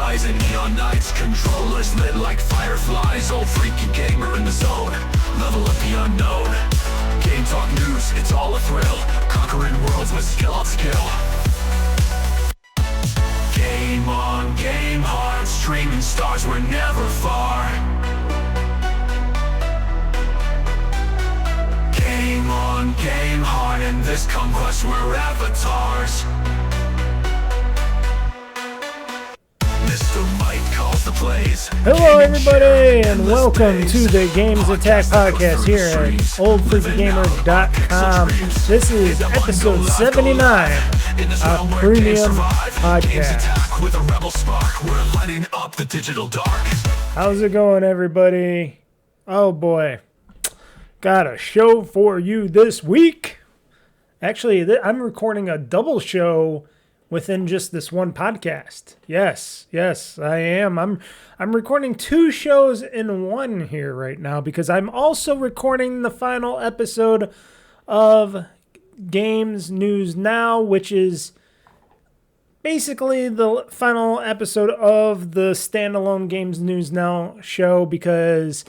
skies and neon nights, controllers lit like fireflies. Old freaky gamer in the zone, level up the unknown. Game talk news, it's all a thrill, conquering worlds with skill on skill. Game on, game hard, streaming stars were never far. Game on, game hard, in this conquest we're avatars. Mr. Mike calls the plays. Hello everybody and welcome to the GamezAttack podcast here at OldFreakyGamer.com. This is episode 79 of Premium Podcast. How's it going everybody? Oh boy, got a show for you this week. Actually, I'm recording a double show within just this one podcast. Yes, I am. I'm recording two shows in one here right now because I'm also recording the final episode of Gamez Newz Now, which is basically the final episode of the standalone Gamez Newz Now show because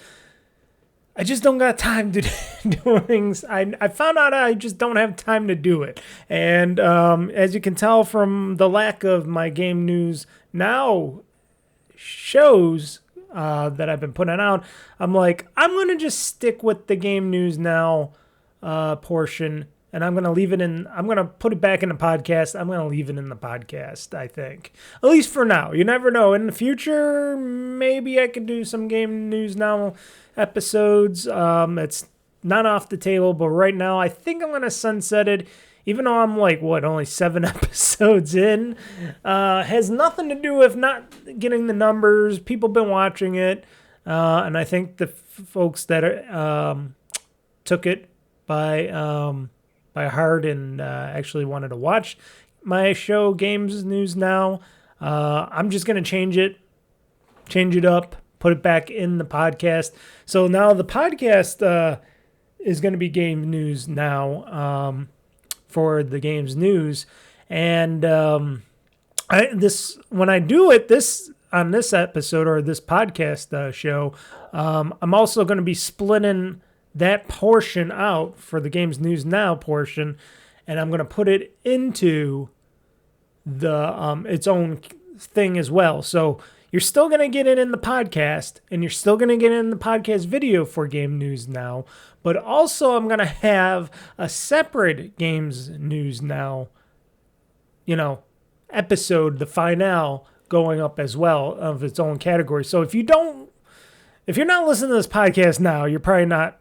I just don't got time to do things. I found out I just don't have time to do it. And as you can tell from the lack of my Gamez Newz Now shows that I've been putting out, I'm like, I'm going to just stick with the Gamez Newz Now portion. And I'm going to leave it in, I'm going to put it back in the podcast. I'm going to leave it in the podcast, I think. At least for now. You never know. In the future, maybe I could do some Gamez Newz Now episodes. It's not off the table, but right now I think I'm going to sunset it. Even though I'm like, only 7 episodes in. Has nothing to do with not getting the numbers. People been watching it. And I think the folks that took it by heart and actually wanted to watch my show Gamez Newz Now. I'm just going to change it up, put it back in the podcast. So now the podcast is going to be Gamez Newz Now for the Gamez News. And when I do it on this episode or this podcast show, I'm also going to be splitting that portion out for the Gamez Newz Now portion, and I'm going to put it into the its own thing as well. So you're still going to get it in the podcast, and you're still going to get it in the podcast video for Gamez Newz Now, but also I'm going to have a separate Gamez Newz Now, episode, the finale, going up as well of its own category. So if you're not listening to this podcast now, you're probably not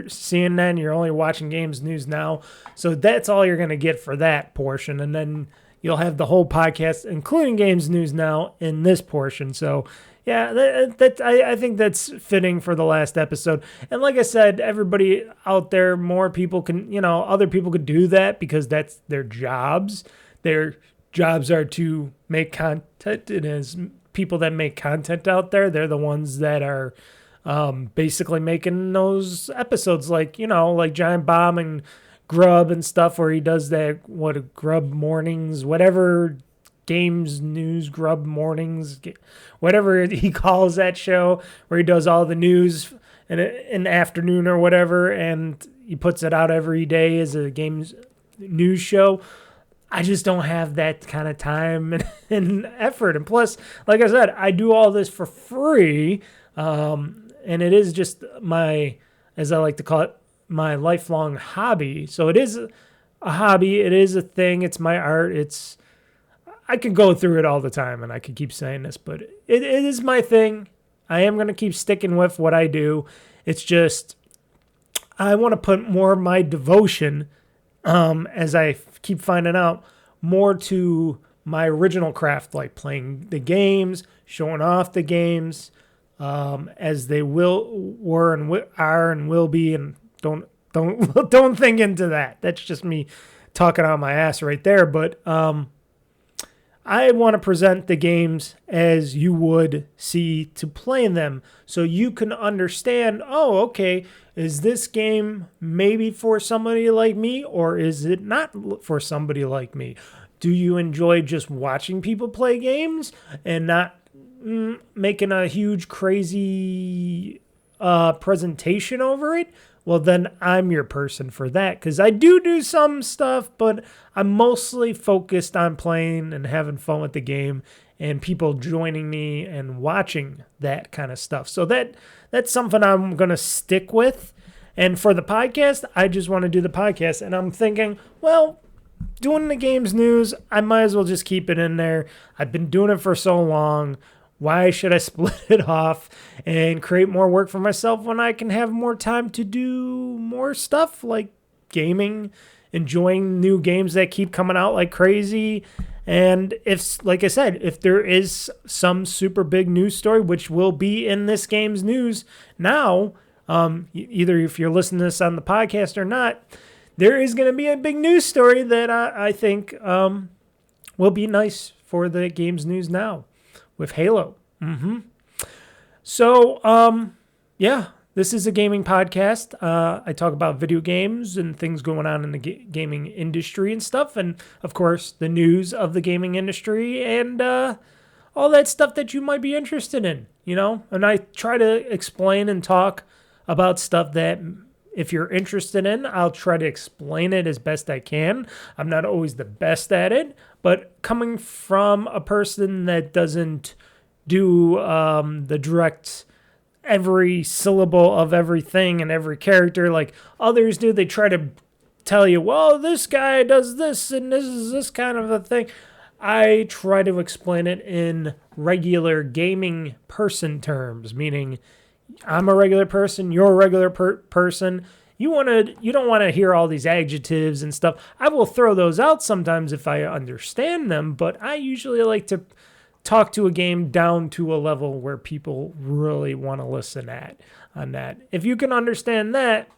seeing that, and you're only watching Gamez Newz Now. So that's all you're going to get for that portion. And then you'll have the whole podcast, including Gamez Newz Now, in this portion. So yeah, I think that's fitting for the last episode. And like I said, everybody out there, more people can, other people could do that because that's their jobs. Their jobs are to make content. And as people that make content out there, they're the ones that are basically making those episodes like Giant Bomb and Grub and stuff where he does that, Grub Mornings, whatever, Gamez News Grub Mornings, whatever he calls that show, where he does all the news in the afternoon or whatever, and he puts it out every day as a Gamez News show. I just don't have that kind of time and effort. And plus, like I said, I do all this for free. And it is just my, as I like to call it, my lifelong hobby. So it is a hobby. It is a thing. It's my art. I could go through it all the time, and I could keep saying this, but it is my thing. I am going to keep sticking with what I do. It's just, I want to put more of my devotion, as I keep finding out, more to my original craft, like playing the games, showing off the games, as they were and are and will be, and don't think into that. That's just me talking out my ass right there. But I want to present the games as you would see to playing them, so you can understand, oh, okay, is this game maybe for somebody like me, or is it not for somebody like me? Do you enjoy just watching people play games and not making a huge, crazy presentation over it, well, then I'm your person for that. Because I do some stuff, but I'm mostly focused on playing and having fun with the game and people joining me and watching that kind of stuff. So that's something I'm going to stick with. And for the podcast, I just want to do the podcast. And I'm thinking, well, doing the games news, I might as well just keep it in there. I've been doing it for so long. Why should I split it off and create more work for myself when I can have more time to do more stuff like gaming, enjoying new games that keep coming out like crazy? And if, like I said, if there is some super big news story, which will be in this Games News Now, either if you're listening to this on the podcast or not, there is going to be a big news story that I think will be nice for the Games News Now with Halo. So, yeah, this is a gaming podcast. I talk about video games and things going on in the gaming industry and stuff. And, of course, the news of the gaming industry and all that stuff that you might be interested in, you know? And I try to explain and talk about stuff that if you're interested in, I'll try to explain it as best I can. I'm not always the best at it, but coming from a person that doesn't do the direct every syllable of everything and every character like others do, they try to tell you, well, this guy does this and this is this kind of a thing. I try to explain it in regular gaming person terms, meaning I'm a regular person, you're a regular person. You don't want to hear all these adjectives and stuff. I will throw those out sometimes if I understand them, but I usually like to talk to a game down to a level where people really want to listen on that. If you can understand that,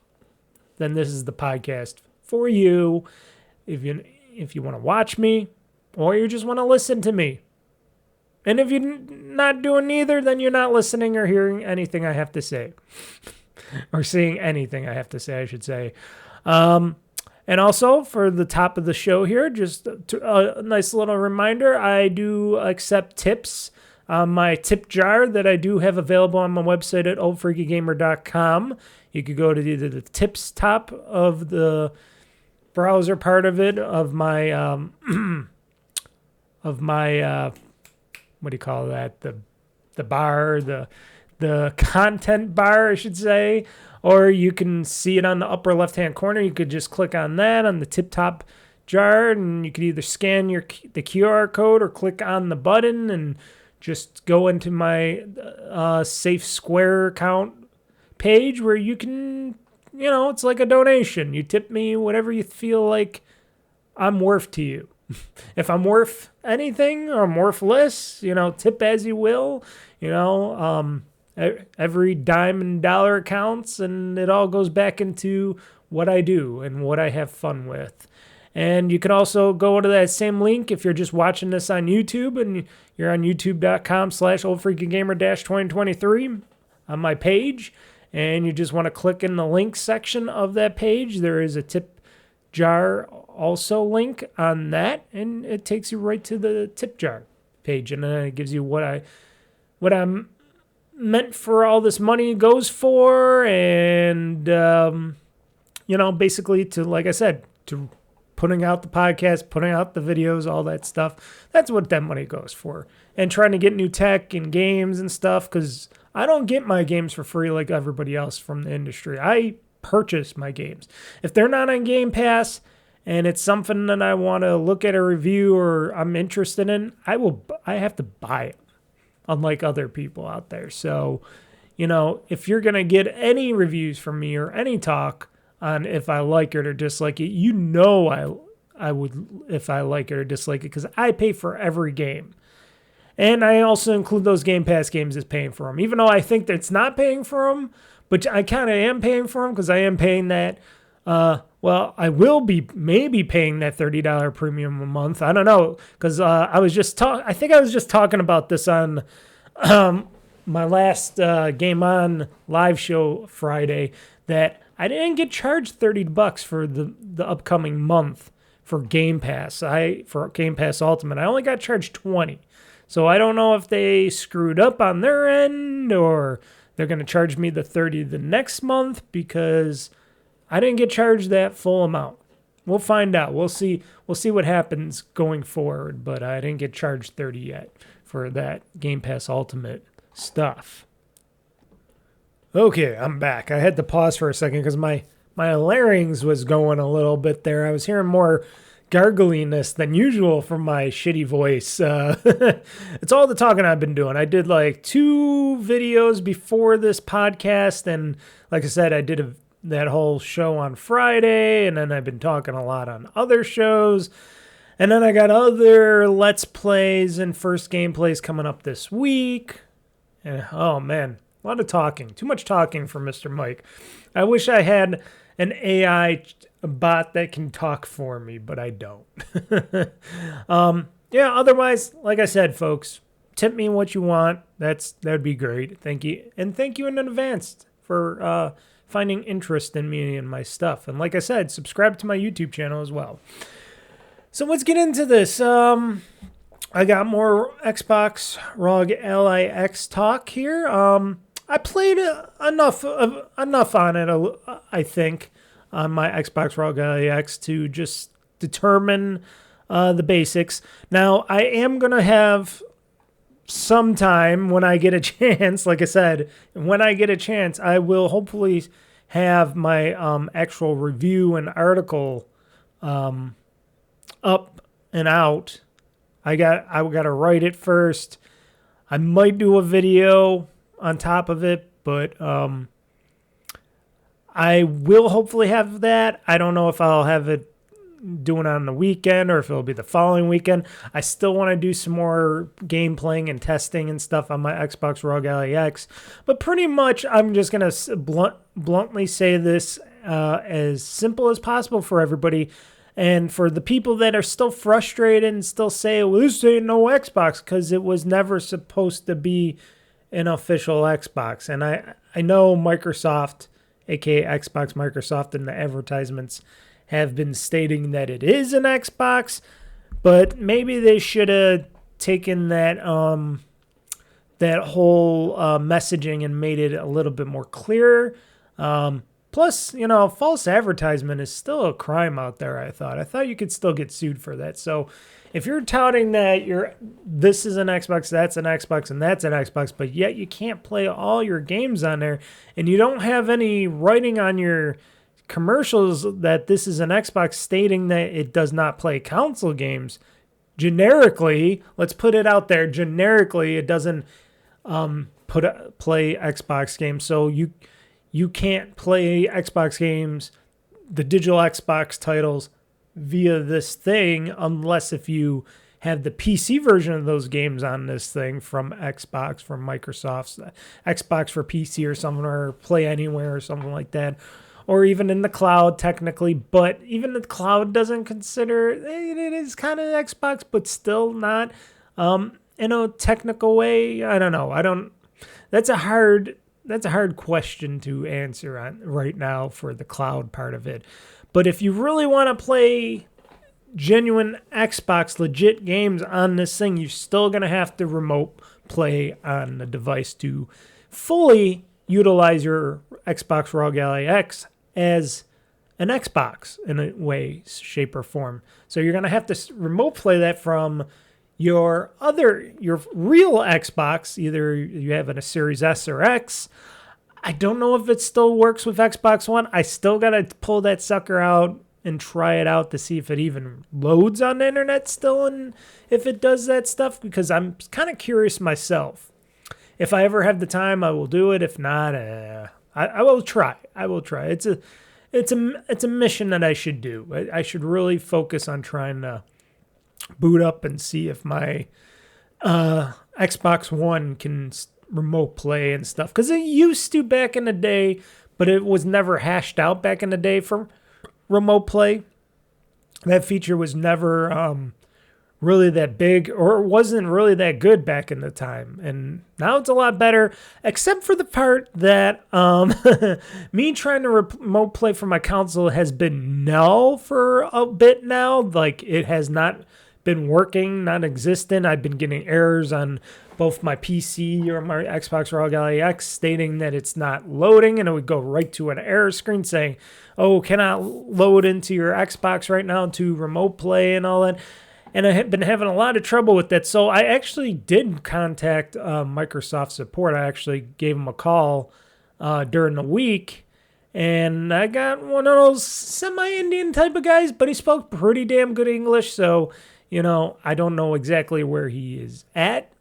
then this is the podcast for you. If you want to watch me or you just want to listen to me. And if you're not doing neither, then you're not listening or hearing anything I have to say. Or seeing anything I have to say, I should say. And also, for the top of the show here, just a nice little reminder, I do accept tips on my tip jar that I do have available on my website at OldFreakyGamer.com. You could go to either the tips top of the browser part of it, of my what do you call that? The bar, the content bar, I should say. Or you can see it on the upper left-hand corner. You could just click on that on the tip-top jar, and you could either scan the QR code or click on the button and just go into my Safe Square account page where you can, it's like a donation. You tip me whatever you feel like I'm worth to you. If I'm worth anything or I'm worth less, tip as you will, every dime and dollar counts, and it all goes back into what I do and what I have fun with. And you can also go to that same link if you're just watching this on YouTube and you're on youtube.com/OldFreakyGamer-2023 on my page, and you just want to click in the link section of that page. There is a tip jar also link on that, and it takes you right to the tip jar page, and then it gives you what I'm meant for all this money goes for, and basically to, like I said, to putting out the podcast, putting out the videos, all that stuff. That's what that money goes for. And trying to get new tech and games and stuff, because I don't get my games for free like everybody else from the industry. I purchase my games. If they're not on Game Pass and it's something that I want to look at a review or I'm interested in, I have to buy it, unlike other people out there. So, if you're going to get any reviews from me or any talk on if I like it or dislike it, I would if I like it or dislike it, because I pay for every game. And I also include those Game Pass games as paying for them, even though I think that's not paying for them, but I kind of am paying for them because I am paying that. I will be maybe paying that $30 premium a month. I don't know, because I think I was just talking about this on my last GameOn live show Friday, that I didn't get charged $30 for the upcoming month for Game Pass. For Game Pass Ultimate, I only got charged $20. So I don't know if they screwed up on their end or they're going to charge me the 30 the next month because I didn't get charged that full amount. We'll find out. We'll see what happens going forward, but I didn't get charged 30 yet for that Game Pass Ultimate stuff. Okay, I'm back. I had to pause for a second because my larynx was going a little bit there. I was hearing more gargliness than usual from my shitty voice. It's all the talking I've been doing. I did like 2 videos before this podcast, and like I said, I did that whole show on Friday, and then I've been talking a lot on other shows, and then I got other Let's Plays and first gameplays coming up this week. And oh man, a lot of talking. Too much talking for Mr. Mike. I wish I had an AI bot that can talk for me, but I don't. Yeah, otherwise, like I said, folks, tip me what you want. That'd be great. Thank you. And thank you in advance for finding interest in me and my stuff. And like I said, subscribe to my YouTube channel as well. So let's get into this. I got more Xbox Rog Ally X talk here. I played enough on it, I think, on my Xbox Rog Ally X to just determine the basics. Now, I am going to have some time when I get a chance, like I said, when I get a chance, I will hopefully have my actual review and article up and out. I got to write it first. I might do a video on top of it, but I will hopefully have that. I don't know if I'll have it doing it on the weekend or if it'll be the following weekend. I still want to do some more game playing and testing and stuff on my Xbox Rog Ally X, but pretty much I'm just going to bluntly say this as simple as possible for everybody. And for the people that are still frustrated and still say, well, this ain't no Xbox, because it was never supposed to be an official Xbox. And I know Microsoft, aka Xbox Microsoft, and the advertisements have been stating that it is an Xbox, but maybe they should have taken that that whole messaging and made it a little bit more clear. Plus, you know, false advertisement is still a crime out there, I thought you could still get sued for that. So if you're touting that this is an Xbox, that's an Xbox, and that's an Xbox, but yet you can't play all your games on there, and you don't have any writing on your commercials that this is an Xbox stating that it does not play console games, generically, let's put it out there, generically, it doesn't play Xbox games. So you can't play Xbox games, the digital Xbox titles, via this thing unless if you have the PC version of those games on this thing from Xbox, from Microsoft's Xbox for PC or something, or Play Anywhere or something like that, or even in the cloud technically. But even the cloud doesn't consider it is kind of Xbox, but still not in a technical way. I don't know. That's a hard question to answer on right now for the cloud part of it. But if you really want to play genuine Xbox legit games on this thing, you're still going to have to remote play on the device to fully utilize your Xbox Rog Ally X as an Xbox in a way, shape, or form. So you're going to have to remote play that from your real Xbox. Either you have a Series S or X. I don't know if it still works with Xbox One. I still got to pull that sucker out and try it out to see if it even loads on the internet still, and if it does that stuff, because I'm kind of curious myself. If I ever have the time, I will do it. If not, I will try. It's a mission that I should do. I should really focus on trying to boot up and see if my Xbox One can remote play and stuff, because it used to back in the day, but it was never hashed out back in the day for remote play. That feature was never really that big, or wasn't really that good back in the time, and now it's a lot better, except for the part that me trying to remote play from my console has been null for a bit now. Like, it has not been working, non-existent. I've been getting errors on both my PC or my Xbox Rog Ally X stating that it's not loading, and it would go right to an error screen saying, oh, cannot load into your Xbox right now to remote play and all that. And I have been having a lot of trouble with that. So I actually did contact Microsoft support. I actually gave them a call during the week. And I got one of those semi-Indian type of guys, but he spoke pretty damn good English. So, I don't know exactly where he is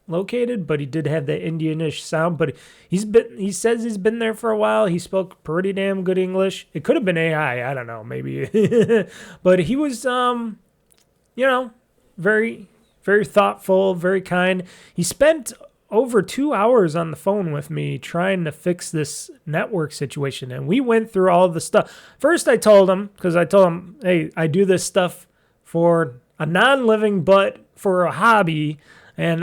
located, but he did have that Indianish sound. But he says he's been there for a while. He spoke pretty damn good English. It could have been AI. I don't know, maybe. But he was, very, very thoughtful, very kind. He spent over 2 hours on the phone with me trying to fix this network situation. And we went through all the stuff. First, I told him, hey, I do this stuff for a non-living, but for a hobby. And,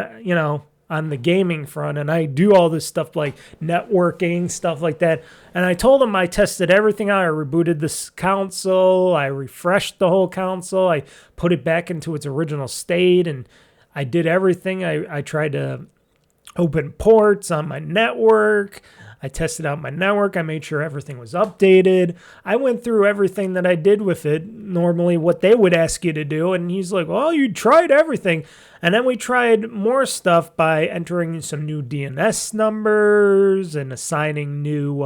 on the gaming front, and I do all this stuff like networking, stuff like that. And I told him I tested everything out. I rebooted this console. I refreshed the whole console. I put it back into its original state, and I did everything. I tried to open ports on my network. I tested out my network. I made sure everything was updated. I went through everything that I did with it, normally what they would ask you to do. And he's like, well, you tried everything. And then we tried more stuff by entering some new DNS numbers and assigning new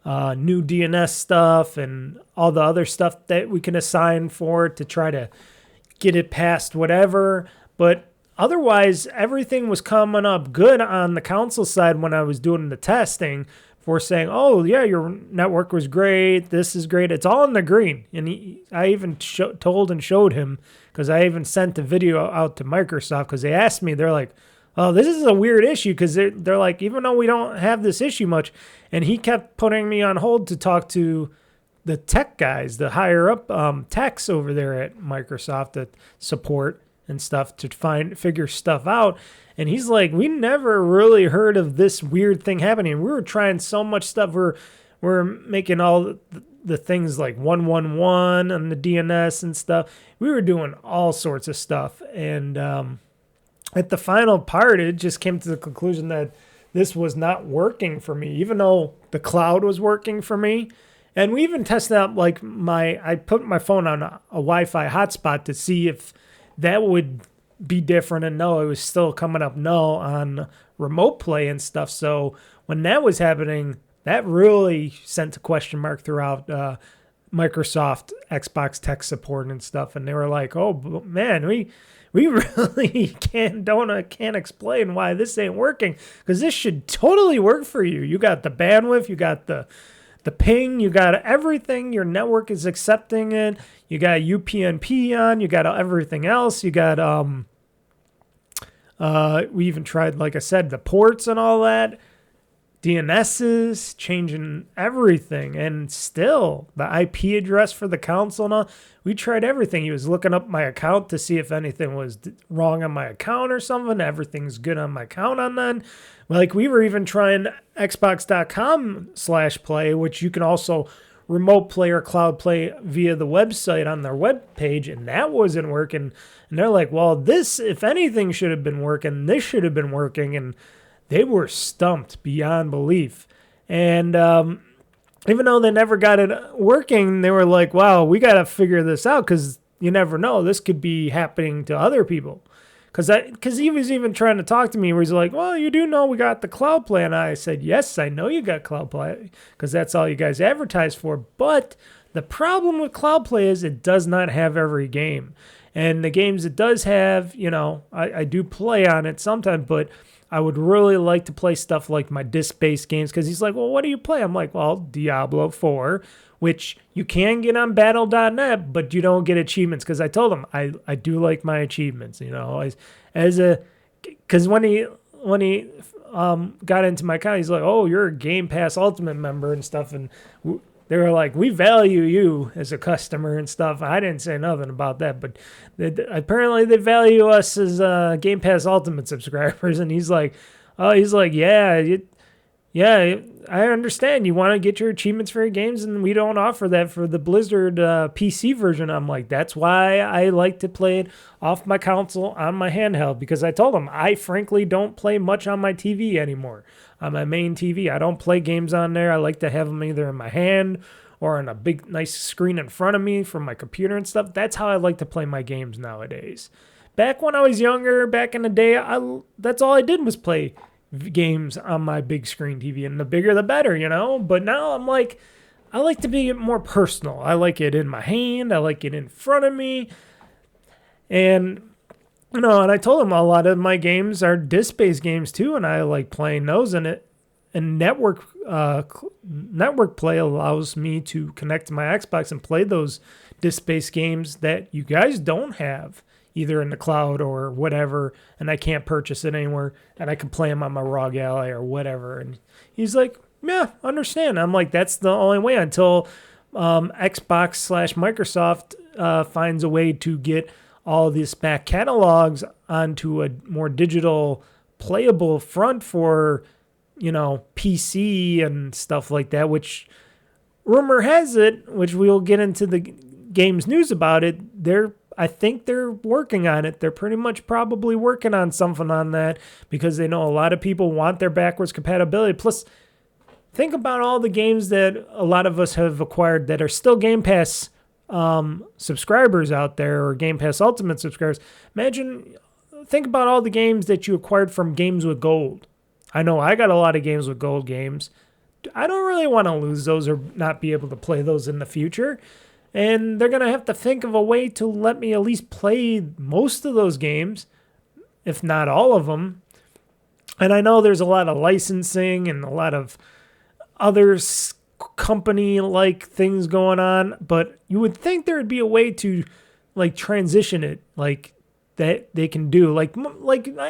DNS stuff and all the other stuff that we can assign for it to try to get it past whatever. But otherwise, everything was coming up good on the console side when I was doing the testing for saying, oh, yeah, your network was great. This is great. It's all in the green. And I even told and showed him, because I even sent the video out to Microsoft because they asked me, they're like, oh, this is a weird issue, because they're like, even though we don't have this issue much. And he kept putting me on hold to talk to the tech guys, the higher up techs over there at Microsoft that support and stuff to figure stuff out. And he's like, we never really heard of this weird thing happening. We were trying so much stuff. We're making all the things like 111 on the DNS and stuff. We were doing all sorts of stuff. And at the final part, it just came to the conclusion that this was not working for me, even though the cloud was working for me. And we even tested out, like, I put my phone on a Wi-Fi hotspot to see if that would be different, and no, it was still coming up no on remote play and stuff. So when that was happening, that really sent a question mark throughout Microsoft Xbox tech support and stuff. And they were like, oh man, we really can't explain why this ain't working, because this should totally work for you. You got the bandwidth, you got the ping, you got everything. Your network is accepting it. You got UPnP on. You got everything else. You got we even tried, like I said, the ports and all that, DNSs, changing everything, and still the IP address for the console and all. We tried everything. He was looking up my account to see if anything was wrong on my account or something. Everything's good on my account on that. Like, we were even trying Xbox.com/play, which you can also remote play or cloud play via the website on their web page, and that wasn't working. And they're like, well, this, if anything, should have been working. This should have been working. And they were stumped beyond belief. And even though they never got it working, they were like, wow, we got to figure this out, because you never know. This could be happening to other people. Because he was even trying to talk to me where he's like, well, you do know we got the cloud play. And I said, yes, I know you got cloud play, because that's all you guys advertise for. But the problem with cloud play is it does not have every game. And the games it does have, I do play on it sometimes, but I would really like to play stuff like my disc-based games, because he's like, well, what do you play? I'm like, well, Diablo 4, which you can get on battle.net, but you don't get achievements, because I told him I do like my achievements, because when he got into my account, he's like, oh, you're a Game Pass Ultimate member and stuff, and they were like, we value you as a customer and stuff. I didn't say nothing about that, but apparently they value us as Game Pass Ultimate subscribers. And he's like, yeah, Yeah, I understand. You want to get your achievements for your games, and we don't offer that for the Blizzard PC version. I'm like, that's why I like to play it off my console on my handheld, because I told them I frankly don't play much on my TV anymore. On my main TV, I don't play games on there. I like to have them either in my hand or on a big, nice screen in front of me from my computer and stuff. That's how I like to play my games nowadays. Back when I was younger, back in the day, that's all I did was play games on my big screen TV, and the bigger the better, you know? But now I'm like, I like to be more personal. I like it in my hand. I like it in front of me. And, you know, and I told him a lot of my games are disc-based games too, and I like playing those in it. And network play allows me to connect to my Xbox and play those disc-based games that you guys don't have, either in the cloud or whatever, and I can't purchase it anywhere, and I can play them on my ROG Ally or whatever. And he's like, yeah, understand. I'm like, that's the only way until Xbox/Microsoft finds a way to get all these back catalogs onto a more digital playable front for, you know, PC and stuff like that, which rumor has it, which we'll get into the Games News about it, I think they're working on it. They're pretty much probably working on something on that because they know a lot of people want their backwards compatibility. Plus, think about all the games that a lot of us have acquired that are still Game Pass subscribers out there, or Game Pass Ultimate subscribers. Think about all the games that you acquired from Games with Gold. I know I got a lot of Games with Gold games. I don't really want to lose those or not be able to play those in the future. And they're going to have to think of a way to let me at least play most of those games, if not all of them. And I know there's a lot of licensing and a lot of other company-like things going on, but you would think there would be a way to like transition it, like that they can do, like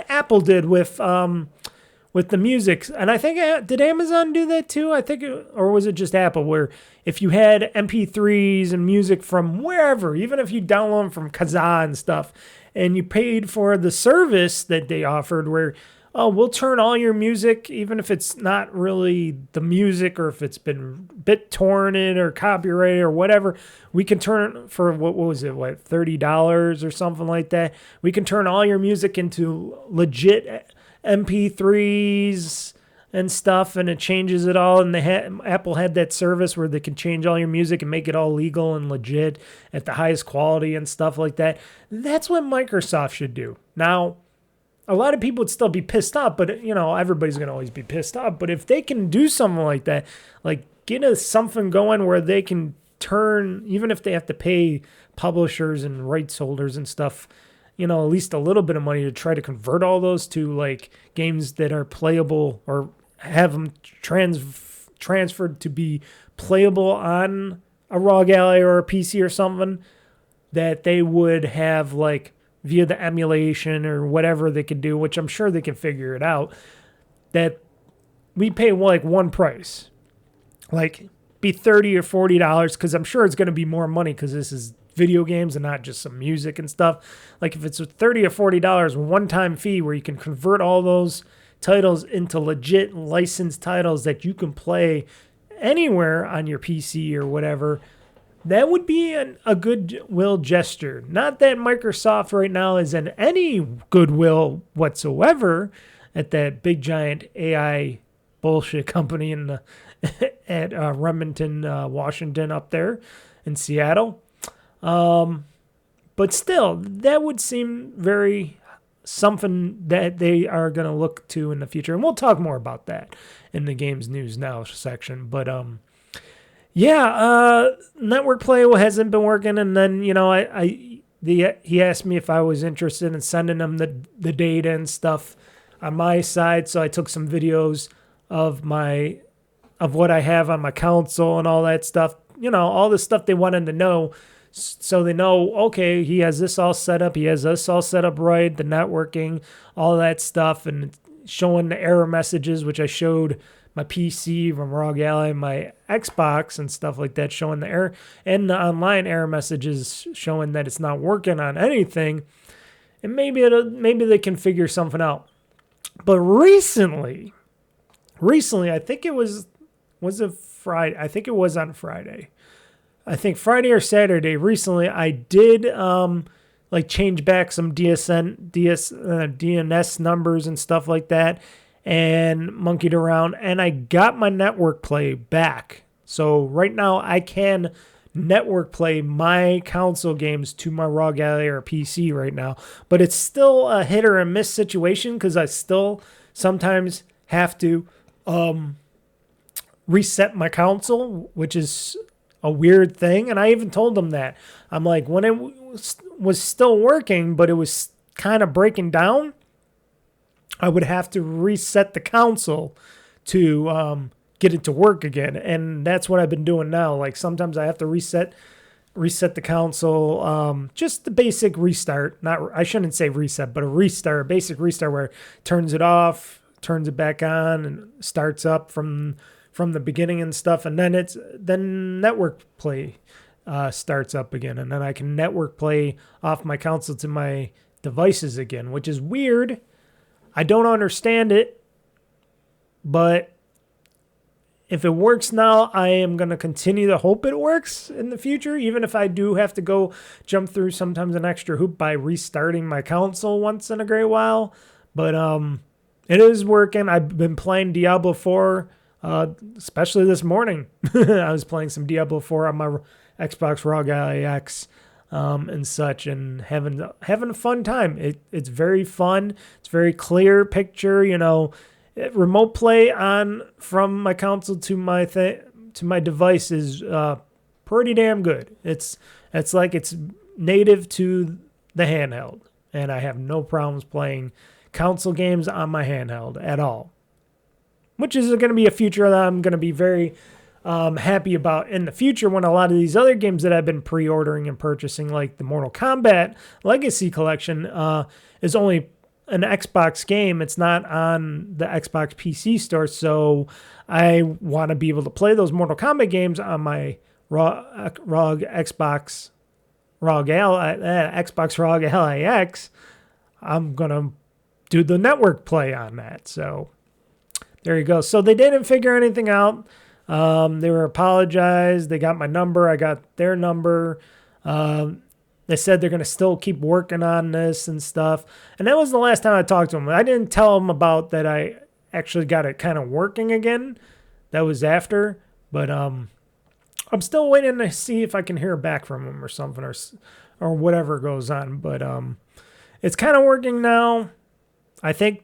Apple did with the music. And I think, did Amazon do that too? I think, or was it just Apple, where if you had MP3s and music from wherever, even if you download them from Kazaa and stuff, and you paid for the service that they offered where, oh, we'll turn all your music, even if it's not really the music or if it's been BitTorrented or copyrighted or whatever, we can turn it for, what was it, $30 or something like that. We can turn all your music into legit MP3s and stuff, and it changes it all. And Apple had that service where they can change all your music and make it all legal and legit at the highest quality and stuff like that. That's what Microsoft should do. Now, a lot of people would still be pissed off, but, you know, everybody's going to always be pissed off. But if they can do something like that, like get something going where they can turn, even if they have to pay publishers and rights holders and stuff, you know, at least a little bit of money to try to convert all those to like games that are playable, or have them transferred to be playable on a ROG Ally or a PC or something, that they would have like via the emulation or whatever they could do, which I'm sure they can figure it out, that we pay like one price, like be $30 or $40, because I'm sure it's going to be more money because this is video games and not just some music and stuff. Like if it's $30 or $40 one-time fee where you can convert all those titles into legit licensed titles that you can play anywhere on your PC or whatever, that would be a goodwill gesture. Not that Microsoft right now is in any goodwill whatsoever at that big giant AI bullshit company at Remington, Washington, up there in Seattle. But still, that would seem very something that they are going to look to in the future. And we'll talk more about that in the Games News Now section. But network play hasn't been working. And then, you know, he asked me if I was interested in sending him the data and stuff on my side. So I took some videos of what I have on my console and all that stuff. You know, all the stuff they wanted to know. So they know, okay, he has this all set up. He has this all set up right, the networking, all that stuff, and showing the error messages, which I showed my PC from ROG Ally, my Xbox and stuff like that, showing the error, and the online error messages showing that it's not working on anything. And maybe they can figure something out. But recently, recently, I think it was it Friday? I think it was on Friday. I think Friday or Saturday. Recently, I did like change back some DNS numbers and stuff like that, and monkeyed around, and I got my network play back. So right now I can network play my console games to my ROG Ally or PC right now, but it's still a hit or a miss situation because I still sometimes have to reset my console, which is a weird thing. And I even told them that. I'm like, when it was still working, but it was kind of breaking down, I would have to reset the console to get it to work again. And that's what I've been doing now. Like sometimes I have to reset the console, just the basic restart. I shouldn't say reset, but a basic restart where it turns it off, turns it back on, and starts up from the beginning and stuff. And then network play starts up again. And then I can network play off my console to my devices again, which is weird. I don't understand it, but if it works now, I am going to continue to hope it works in the future, even if I do have to go jump through sometimes an extra hoop by restarting my console once in a great while. But it is working. I've been playing Diablo 4, especially this morning. I was playing some Diablo 4 on my Xbox Rog Ally X and such, and having a fun time. It's very fun. It's very clear picture, Remote play from my console to my device is pretty damn good. It's like it's native to the handheld, and I have no problems playing console games on my handheld at all, which is going to be a future that I'm going to be very happy about in the future when a lot of these other games that I've been pre-ordering and purchasing, like the Mortal Kombat Legacy Collection, is only an Xbox game. It's not on the Xbox PC store, so I want to be able to play those Mortal Kombat games on my Xbox Rog Ally X. I'm gonna do the network play on that. So there you go. So they didn't figure anything out. They were apologized. They got my number. I got their number. They said they're going to still keep working on this and stuff. And that was the last time I talked to them. I didn't tell them about that I actually got it kind of working again. That was after. But I'm still waiting to see if I can hear back from them or something or whatever goes on. But it's kind of working now. I thank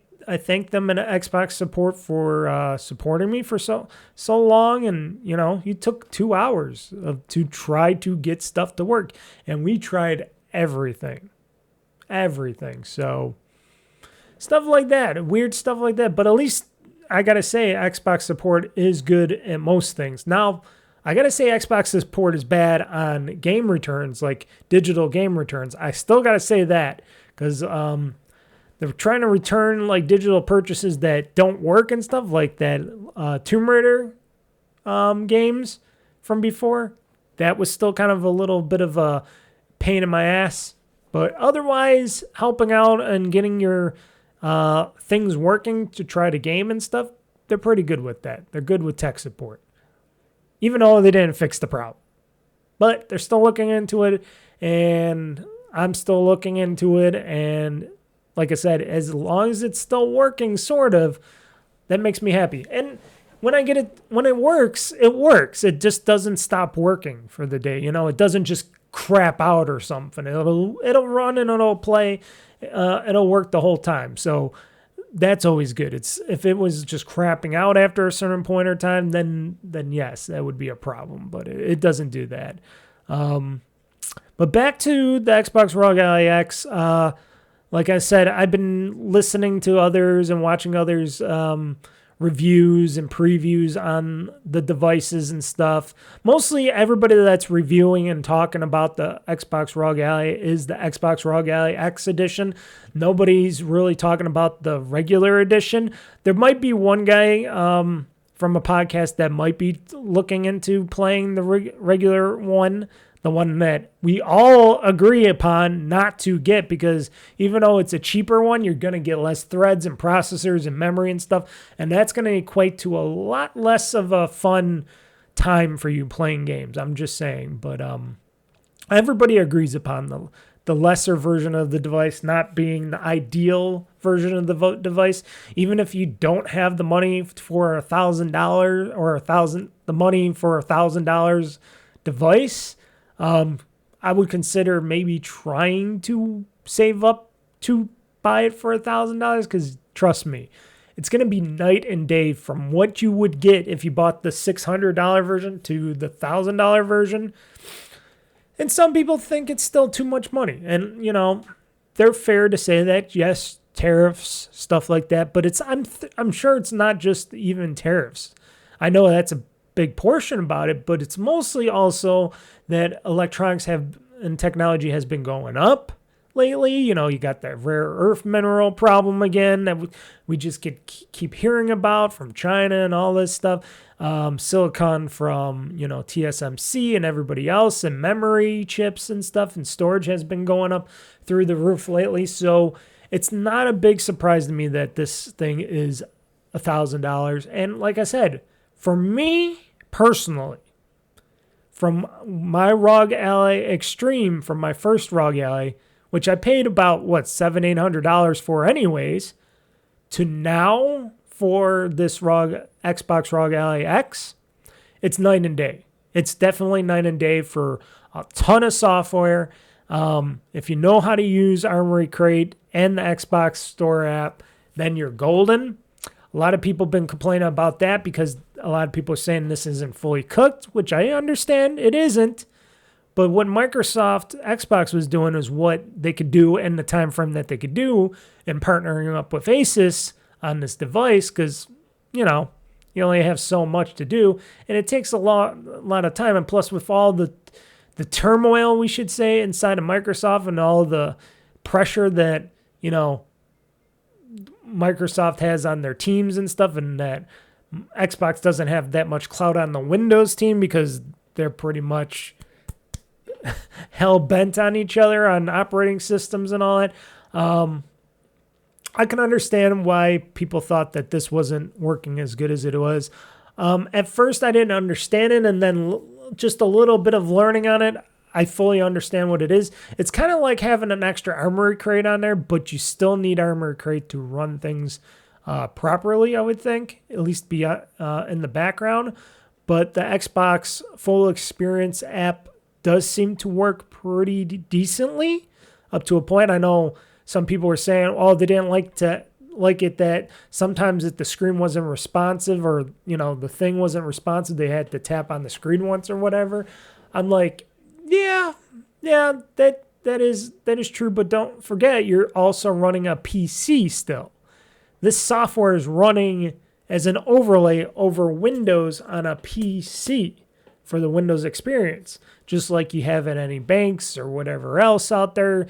them in Xbox support for supporting me for so long. And, you took 2 hours to try to get stuff to work. And we tried everything. So stuff like that, weird stuff like that. But at least I got to say Xbox support is good at most things. Now, I got to say Xbox support is bad on game returns, like digital game returns. I still got to say that because they're trying to return like digital purchases that don't work and stuff like that. Tomb Raider games from before, that was still kind of a little bit of a pain in my ass. But otherwise, helping out and getting your things working to try to game and stuff, they're pretty good with that. They're good with tech support. Even though they didn't fix the problem. But they're still looking into it, and I'm still looking into it, and like I said, as long as it's still working, sort of, that makes me happy. And when it works, it works. It just doesn't stop working for the day. It doesn't just crap out or something. It'll run and it'll play. It'll work the whole time. So that's always good. If it was just crapping out after a certain point or time, then yes, that would be a problem. But it doesn't do that. But back to the Xbox Rog Ally X. Like I said, I've been listening to others and watching others' reviews and previews on the devices and stuff. Mostly everybody that's reviewing and talking about the Xbox Rog Ally is the Xbox Rog Ally X edition. Nobody's really talking about the regular edition. There might be one guy from a podcast that might be looking into playing the regular one, the one that we all agree upon not to get, because even though it's a cheaper one, you're going to get less threads and processors and memory and stuff, and that's going to equate to a lot less of a fun time for you playing games. I'm just saying. But everybody agrees upon the lesser version of the device not being the ideal version of the device. Even if you don't have the money for $1,000 or the money for $1,000 device, I would consider maybe trying to save up to buy it for $1,000, because trust me, it's going to be night and day from what you would get if you bought the $600 version to the $1,000 version. And some people think it's still too much money. And, they're fair to say that, yes, tariffs, stuff like that. But I'm sure it's not just even tariffs. I know that's a big portion about it, but it's mostly also that electronics and technology has been going up lately. You got that rare earth mineral problem again that we just keep hearing about from China and all this stuff. Silicon from, TSMC and everybody else, and memory chips and stuff, and storage has been going up through the roof lately. So it's not a big surprise to me that this thing is $1,000. And like I said, for me personally, from my Rog Ally Extreme, from my first Rog Ally, which I paid about, $700-800 for anyways, to now for this Xbox Rog Ally X, it's night and day. It's definitely night and day for a ton of software. If you know how to use Armory Crate and the Xbox Store app, then you're golden. A lot of people have been complaining about that because a lot of people are saying this isn't fully cooked, which I understand it isn't. But what Microsoft Xbox was doing is what they could do in the time frame that they could do, and partnering up with Asus on this device, because, you only have so much to do, and it takes a lot of time. And plus, with all the turmoil, we should say, inside of Microsoft, and all the pressure that, Microsoft has on their teams and stuff, and that Xbox doesn't have that much clout on the Windows team because they're pretty much hell-bent on each other on operating systems and all that. I can understand why people thought that this wasn't working as good as it was. At first, I didn't understand it, and then just a little bit of learning on it, I fully understand what it is. It's kind of like having an extra Armory Crate on there, but you still need Armory Crate to run things properly, I would think, at least be in the background. But the Xbox Full Experience app does seem to work pretty decently up to a point. I know some people were saying, they didn't like it that sometimes if the screen wasn't responsive, or, the thing wasn't responsive, they had to tap on the screen once or whatever. I'm like, yeah, that is true, but don't forget, you're also running a PC still. This software is running as an overlay over Windows on a PC for the Windows experience, just like you have at any banks or whatever else out there,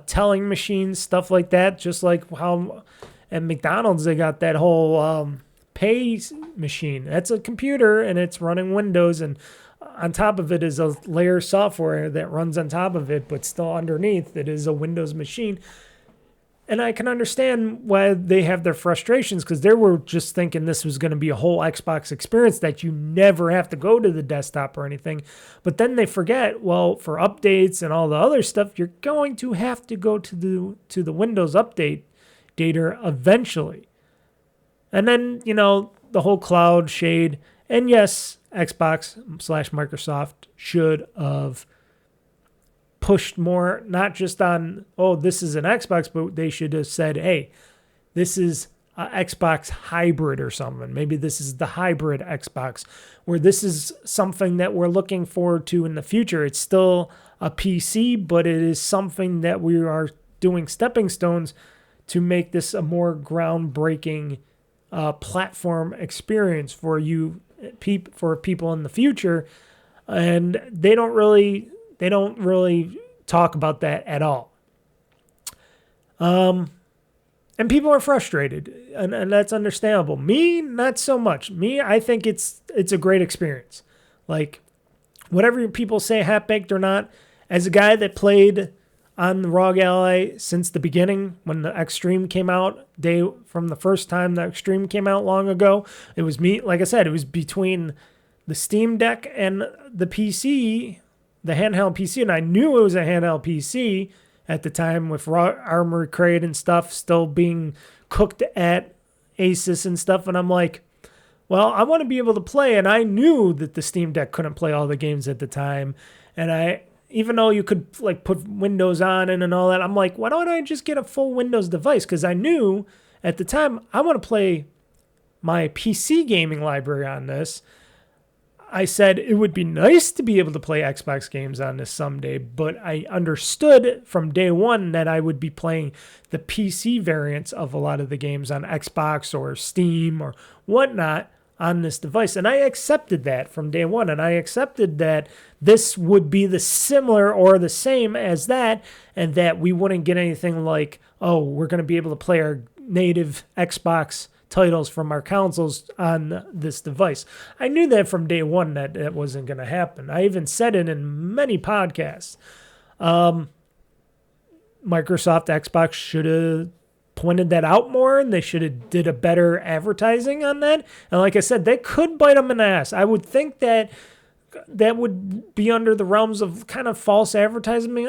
telling machines, stuff like that, just like how at McDonald's they got that whole pay machine. That's a computer, and it's running Windows, and on top of it is a layer of software that runs on top of it, but still underneath it is a Windows machine. And I can understand why they have their frustrations, because they were just thinking this was going to be a whole Xbox experience that you never have to go to the desktop or anything. But then they forget, for updates and all the other stuff, you're going to have to go to the Windows update data eventually. And then, the whole cloud shade. And yes, Xbox/Microsoft should have pushed more, not just on, this is an Xbox, but they should have said, hey, this is an Xbox hybrid or something. Maybe this is the hybrid Xbox, where this is something that we're looking forward to in the future. It's still a PC, but it is something that we are doing stepping stones to make this a more groundbreaking platform experience for you, for people in the future. And they don't really talk about that at all. And people are frustrated, and that's understandable. Me, not so much. Me, I think it's a great experience. Like, whatever people say, half-baked or not, as a guy that played on the Rog Ally since the beginning, when the Extreme came out, from the first time the Extreme came out long ago, it was me, like I said, it was between the Steam Deck and the PC, the handheld PC, and I knew it was a handheld PC at the time with Armory Crate and stuff still being cooked at Asus and stuff, and I'm like, well, I want to be able to play, and I knew that the Steam Deck couldn't play all the games at the time, and even though you could like put Windows on it and all that, I'm like, why don't I just get a full Windows device? Because I knew at the time I want to play my PC gaming library on this. I said it would be nice to be able to play Xbox games on this someday, but I understood from day one that I would be playing the PC variants of a lot of the games on Xbox or Steam or whatnot on this device. And I accepted that from day one. And I accepted that this would be the similar or the same as that, and that we wouldn't get anything like, oh, we're going to be able to play our native Xbox titles from our consoles on this device. I knew that from day one that it wasn't going to happen. I even said it in many podcasts. Microsoft Xbox should have pointed that out more, and they should have did a better advertising on that. And like I said, they could bite them in the ass. I would think that would be under the realms of kind of false advertising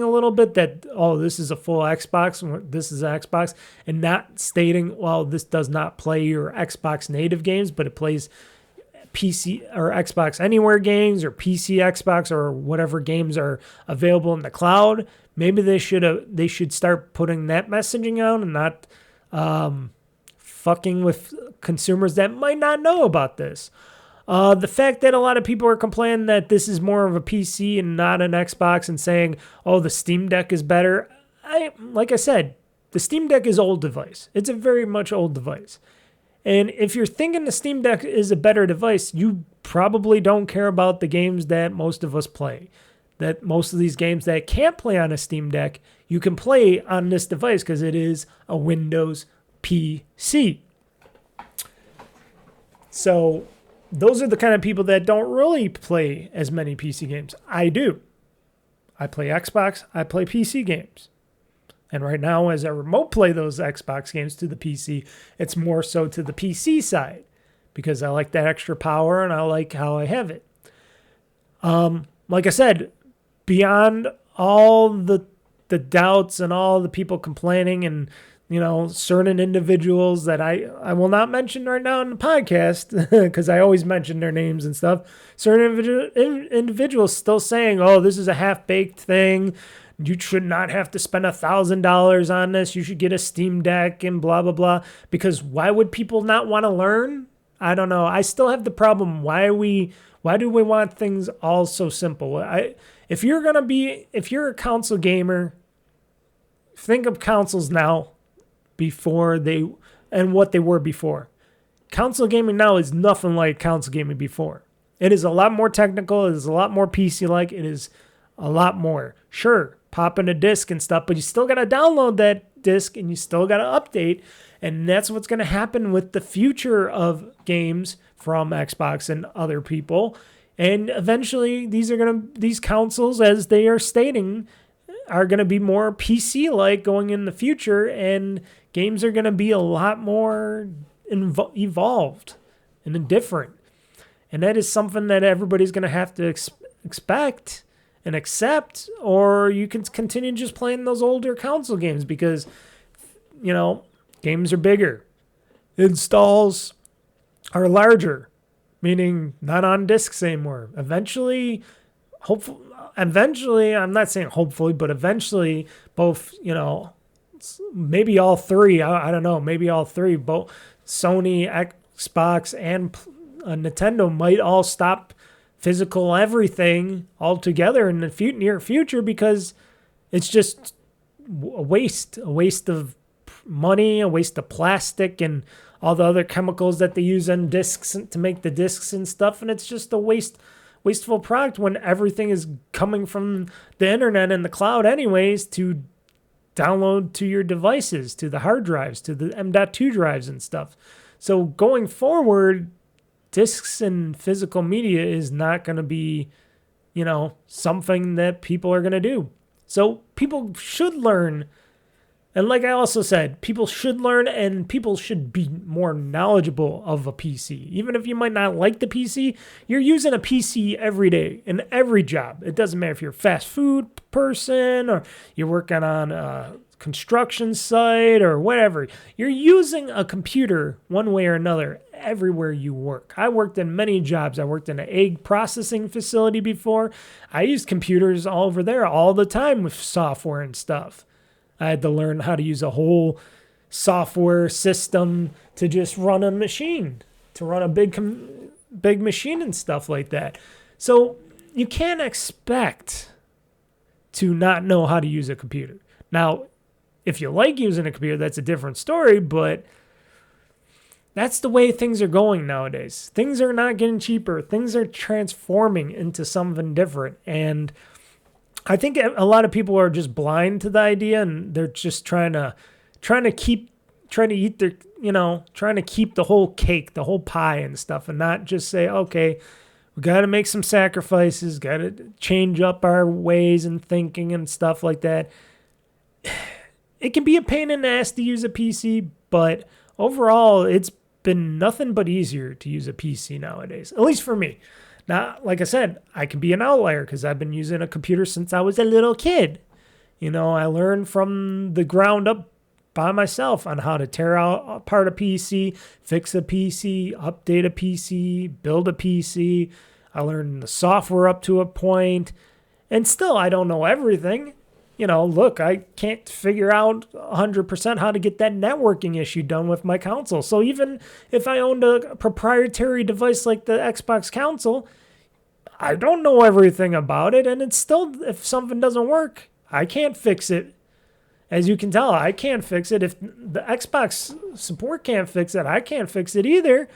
a little bit, that, oh, this is a full Xbox, this is an Xbox, and not stating, well, this does not play your Xbox native games, but it plays PC or Xbox Anywhere games or PC Xbox or whatever games are available in the cloud. Maybe they should start putting that messaging out and not fucking with consumers that might not know about this. The fact that a lot of people are complaining that this is more of a PC and not an Xbox and saying, oh, the Steam Deck is better. Like I said, the Steam Deck is an old device. It's a very much old device. And if you're thinking the Steam Deck is a better device, you probably don't care about the games that most of us play. That most of these games that can't play on a Steam Deck, you can play on this device because it is a Windows PC. So those are the kind of people that don't really play as many PC games. I do. I play Xbox. I play PC games. And right now, as I remote play those Xbox games to the PC, it's more so to the PC side because I like that extra power and I like how I have it. Like I said, beyond all the doubts and all the people complaining and, you know, certain individuals that I will not mention right now in the podcast because I always mention their names and stuff. Certain individuals still saying, oh, this is a half-baked thing. You should not have to spend $1,000 on this. You should get a Steam Deck and blah, blah, blah. Because why would people not want to learn? I don't know. I still have the problem. Why do we want things all so simple? If you're a console gamer, think of consoles now and what they were before. Console gaming now is nothing like console gaming before. It is a lot more technical. It is a lot more PC-like. It is a lot more. Sure, pop in a disc and stuff, but you still got to download that disc and you still got to update. And that's what's going to happen with the future of games from Xbox and other people. And eventually these consoles, as they are stating, are going to be more PC-like going in the future, and games are going to be a lot more evolved and different. And that is something that everybody's going to have to expect and accept, or you can continue just playing those older console games because, you know, games are bigger. Installs are larger, meaning not on discs anymore. Eventually, I'm not saying hopefully, but eventually both, you know, maybe all three, I don't know, maybe all three, both Sony, Xbox, and Nintendo might all stop physical everything altogether in the near future because it's just a waste of money, a waste of plastic and all the other chemicals that they use on discs to make the discs and stuff, and it's just a wasteful product when everything is coming from the internet and the cloud anyways to download to your devices, to the hard drives, to the M.2 drives and stuff. So going forward, discs and physical media is not going to be, something that people are going to do. So people should learn. And like I also said, people should learn and people should be more knowledgeable of a PC. Even if you might not like the PC, you're using a PC every day in every job. It doesn't matter if you're a fast food person or you're working on a construction site or whatever. You're using a computer one way or another everywhere you work. I worked in many jobs. I worked in an egg processing facility before. I used computers all over there all the time with software and stuff. I had to learn how to use a whole software system to just run a machine, to run a big machine and stuff like that. So you can't expect to not know how to use a computer. Now, if you like using a computer, that's a different story, but that's the way things are going nowadays. Things are not getting cheaper. Things are transforming into something different. And I think a lot of people are just blind to the idea, and they're just trying to keep the whole cake, the whole pie and stuff, and not just say, okay, we got to make some sacrifices, got to change up our ways and thinking and stuff like that. It can be a pain in the ass to use a PC, but overall, it's been nothing but easier to use a PC nowadays, at least for me. Now, like I said, I can be an outlier because I've been using a computer since I was a little kid. I learned from the ground up by myself on how to tear apart a PC, fix a PC, update a PC, build a PC. I learned the software up to a point, and still I don't know everything. Look, I can't figure out 100% how to get that networking issue done with my console. So even if I owned a proprietary device like the Xbox console, I don't know everything about it. And it's still, if something doesn't work, I can't fix it. As you can tell, I can't fix it. If the Xbox support can't fix it, I can't fix it either.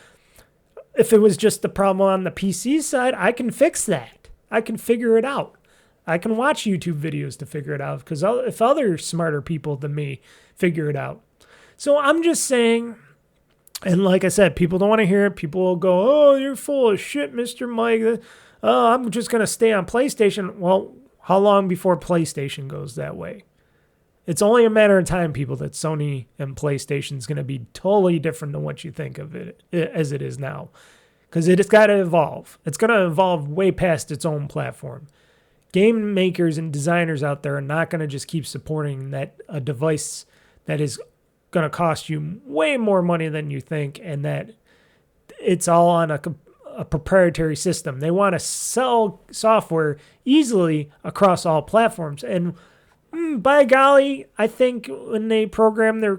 If it was just the problem on the PC side, I can fix that. I can figure it out. I can watch YouTube videos to figure it out because if other smarter people than me figure it out. So I'm just saying, and like I said, people don't want to hear it. People will go, oh, you're full of shit, Mr. Mike. Oh, I'm just going to stay on PlayStation. Well, how long before PlayStation goes that way? It's only a matter of time, people, that Sony and PlayStation is going to be totally different than what you think of it as it is now. Because it's got to evolve. It's going to evolve way past its own platform. Game makers and designers out there are not going to just keep supporting a device that is going to cost you way more money than you think, and that it's all on a proprietary system. They want to sell software easily across all platforms. And by golly, I think when they program their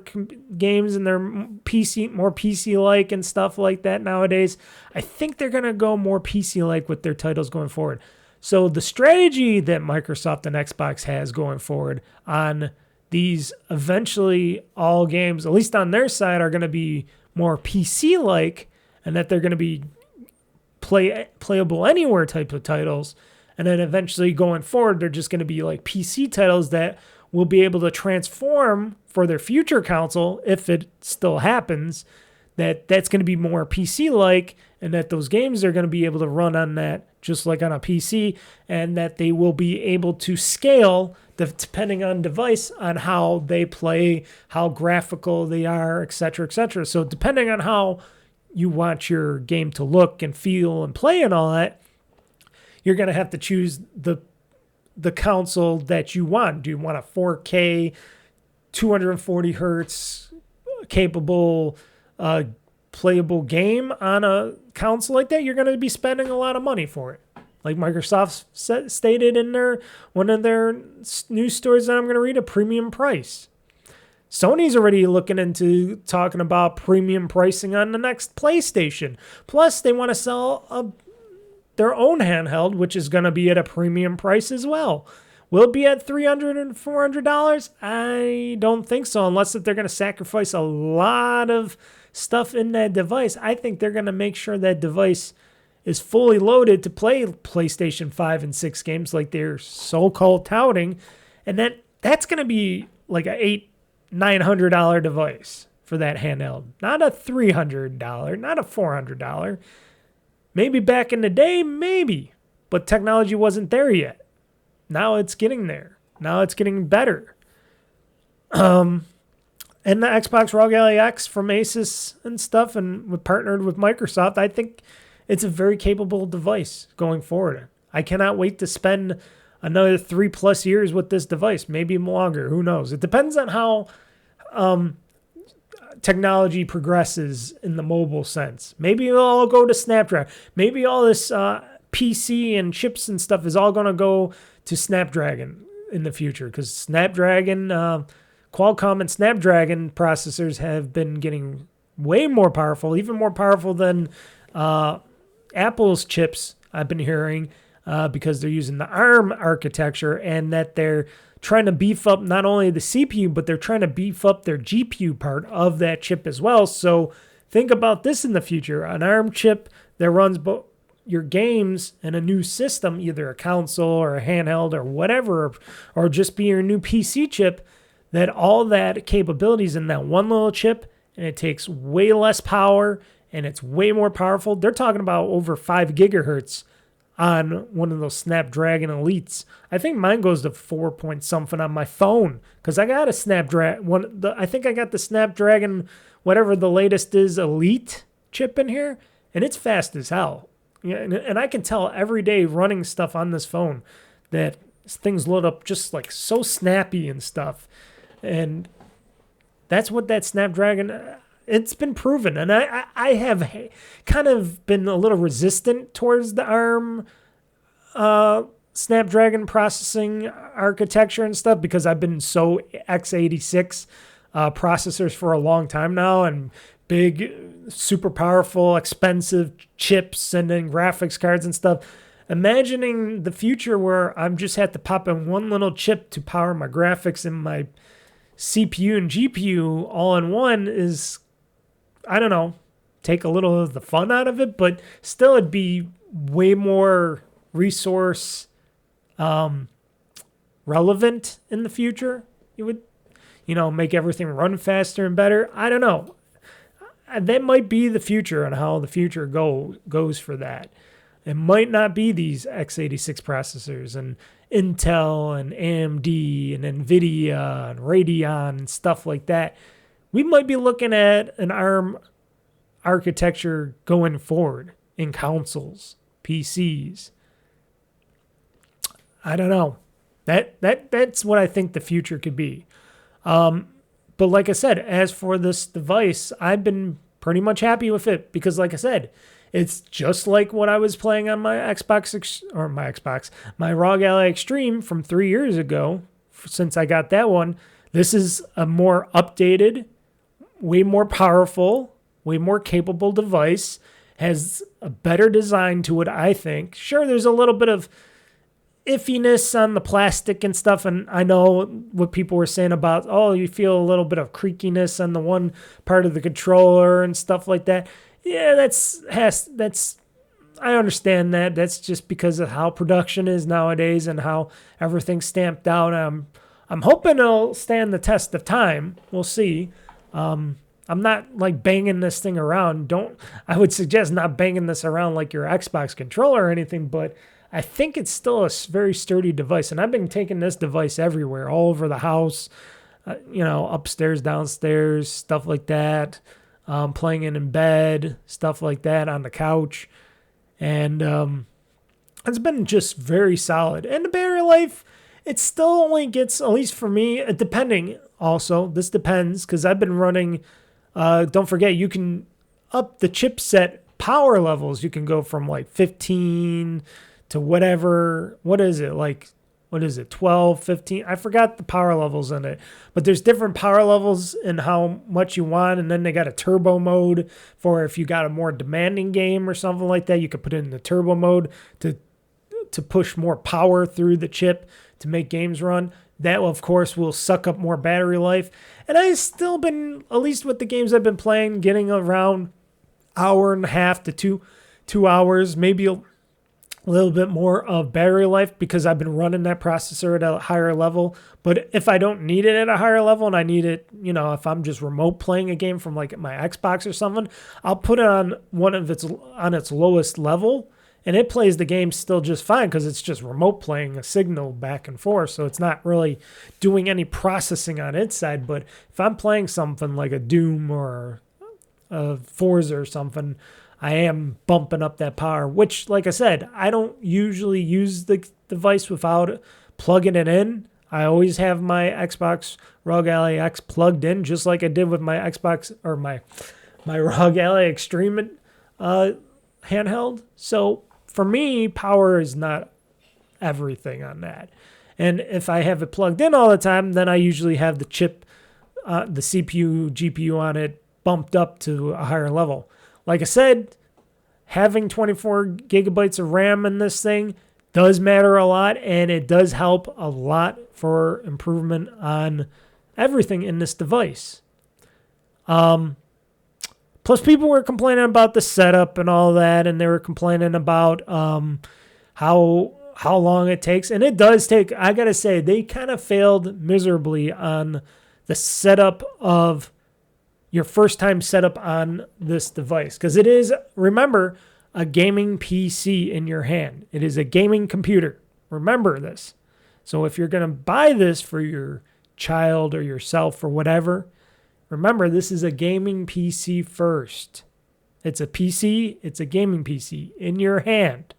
games and their more PC-like and stuff like that nowadays, I think they're going to go more PC-like with their titles going forward. So the strategy that Microsoft and Xbox has going forward on these, eventually all games, at least on their side, are going to be more PC-like, and that they're going to be playable anywhere type of titles. And then eventually going forward, they're just going to be like PC titles that will be able to transform for their future console, if it still happens, that's going to be more PC-like, and that those games are going to be able to run on that just like on a PC, and that they will be able to scale depending on device, on how they play, how graphical they are, etc., etc. So depending on how you want your game to look and feel and play and all that, you're going to have to choose the console that you want. Do you want a 4K, 240 hertz capable playable game on a console like that? You're going to be spending a lot of money for it. Like Microsoft stated in one of their news stories that I'm going to read, a premium price. Sony's already looking into talking about premium pricing on the next PlayStation. Plus, they want to sell their own handheld, which is going to be at a premium price as well. Will it be at $300 and $400? I don't think so, unless if they're going to sacrifice a lot of stuff in that device. I think they're going to make sure that device is fully loaded to play PlayStation 5 and 6 games like they're so-called touting, and that's going to be like a $900 device for that handheld. Not a $300, not a $400. Maybe back in the day, maybe. But technology wasn't there yet. Now it's getting there. Now it's getting better. And the Xbox Rog Ally X from Asus and stuff, and we partnered with Microsoft. I think it's a very capable device going forward. I cannot wait to spend another 3+ years with this device, maybe longer. Who knows? It depends on how technology progresses in the mobile sense. Maybe it'll all go to Snapdragon. Maybe all this PC and chips and stuff is all going to go to Snapdragon in the future, because Snapdragon, Qualcomm and Snapdragon processors have been getting way more powerful, even more powerful than Apple's chips, I've been hearing, because they're using the ARM architecture, and that they're trying to beef up not only the CPU, but they're trying to beef up their GPU part of that chip as well. So think about this in the future. An ARM chip that runs both your games in a new system, either a console or a handheld or whatever, or just be your new PC chip, that all that capabilities in that one little chip, and it takes way less power and it's way more powerful. They're talking about over 5 gigahertz on one of those Snapdragon Elites. I think mine goes to 4 point something on my phone, because I got a Snapdragon. I think I got the Snapdragon, whatever the latest is, Elite chip in here, and it's fast as hell. Yeah, and I can tell every day running stuff on this phone that things load up just like so snappy and stuff. And that's what that Snapdragon, it's been proven. And I have kind of been a little resistant towards the ARM Snapdragon processing architecture and stuff, because I've been so x86 processors for a long time now, and big, super powerful, expensive chips and then graphics cards and stuff. Imagining the future where I'm just have to pop in one little chip to power my graphics and my CPU and GPU all in one is, I don't know, take a little of the fun out of it, but still it'd be way more resource relevant in the future. It would, make everything run faster and better. I don't know. That might be the future, and how the future goes for that. It might not be these x86 processors and Intel and AMD and NVIDIA and Radeon and stuff like that. We might be looking at an ARM architecture going forward in consoles, PCs. I don't know. That's what I think the future could be. But like I said, as for this device, I've been pretty much happy with it, because like I said, it's just like what I was playing on my my ROG Ally Extreme from 3 years ago, since I got that one. This is a more updated, way more powerful, way more capable device, has a better design to it, I think. Sure, there's a little bit of iffiness on the plastic and stuff, and I know what people were saying about, you feel a little bit of creakiness on the one part of the controller and stuff like that. Yeah, that's I understand that. That's just because of how production is nowadays and how everything's stamped out. I'm hoping it'll stand the test of time. We'll see. I'm not like banging this thing around. I would suggest not banging this around like your Xbox controller or anything, but I think it's still a very sturdy device, and I've been taking this device everywhere, all over the house, upstairs, downstairs, stuff like that, playing it in bed, stuff like that, on the couch, and it's been just very solid. And the battery life, it still only gets, at least for me, this depends, because I've been running, don't forget, you can up the chipset power levels. You can go from like 15 to whatever, what is it, 12, 15? I forgot the power levels in it. But there's different power levels and how much you want, and then they got a turbo mode for if you got a more demanding game or something like that. You could put it in the turbo mode to push more power through the chip to make games run. That, of course, will suck up more battery life. And I've still been, at least with the games I've been playing, getting around hour and a half to two hours, maybe a little bit more of battery life because I've been running that processor at a higher level. But if I don't need it at a higher level and I need it, if I'm just remote playing a game from like my Xbox or something, I'll put it on on its lowest level, and it plays the game still just fine because it's just remote playing a signal back and forth. So it's not really doing any processing on its side. But if I'm playing something like a Doom or a Forza or something, I am bumping up that power, which, like I said, I don't usually use the device without plugging it in. I always have my Xbox Rog Ally X plugged in, just like I did with my Xbox or my Rog Ally Extreme handheld. So for me, power is not everything on that. And if I have it plugged in all the time, then I usually have the chip, the CPU, GPU on it bumped up to a higher level. Like I said, having 24 gigabytes of RAM in this thing does matter a lot, and it does help a lot for improvement on everything in this device. Plus, people were complaining about the setup and all that, and they were complaining about how long it takes. And it does take, I got to say, they kind of failed miserably on the setup of your first time setup on this device, because it is, remember, a gaming PC in your hand. It is a gaming computer. Remember this. So if you're going to buy this for your child or yourself or whatever, remember this is a gaming PC first. It's a PC, it's a gaming PC in your hand.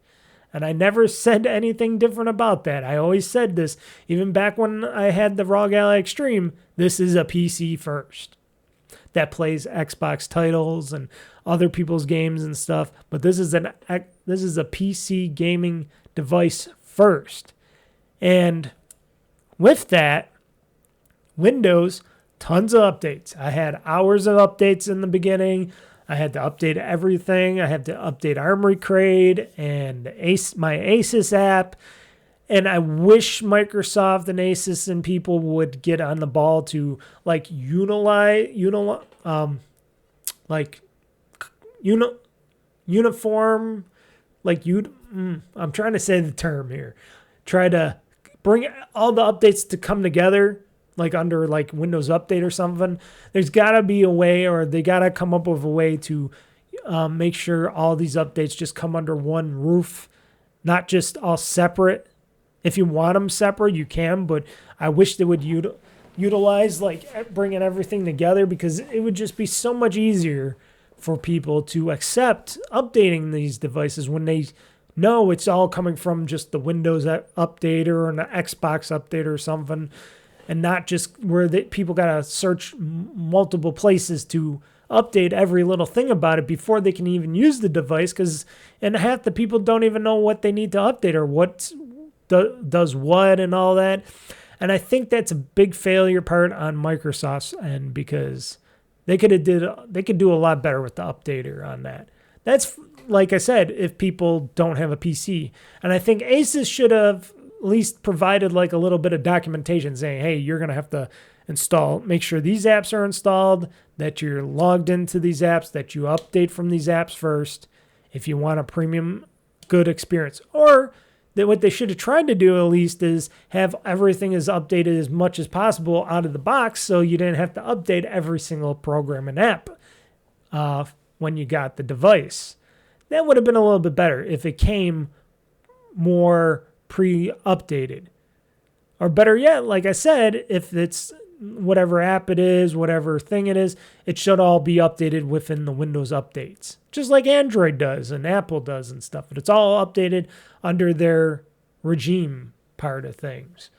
And I never said anything different about that. I always said this, even back when I had the ROG Ally Extreme, this is a PC first that plays Xbox titles and other people's games and stuff. But this is a PC gaming device first. And with that, Windows, tons of updates. I had hours of updates in the beginning. I had to update everything. I had to update Armory Crate and my Asus app. And I wish Microsoft and Asus and people would get on the ball to uniform, I'm trying to say the term here. Try to bring all the updates to come together, like under like Windows Update or something. There's got to be a way, or they got to come up with a way to make sure all these updates just come under one roof, not just all separate. If you want them separate, you can, but I wish they would utilize like bringing everything together, because it would just be so much easier for people to accept updating these devices when they know it's all coming from just the Windows update or an Xbox update or something, and not just where people got to search multiple places to update every little thing about it before they can even use the device, and half the people don't even know what they need to update or what does what and all that. And I think that's a big failure part on Microsoft's end, because they could do a lot better with the updater on that. That's, like I said, if people don't have a PC. And I think Asus should have at least provided like a little bit of documentation saying, hey, you're going to have to make sure these apps are installed, that you're logged into these apps, that you update from these apps first if you want a premium good experience. Or that what they should have tried to do at least is have everything as updated as much as possible out of the box, so you didn't have to update every single program and app when you got the device. That would have been a little bit better if it came more pre-updated. Or better yet, like I said, if it's whatever app it is, whatever thing it is, it should all be updated within the Windows updates. Just like Android does and Apple does and stuff. But it's all updated under their regime part of things.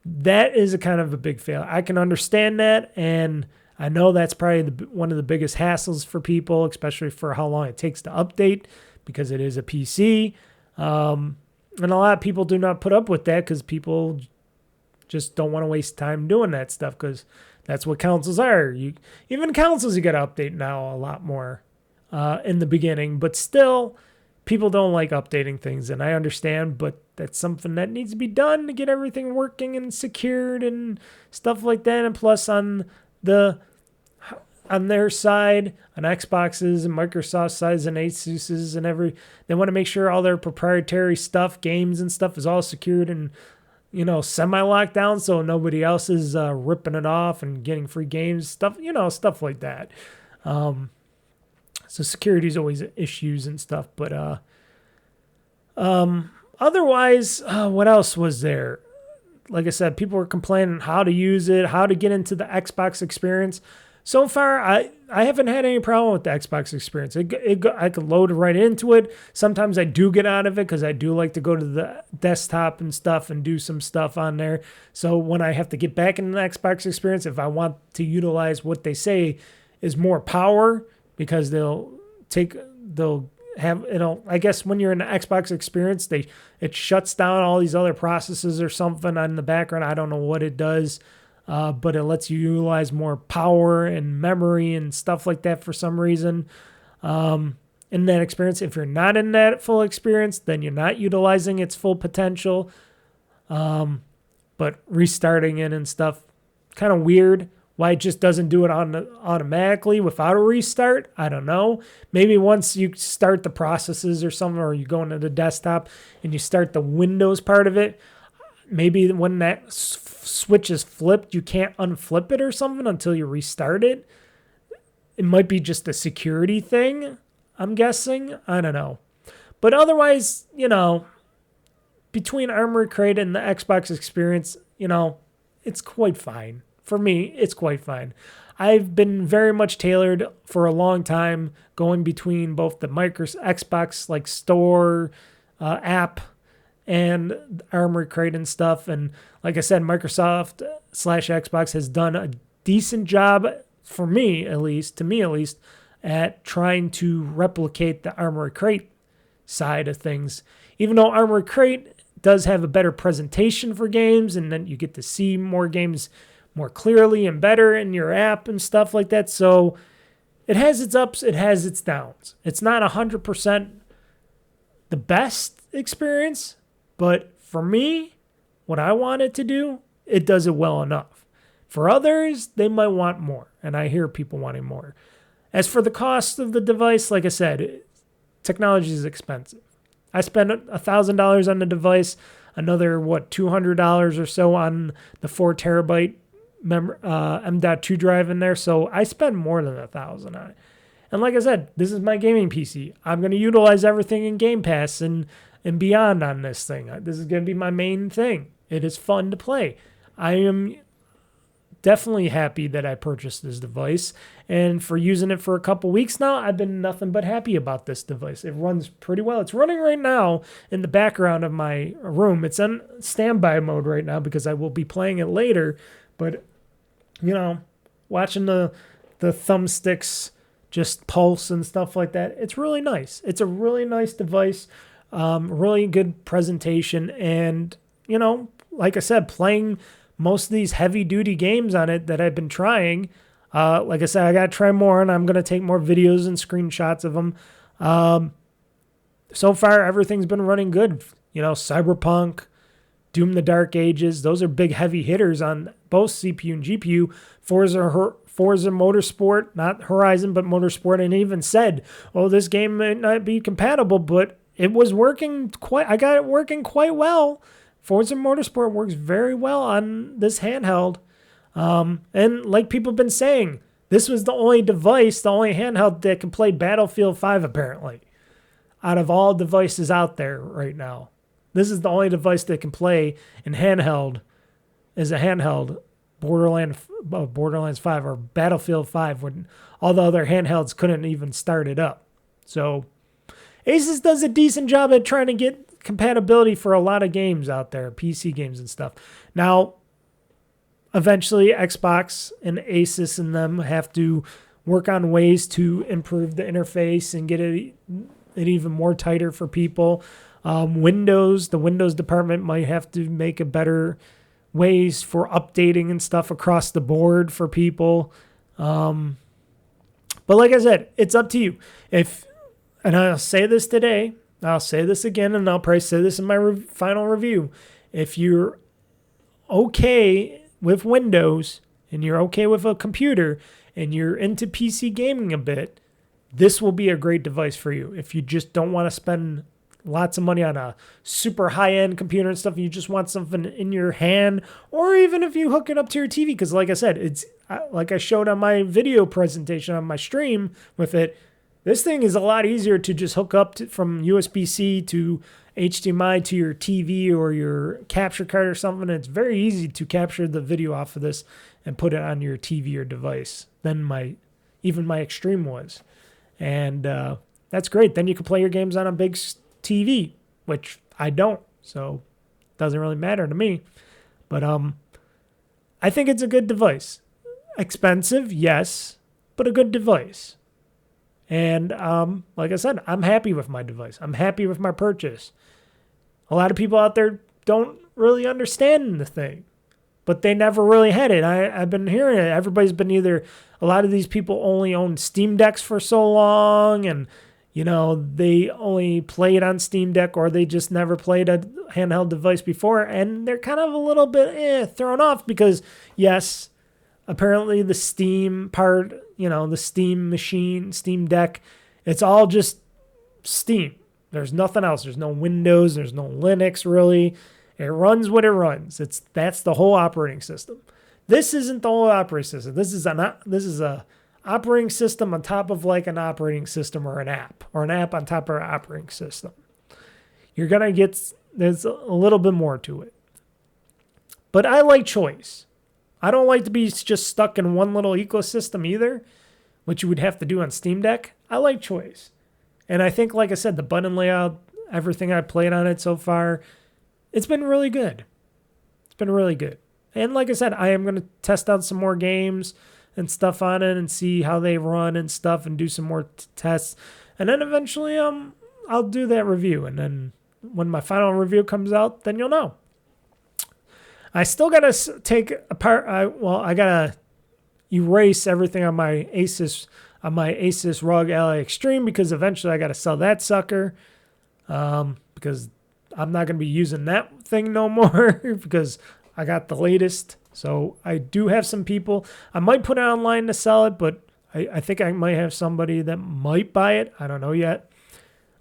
That is a kind of a big fail. I can understand that, and I know that's probably one of the biggest hassles for people, especially for how long it takes to update, because it is a PC. And a lot of people do not put up with that, because people just don't want to waste time doing that stuff, because that's what consoles are. Even consoles you got to update now a lot more in the beginning, but still people don't like updating things, and I understand, but that's something that needs to be done to get everything working and secured and stuff like that. And plus on the on their side, on Xboxes and Microsoft sides and Asus's and they want to make sure all their proprietary stuff, games and stuff is all secured and, semi-locked down so nobody else is ripping it off and getting free games, stuff like that. So security is always issues and stuff, but otherwise, what else was there? Like I said, people were complaining how to use it, how to get into the Xbox experience. So far, I haven't had any problem with the Xbox experience. I could load right into it. Sometimes I do get out of it because I do like to go to the desktop and stuff and do some stuff on there. So when I have to get back into the Xbox experience, if I want to utilize what they say is more power, because they'll have, I guess when you're in the Xbox experience, it shuts down all these other processes or something on the background. I don't know what it does. But it lets you utilize more power and memory and stuff like that for some reason in that experience. If you're not in that full experience, then you're not utilizing its full potential. But restarting it and stuff, kind of weird. Why it just doesn't do it automatically without a restart, I don't know. Maybe once you start the processes or something, or you go into the desktop and you start the Windows part of it, maybe when that switch is flipped, you can't unflip it or something until you restart it. It might be just a security thing, I'm guessing. I don't know. But otherwise, between Armory Crate and the Xbox experience, it's quite fine. For me, it's quite fine. I've been very much tailored for a long time going between both the Xbox store app and Armory Crate and stuff. And like I said, Microsoft/Xbox has done a decent job, for me at least, at trying to replicate the Armory Crate side of things. Even though Armory Crate does have a better presentation for games, and then you get to see more games more clearly and better in your app and stuff like that. So it has its ups, it has its downs. It's not 100% the best experience, but for me, what I want it to do, it does it well enough. For others, they might want more, and I hear people wanting more. As for the cost of the device, like I said, technology is expensive. I spent $1,000 on the device, another, $200 or so on the 4 terabyte M.2 drive in there, so I spent more than $1,000 on it. And like I said, this is my gaming PC. I'm going to utilize everything in Game Pass and beyond on this thing. This is going to be my main thing. It is fun to play. I am definitely happy that I purchased this device, and for using it for a couple weeks now, I've been nothing but happy about this device. It runs pretty well. It's running right now in the background of my room. It's on standby mode right now because I will be playing it later, but watching the thumbsticks just pulse and stuff like that, it's really nice. It's a really nice device, really good presentation, and like I said, playing most of these heavy-duty games on it that I've been trying. Like I said, I got to try more, and I'm going to take more videos and screenshots of them. So far, everything's been running good. Cyberpunk, Doom the Dark Ages, those are big heavy hitters on both CPU and GPU. Forza Motorsport, not Horizon, but Motorsport, and even said, this game might not be compatible, but it was working I got it working quite well. Forza Motorsport works very well on this handheld. And like people have been saying, this was the only handheld that can play Battlefield 5, apparently, out of all devices out there right now. This is the only device that can play in handheld, as a handheld, Borderlands 5 or Battlefield 5, when all the other handhelds couldn't even start it up. So Asus does a decent job at trying to get compatibility for a lot of games out there, PC games and stuff. Now, eventually Xbox and Asus and them have to work on ways to improve the interface and get it even more tighter for people. The Windows department might have to make a better ways for updating and stuff across the board for people. But like I said, it's up to you. And I'll say this today, I'll say this again, and I'll probably say this in my final review. If you're okay with Windows and you're okay with a computer and you're into PC gaming a bit, this will be a great device for you. If you just don't want to spend lots of money on a super high-end computer and stuff, you just want something in your hand, or even if you hook it up to your TV, because like I said, it's like I showed on my video presentation on my stream with it, this thing is a lot easier to just hook up from USB-C to HDMI to your TV or your capture card or something. It's very easy to capture the video off of this and put it on your TV or device than even my Extreme was. And that's great. Then you can play your games on a big TV, which I don't, so it doesn't really matter to me. But I think it's a good device. Expensive, yes, but a good device. And like I said, I'm happy with my device. I'm happy with my purchase. A lot of people out there don't really understand the thing, but they never really had it. I've been hearing it. Everybody's been a lot of these people only owned Steam Decks for so long, and they only played on Steam Deck, or they just never played a handheld device before, and they're kind of a little bit thrown off because, yes, apparently the Steam part, the Steam machine, Steam Deck, it's all just Steam. There's nothing else. There's no Windows. There's no Linux, really. It runs what it runs. That's the whole operating system. This isn't the whole operating system. This is a operating system on top of like an operating system, or an app on top of an operating system. You're going to there's a little bit more to it. But I like choice. I don't like to be just stuck in one little ecosystem either, which you would have to do on Steam Deck. I like choice. And I think, like I said, the button layout, everything I played on it so far, it's been really good. It's been really good. And like I said, I am going to test out some more games and stuff on it and see how they run and stuff, and do some more tests. And then eventually I'll do that review. And then when my final review comes out, then you'll know. I still got to take apart, I got to erase everything on my Asus Rog Ally Extreme, because eventually I got to sell that sucker, because I'm not going to be using that thing no more because I got the latest. So I do have some people. I might put it online to sell it, but I think I might have somebody that might buy it. I don't know yet.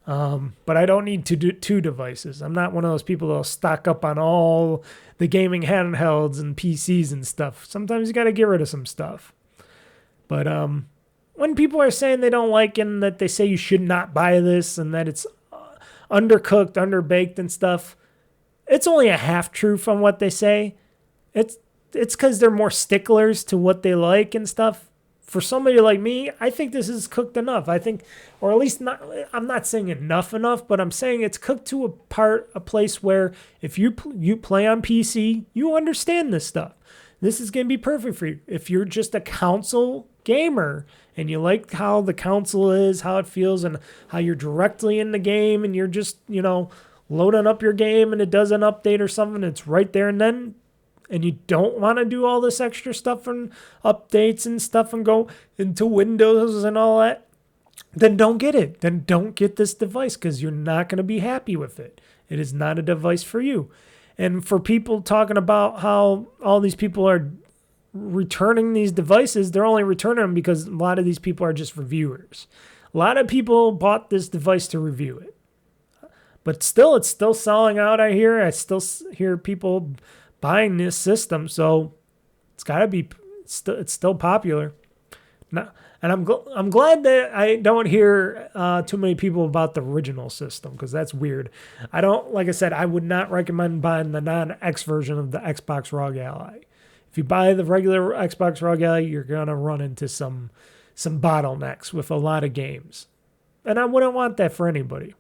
But I don't need to do two devices. I'm not one of those people that'll stock up on all the gaming handhelds and PCs and stuff. Sometimes you got to get rid of some stuff. But when people are saying they don't like it and that they say you should not buy this and that it's undercooked, underbaked and stuff, it's only a half truth on what they say. It's because they're more sticklers to what they like and stuff. For somebody like me, I think this is cooked enough. I think, or at least not, I'm not saying enough, but I'm saying it's cooked to a place where if you play on PC, you understand this stuff. This is going to be perfect for you. If you're just a console gamer and you like how the console is, how it feels, and how you're directly in the game and you're just, loading up your game and it does an update or something, it's right there and then, and you don't want to do all this extra stuff and updates and stuff and go into Windows and all that, then don't get it. Then don't get this device, because you're not going to be happy with it. It is not a device for you. And for people talking about how all these people are returning these devices, they're only returning them because a lot of these people are just reviewers. A lot of people bought this device to review it. But still, it's still selling out, I hear. I still hear people buying this system, so it's got to be, it's still popular. Now, and I'm glad that I don't hear too many people about the original system, because that's weird. Like I said, I would not recommend buying the non-X version of the Xbox Rog Ally. If you buy the regular Xbox Rog Ally, you're gonna run into some bottlenecks with a lot of games, and I wouldn't want that for anybody.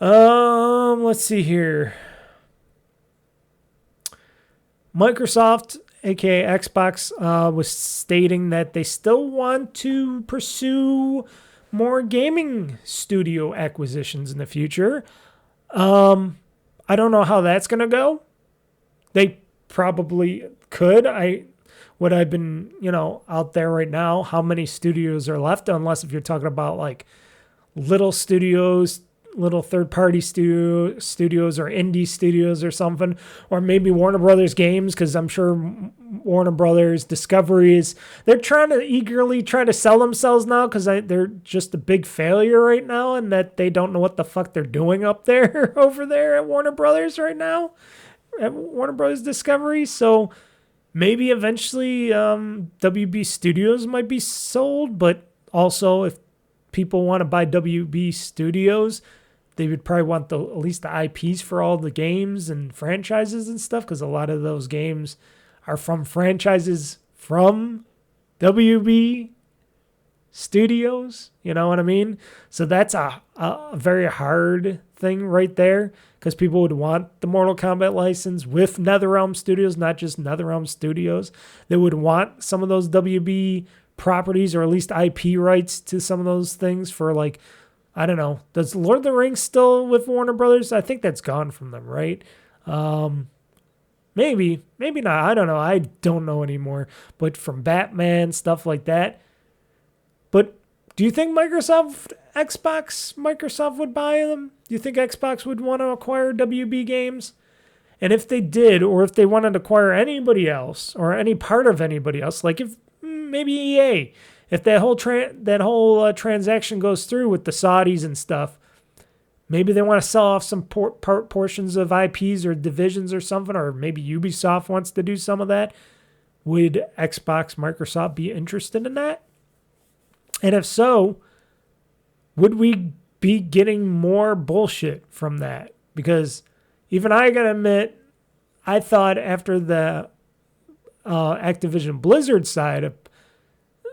Let's see here. Microsoft, aka Xbox, was stating that they still want to pursue more gaming studio acquisitions in the future. I don't know how that's going to go. They probably could. I've been, out there right now, how many studios are left, unless if you're talking about like little studios, little third-party studios or indie studios or something, or maybe Warner Brothers games, because I'm sure Warner Brothers Discoveries, they're trying to eagerly try to sell themselves now because they're just a big failure right now, and that they don't know what the fuck they're doing up there over there at Warner Brothers right now, at Warner Brothers Discovery. So maybe eventually WB Studios might be sold, but also if people want to buy WB Studios, they would probably want at least the IPs for all the games and franchises and stuff, because a lot of those games are from franchises from WB Studios. You know what I mean? So that's a very hard thing right there, because people would want the Mortal Kombat license with NetherRealm Studios, not just NetherRealm Studios. They would want some of those WB properties, or at least IP rights to some of those things for, like, I don't know. Does Lord of the Rings still with Warner Brothers? I think that's gone from them, right? Maybe not. I don't know. I don't know anymore. But from Batman, stuff like that. But do you think Microsoft would buy them? Do you think Xbox would want to acquire WB games? And if they did, or if they wanted to acquire anybody else, or any part of anybody else, like if maybe EA, if that whole transaction goes through with the Saudis and stuff, maybe they want to sell off some portions of IPs or divisions or something, or maybe Ubisoft wants to do some of that. Would Microsoft be interested in that? And if so, would we be getting more bullshit from that? Because even I gotta admit, I thought after the Activision Blizzard side of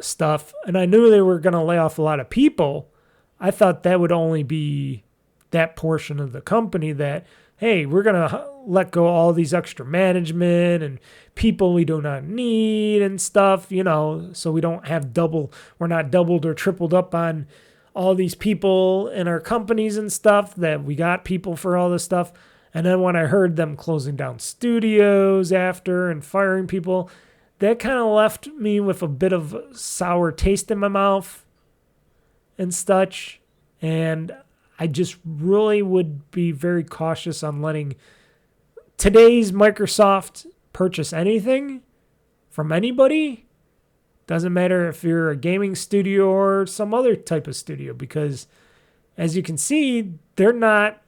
stuff, and I knew they were going to lay off a lot of people, I thought that would only be that portion of the company that, hey, we're going to let go all these extra management and people we do not need and stuff, you know, so we don't have we're not doubled or tripled up on all these people in our companies and stuff, that we got people for all this stuff. And then when I heard them closing down studios after and firing people, that kind of left me with a bit of sour taste in my mouth and such. And I just really would be very cautious on letting today's Microsoft purchase anything from anybody. Doesn't matter if you're a gaming studio or some other type of studio, because as you can see, they're not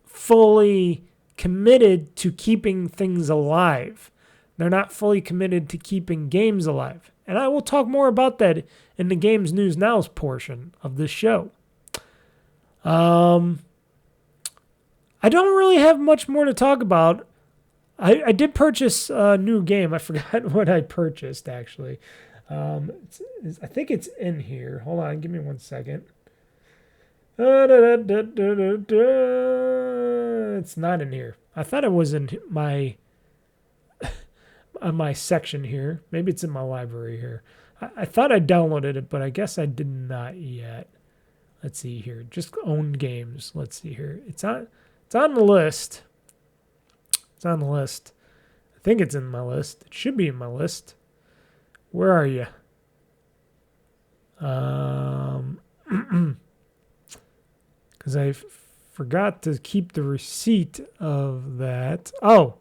fully committed to keeping things alive. They're not fully committed to keeping games alive. And I will talk more about that in the Gamez Newz Now portion of this show. I don't really have much more to talk about. I did purchase a new game. I forgot what I purchased, actually. I think it's in here. Hold on, give me 1 second. It's not in here. I thought it was in my on my section here. Maybe it's in my library here. I thought I downloaded it, but I guess I did not yet. Let's see here. Just own games. Let's see here. It's on the list. It's on the list. I think it's in my list. It should be in my list. Where are you? Because I forgot to keep the receipt of that. Oh,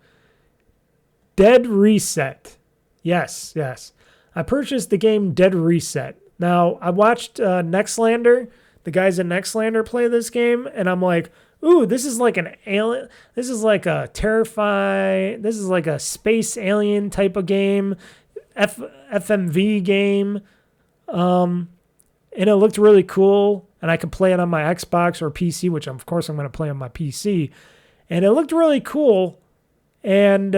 Dead Reset. Yes. I purchased the game Dead Reset. Now, I watched Nextlander, the guys at Nextlander play this game, and I'm like, ooh, this is like an alien. This is like a this is like a space alien type of game, FMV game. And it looked really cool, and I could play it on my Xbox or PC, which of course I'm going to play on my PC. And it looked really cool, and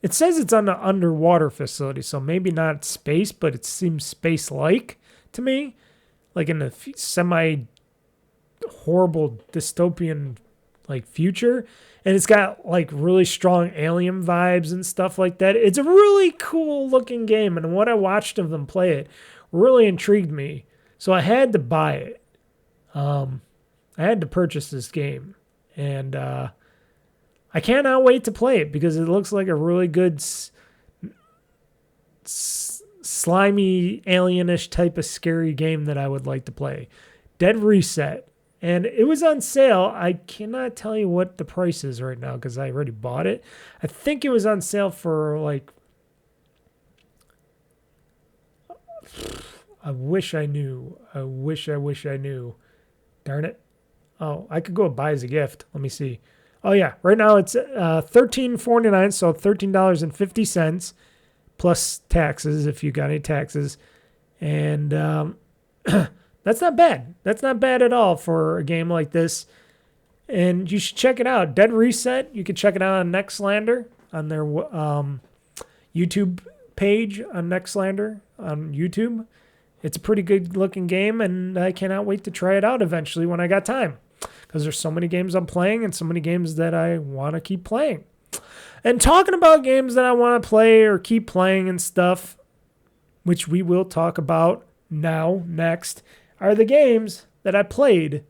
it says it's on an underwater facility, so maybe not space, but it seems space-like to me, like in a semi-horrible dystopian like future. And it's got like really strong alien vibes and stuff like that. It's a really cool looking game, and what I watched of them play it really intrigued me. So I had to buy it. I had to purchase this game, and I cannot wait to play it because it looks like a really good slimy alienish type of scary game that I would like to play. Dead Reset. And it was on sale. I cannot tell you what the price is right now because I already bought it. I think it was on sale for like... I wish I knew. I wish I knew. Darn it. Oh, I could go buy as a gift. Let me see. Oh, yeah. Right now it's $13.49, so $13.50 plus taxes if you got any taxes. And that's not bad. That's not bad at all for a game like this. And you should check it out. Dead Reset, you can check it out on Nextlander, on their YouTube page on Nextlander on YouTube. It's a pretty good looking game, and I cannot wait to try it out eventually when I got time. Because there's so many games I'm playing and so many games that I want to keep playing. And talking about games that I want to play or keep playing and stuff, which we will talk about next, are the games that I played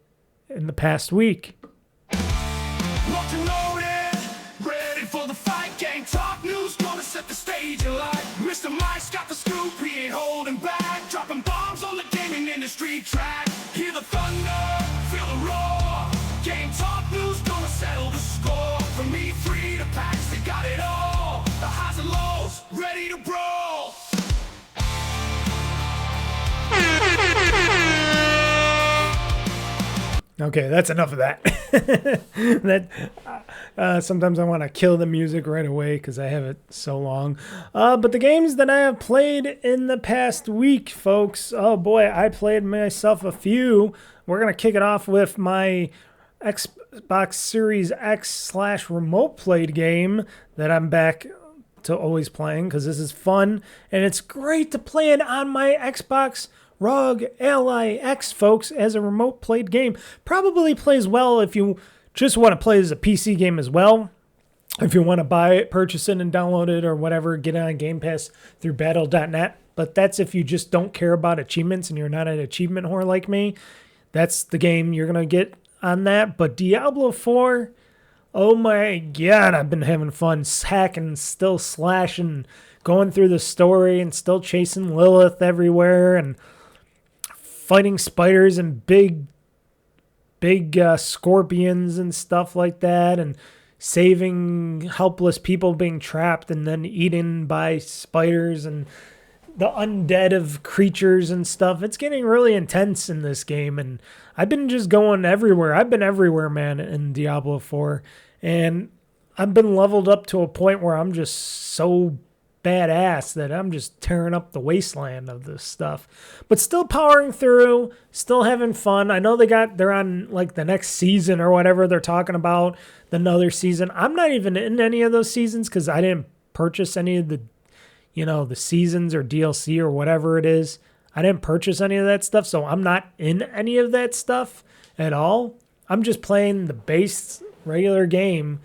in the past week. Locked and loaded, ready for the fight. Game Talk News, gonna set the stage alight. Mr. Mike's got the scoop, he ain't holding back. Dropping bombs on the gaming industry track. Hear the thunder, feel the roar. Game Talk News, gonna settle the score. From E3 to PAX, they got it all. The highs and lows, ready to brawl. Okay, that's enough of that. Sometimes I want to kill the music right away because I have it so long. But the games that I have played in the past week, folks, oh boy, I played myself a few. We're going to kick it off with my Xbox Series X / remote played game that I'm back to always playing because this is fun. And it's great to play it on my Xbox Rog Ally X, folks, as a remote played game. Probably plays well if you just want to play as a PC game as well. If you want to buy it, purchase it, and download it or whatever, get it on Game Pass through battle.net. But that's if you just don't care about achievements and you're not an achievement whore like me. That's the game you're going to get on that. But Diablo 4, oh my God, I've been having fun hacking, still slashing, going through the story and still chasing Lilith everywhere and fighting spiders and big scorpions and stuff like that, and saving helpless people being trapped and then eaten by spiders and the undead of creatures and stuff. It's getting really intense in this game, and I've been just going everywhere. I've been everywhere, man, in Diablo 4, and I've been leveled up to a point where I'm just so badass that I'm just tearing up the wasteland of this stuff, but still powering through, still having fun. I know they're on like the next season or whatever they're talking about, another season. I'm not even in any of those seasons because I didn't purchase any of the, the seasons or DLC or whatever it is. I didn't purchase any of that stuff, so I'm not in any of that stuff at all. I'm just playing the base regular game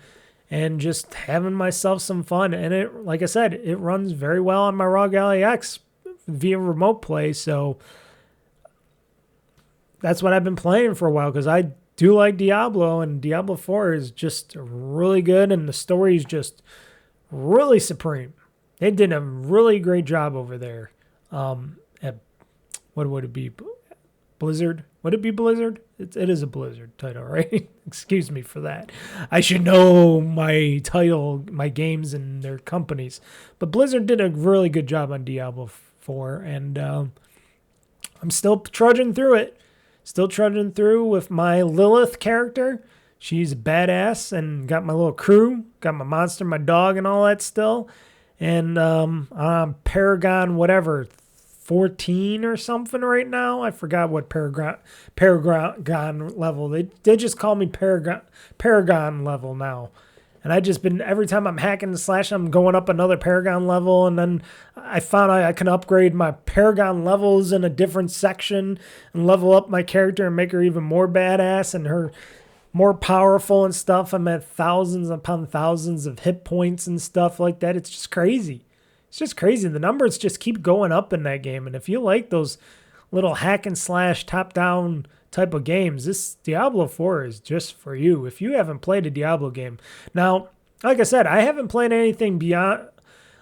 and just having myself some fun. And it, like I said, it runs very well on my ROG Ally X via remote play. So that's what I've been playing for a while because I do like Diablo, and Diablo 4 is just really good, and the story is just really supreme. They did a really great job over there at, what would it be, Blizzard? Would it be Blizzard? It is a Blizzard title, right? Excuse me for that. I should know my title, my games, and their companies. But Blizzard did a really good job on Diablo 4, and I'm still trudging through it. Still trudging through with my Lilith character. She's badass, and got my little crew, got my monster, my dog, and all that still. And Paragon, whatever, 14 or something right now. I forgot what Paragon level. They just call me Paragon level now. And I just been, every time I'm hacking and slashing, I'm going up another Paragon level. And then I found I can upgrade my Paragon levels in a different section and level up my character and make her even more badass and her more powerful and stuff. I'm at thousands upon thousands of hit points and stuff like that. It's just crazy. It's just crazy. The numbers just keep going up in that game. And if you like those little hack and slash top-down type of games, this Diablo 4 is just for you if you haven't played a Diablo game. Now, like I said, I haven't played anything beyond...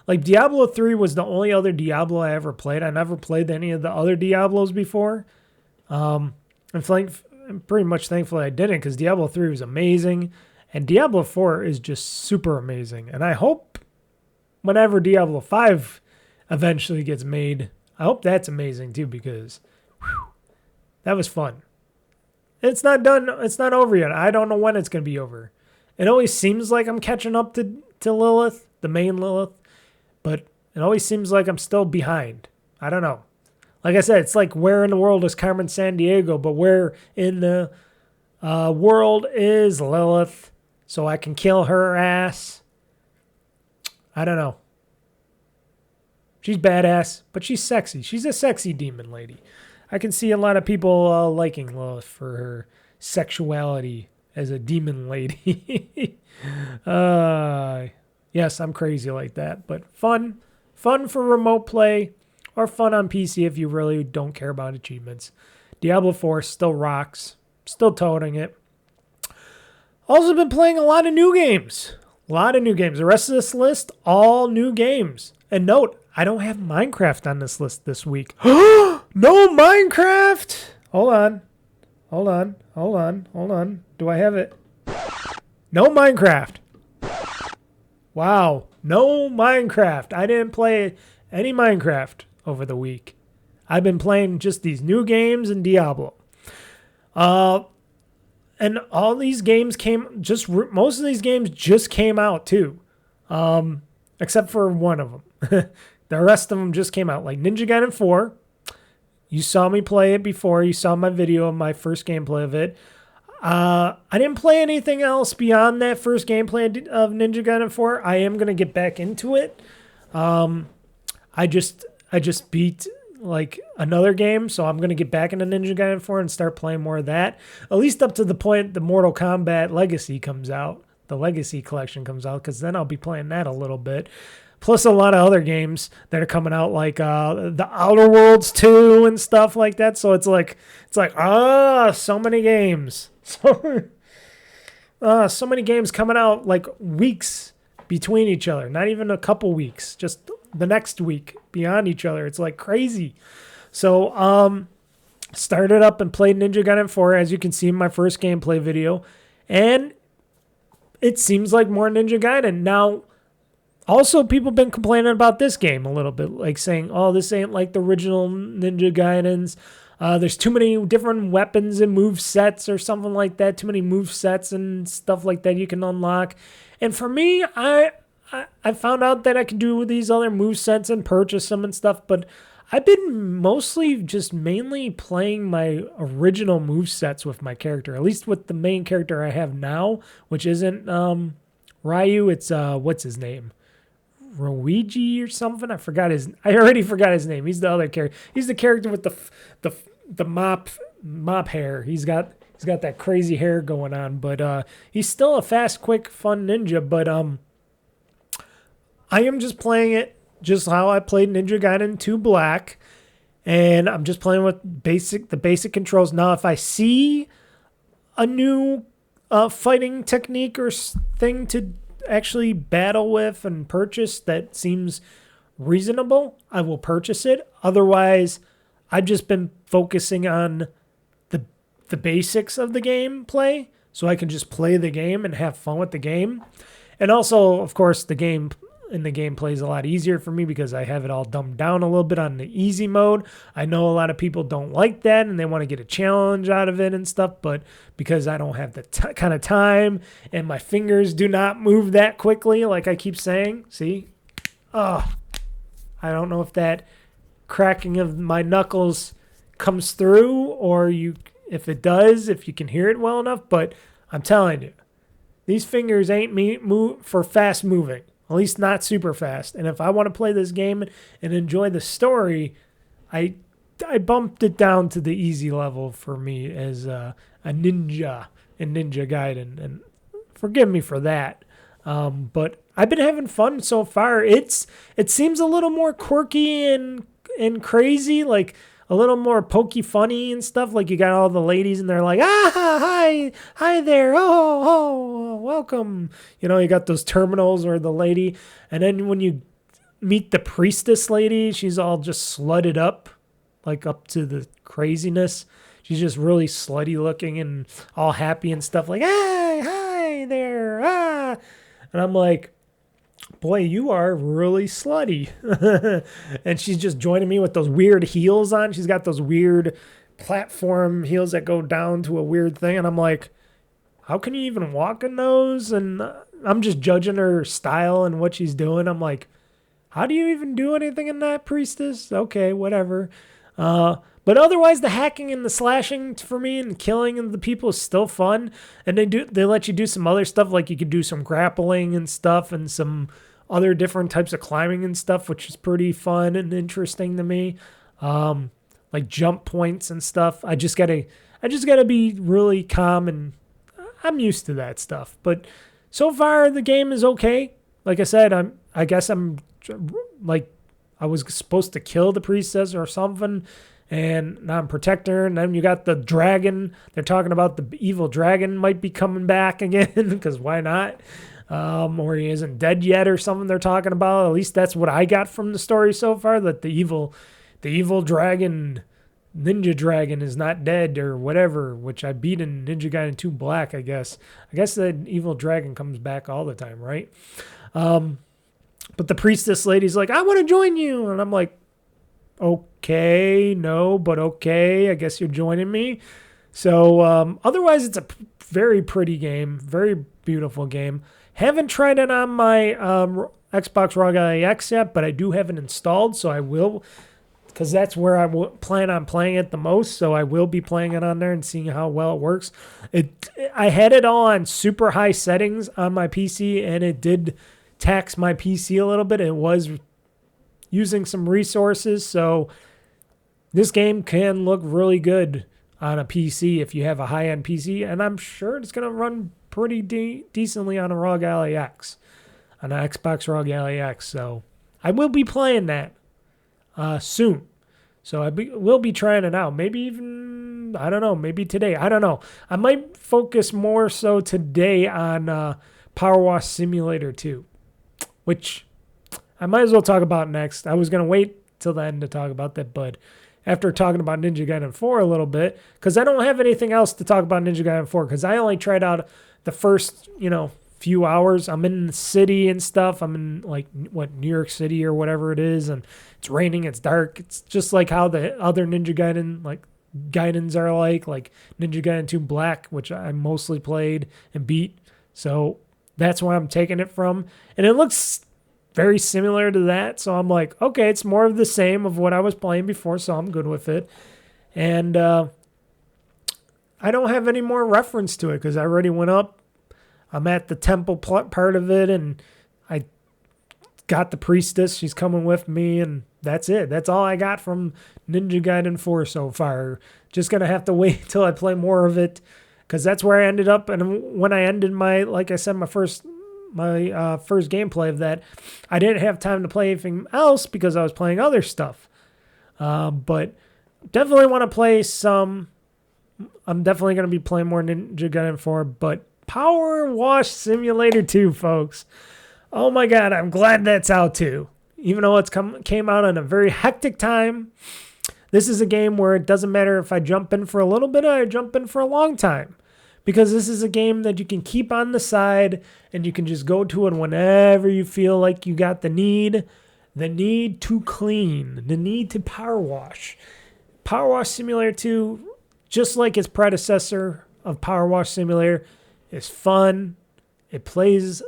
Like, Diablo 3 was the only other Diablo I ever played. I never played any of the other Diablos before. And I'm pretty much thankful I didn't, because Diablo 3 was amazing, and Diablo 4 is just super amazing. And I hope whenever Diablo 5 eventually gets made, I hope that's amazing too, because that was fun. It's not done. It's not over yet. I don't know when it's going to be over. It always seems like I'm catching up to Lilith, the main Lilith, but it always seems like I'm still behind. I don't know. Like I said, it's like, where in the world is Carmen Sandiego, but where in the world is Lilith, so I can kill her ass? I don't know. She's badass, but she's sexy. She's a sexy demon lady. I can see a lot of people liking Lilith for her sexuality as a demon lady. Yes, I'm crazy like that, but fun for remote play, or fun on PC if you really don't care about achievements. Diablo 4 still rocks, still toting it. Also been playing a lot of new games. The rest of this list, all new games. And note, I don't have Minecraft on this list this week. No Minecraft! Hold on. Do I have it? No Minecraft. Wow. No Minecraft. I didn't play any Minecraft over the week. I've been playing just these new games and Diablo. And all these games most of these games just came out too. Except for one of them. The rest of them just came out. Like Ninja Gaiden 4. You saw me play it before. You saw my video of my first gameplay of it. I didn't play anything else beyond that first gameplay of Ninja Gaiden 4. I am going to get back into it. I just beat like another game, so I'm going to get back into Ninja Gaiden 4 and start playing more of that. At least up to the point the Mortal Kombat Legacy comes out. The Legacy Collection comes out, because then I'll be playing that a little bit. Plus a lot of other games that are coming out, like the Outer Worlds 2 and stuff like that. So it's like so many games. So many games coming out like weeks between each other. Not even a couple weeks, just the next week beyond each other. It's like crazy. So started up and played Ninja Gaiden 4, as you can see in my first gameplay video. And it seems like more Ninja Gaiden. Now, also, people have been complaining about this game a little bit, like saying, oh, this ain't like the original Ninja Gaidens. There's too many different weapons and move sets or something like that. Too many move sets and stuff like that you can unlock. And for me, I found out that I can do these other move sets and purchase them and stuff. But I've been mostly just mainly playing my original move sets with my character. At least with the main character I have now, which isn't Ryu. It's, what's his name? Roigi or something. I already forgot his name. He's the other character. He's the character with the mop hair. He's got that crazy hair going on, but he's still a fast, quick, fun ninja. But I am just playing it just how I played Ninja Gaiden 2 Black, and I'm just playing with the basic controls. Now, if I see a new fighting technique or thing to actually battle with and purchase that seems reasonable, I will purchase it. Otherwise, I've just been focusing on the basics of the gameplay, so I can just play the game and have fun with the game. And also, of course, the gameplay is a lot easier for me because I have it all dumbed down a little bit on the easy mode. I know a lot of people don't like that and they want to get a challenge out of it and stuff, but because I don't have the kind of time and my fingers do not move that quickly, like I keep saying, see? I don't know if that cracking of my knuckles comes through, or if it does, if you can hear it well enough, but I'm telling you, these fingers ain't for fast moving. At least not super fast. And if I want to play this game and enjoy the story, I bumped it down to the easy level for me as a ninja in Ninja Gaiden. And forgive me for that. But I've been having fun so far. It seems a little more quirky and crazy, like a little more pokey funny and stuff. Like you got all the ladies and they're like, hi there, oh, welcome. You know, you got those terminals or the lady. And then when you meet the priestess lady, she's all just slutted up, like up to the craziness. she's just really slutty looking and all happy and stuff like, hey, hi there, ah. And I'm like, boy, you are really slutty. And she's just joining me with those weird heels on. She's got those weird platform heels that go down to a weird thing. And I'm like, how can you even walk in those? And I'm just judging her style and what she's doing. I'm like, how do you even do anything in that, priestess? Okay, whatever. But otherwise, the hacking and the slashing for me and killing and the people is still fun. And they let you do some other stuff, like you could do some grappling and stuff and some other different types of climbing and stuff, which is pretty fun and interesting to me. Like jump points and stuff. I just gotta be really calm, and I'm used to that stuff. But so far, the game is okay. Like I said, I guess I'm like, I was supposed to kill the priestess or something, and now I'm protecting her. And then you got the dragon. They're talking about the evil dragon might be coming back again, because why not? Or he isn't dead yet or something they're talking about. At least that's what I got from the story so far, that the evil dragon, Ninja Dragon, is not dead or whatever, which I beat in Ninja Gaiden 2 Black, I guess. I guess the evil dragon comes back all the time, right? But the priestess lady's like, I want to join you. And I'm like, okay, no, but okay, I guess you're joining me. So otherwise, it's a very pretty game, very beautiful game. Haven't tried it on my Xbox Rog Ally X yet, but I do have it installed, so I will, because that's where I plan on playing it the most. So I will be playing it on there and seeing how well it works. I had it all on super high settings on my PC, and it did tax my PC a little bit. It was using some resources, so this game can look really good on a PC if you have a high-end PC, and I'm sure it's going to run pretty decently on a Rog Ally X, on an Xbox Rog Ally X. So I will be playing that soon. So will be trying it out. Maybe even, I don't know, maybe today. I don't know. I might focus more so today on Powerwash Simulator 2, which I might as well talk about next. I was going to wait till the end to talk about that, but after talking about Ninja Gaiden 4 a little bit, because I don't have anything else to talk about Ninja Gaiden 4, because I only tried out the first, few hours. I'm in the city and stuff. I'm in, New York City or whatever it is, and it's raining, it's dark. It's just like how the other Ninja Gaiden, Gaidens are like Ninja Gaiden 2 Black, which I mostly played and beat. So that's where I'm taking it from. And it looks very similar to that. So I'm like, okay, it's more of the same of what I was playing before, so I'm good with it. And I don't have any more reference to it because I already went up. I'm at the temple part of it, and I got the priestess. She's coming with me, and that's it. That's all I got from Ninja Gaiden 4 so far. Just going to have to wait until I play more of it, because that's where I ended up. And when I ended my first gameplay of that, I didn't have time to play anything else because I was playing other stuff. But definitely want to play some. I'm definitely going to be playing more Ninja Gaiden 4, but Powerwash Simulator 2, folks. Oh my God, I'm glad that's out too. Even though it's came out in a very hectic time, this is a game where it doesn't matter if I jump in for a little bit or I jump in for a long time. Because this is a game that you can keep on the side and you can just go to it whenever you feel like you got the need to clean, the need to power wash. Powerwash Simulator 2, just like its predecessor of Powerwash Simulator, is fun. It plays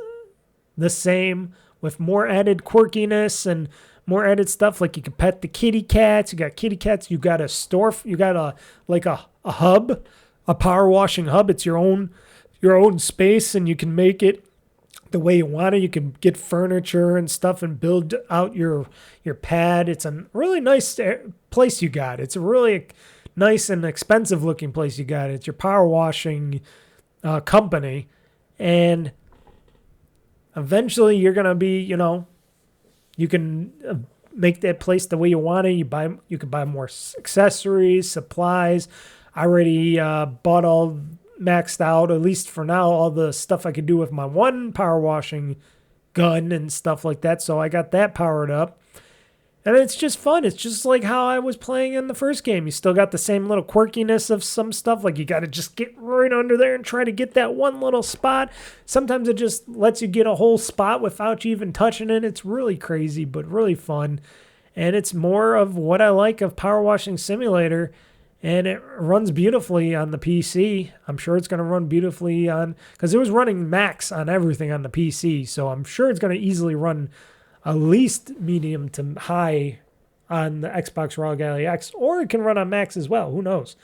the same with more added quirkiness and more added stuff. Like you can pet the kitty cats. You got kitty cats. You got a hub. A power washing hub. It's your own space, and you can make it the way you want it. You can get furniture and stuff and build out your pad. It's a really nice place you got. It's a really nice and expensive looking place you got. It's your power washing company, and eventually you're gonna be, you can make that place the way you want it. You can buy more accessories, supplies. I already bought all maxed out, at least for now, all the stuff I could do with my one power washing gun and stuff like that. So I got that powered up. And it's just fun. It's just like how I was playing in the first game. You still got the same little quirkiness of some stuff. Like you got to just get right under there and try to get that one little spot. Sometimes it just lets you get a whole spot without you even touching it. It's really crazy, but really fun. And it's more of what I like of Power Washing Simulator. And it runs beautifully on the PC. I'm sure it's going to run beautifully on, because it was running max on everything on the PC. So I'm sure it's going to easily run at least medium to high on the Xbox Rog Ally X, or it can run on max as well. Who knows?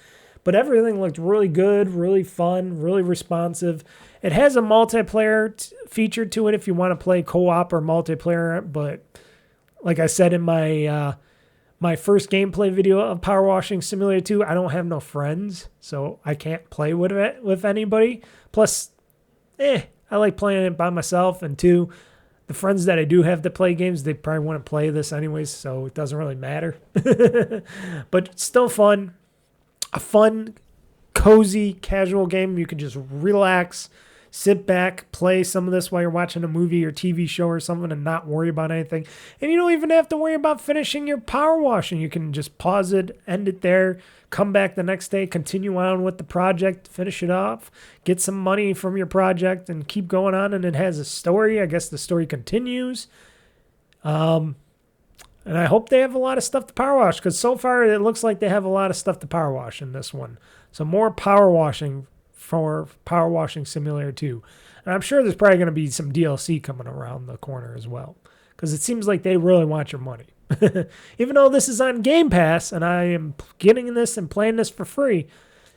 But everything looked really good, really fun, really responsive. It has a multiplayer feature to it if you want to play co-op or multiplayer. But like I said in my my first gameplay video of Power Washing Simulator 2, I don't have no friends, so I can't play with it with anybody. Plus, I like playing it by myself, and two, the friends that I do have to play games, they probably want to play this anyways, so it doesn't really matter. But still fun. A fun, cozy, casual game. You can just relax, sit back, play some of this while you're watching a movie or TV show or something and not worry about anything. And you don't even have to worry about finishing your power washing. You can just pause it, end it there, come back the next day, continue on with the project, finish it off, get some money from your project, and keep going on. And it has a story. I guess the story continues. And I hope they have a lot of stuff to power wash, because so far it looks like they have a lot of stuff to power wash in this one. So more power washing for Power Washing Simulator 2. And I'm sure there's probably going to be some DLC coming around the corner as well, because it seems like they really want your money. Even though this is on Game Pass and I am getting this and playing this for free,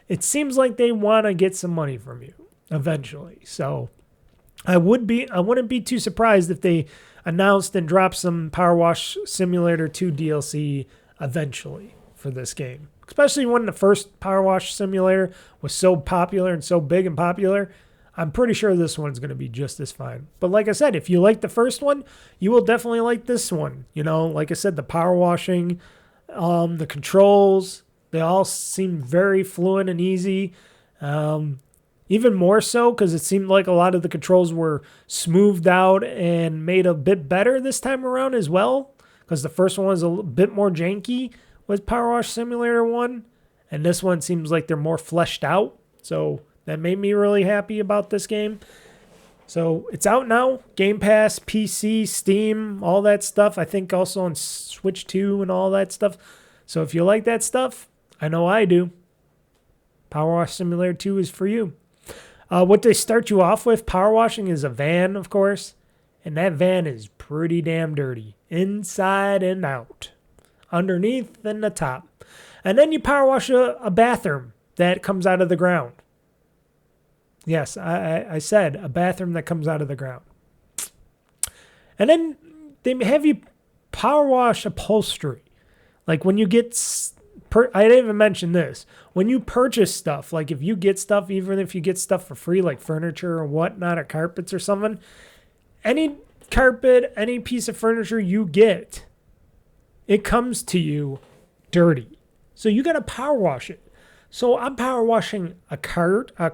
it seems like they want to get some money from you eventually. So I wouldn't be too surprised if they announced and dropped some Power Wash Simulator 2 DLC eventually for this game. Especially when the first Power Wash Simulator was so popular and so big and popular. I'm pretty sure this one's going to be just as fine. But like I said, if you like the first one, you will definitely like this one. You know, like I said, the power washing, the controls, they all seem very fluent and easy. Even more so because it seemed like a lot of the controls were smoothed out and made a bit better this time around as well. Because the first one was a bit more janky with Power Wash Simulator 1. And this one seems like they're more fleshed out. So that made me really happy about this game. So it's out now. Game Pass, PC, Steam, all that stuff. I think also on Switch 2 and all that stuff. So if you like that stuff, I know I do. Power Wash Simulator 2 is for you. What they start you off with, power washing, is a van, of course. And that van is pretty damn dirty. Inside and out. Underneath and the top. And then you power wash a bathroom that comes out of the ground. Yes, I said a bathroom that comes out of the ground. And then they have you power wash upholstery. Like when you get... I didn't even mention this. When you purchase stuff, like if you get stuff, even if you get stuff for free, like furniture or whatnot, or carpets or something, any carpet, any piece of furniture you get, it comes to you dirty. So you got to power wash it. So I'm power washing a couch. I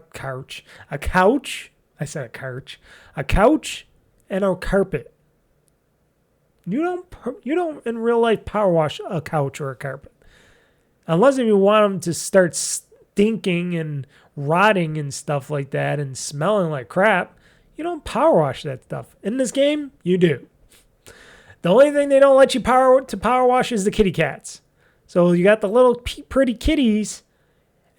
said a couch. A couch and a carpet. You don't in real life power wash a couch or a carpet. Unless if you want them to start stinking and rotting and stuff like that and smelling like crap, you don't power wash that stuff. In this game, you do. The only thing they don't let you power wash is the kitty cats. So you got the little pretty kitties,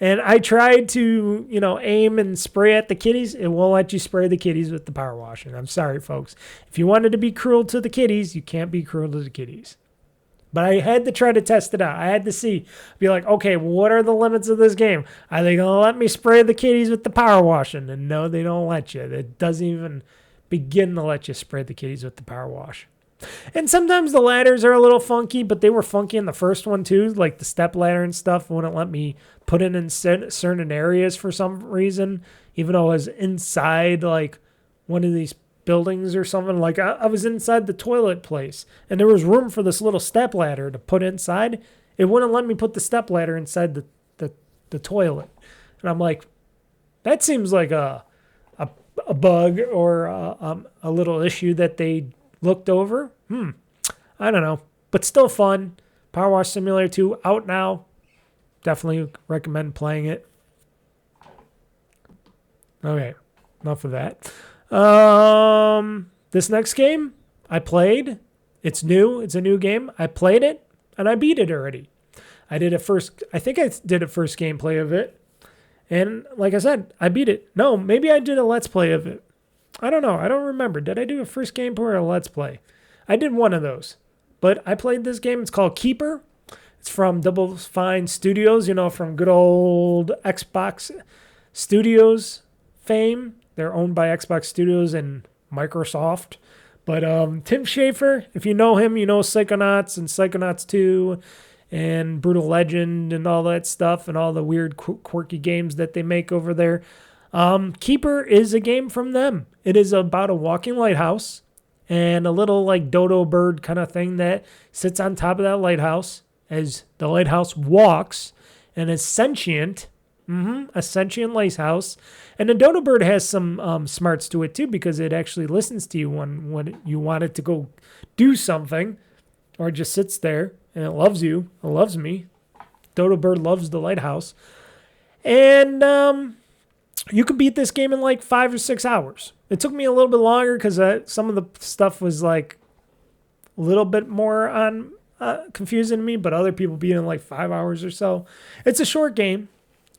and I tried to, aim and spray at the kitties. It won't let you spray the kitties with the power washing. I'm sorry, folks. If you wanted to be cruel to the kitties, you can't be cruel to the kitties. But I had to try to test it out. I had to be like, okay, well, what are the limits of this game? Are they going to let me spray the kitties with the power washing? And no, they don't let you. It doesn't even begin to let you spray the kitties with the power wash. And sometimes the ladders are a little funky, but they were funky in the first one too. Like the step ladder and stuff wouldn't let me put it in certain areas for some reason, even though I was inside like one of these buildings or something. Like I was inside the toilet place and there was room for this little step ladder to put inside. It wouldn't let me put the step ladder inside the toilet. And I'm like, that seems like a bug or a little issue that they looked over. I don't know. but still fun. Powerwash Simulator 2 out now. Definitely recommend playing it. Okay, enough of that. This next game I played. It's new. It's a new game. I played it and I beat it already. I think I did a first gameplay of it. And like I said, I beat it. No, maybe I did a let's play of it. I don't know. I don't remember. Did I do a first gameplay or a let's play? I did one of those. But I played this game. It's called Keeper. It's from Double Fine Studios, from good old Xbox Studios fame. They're owned by Xbox Studios and Microsoft. But Tim Schafer, if you know him, you know Psychonauts and Psychonauts 2 and Brutal Legend and all that stuff and all the weird quirky games that they make over there. Keeper is a game from them. It is about a walking lighthouse and a little like dodo bird kind of thing that sits on top of that lighthouse as the lighthouse walks and is sentient. A sentient lighthouse. And the dodo bird has some smarts to it too, because it actually listens to you when you want it to go do something, or it just sits there and it loves you. It loves me. Dodo bird loves the lighthouse. And you can beat this game in like 5 or 6 hours. It took me a little bit longer because some of the stuff was like a little bit more on confusing to me, but other people beat it in like 5 hours or so. It's a short game.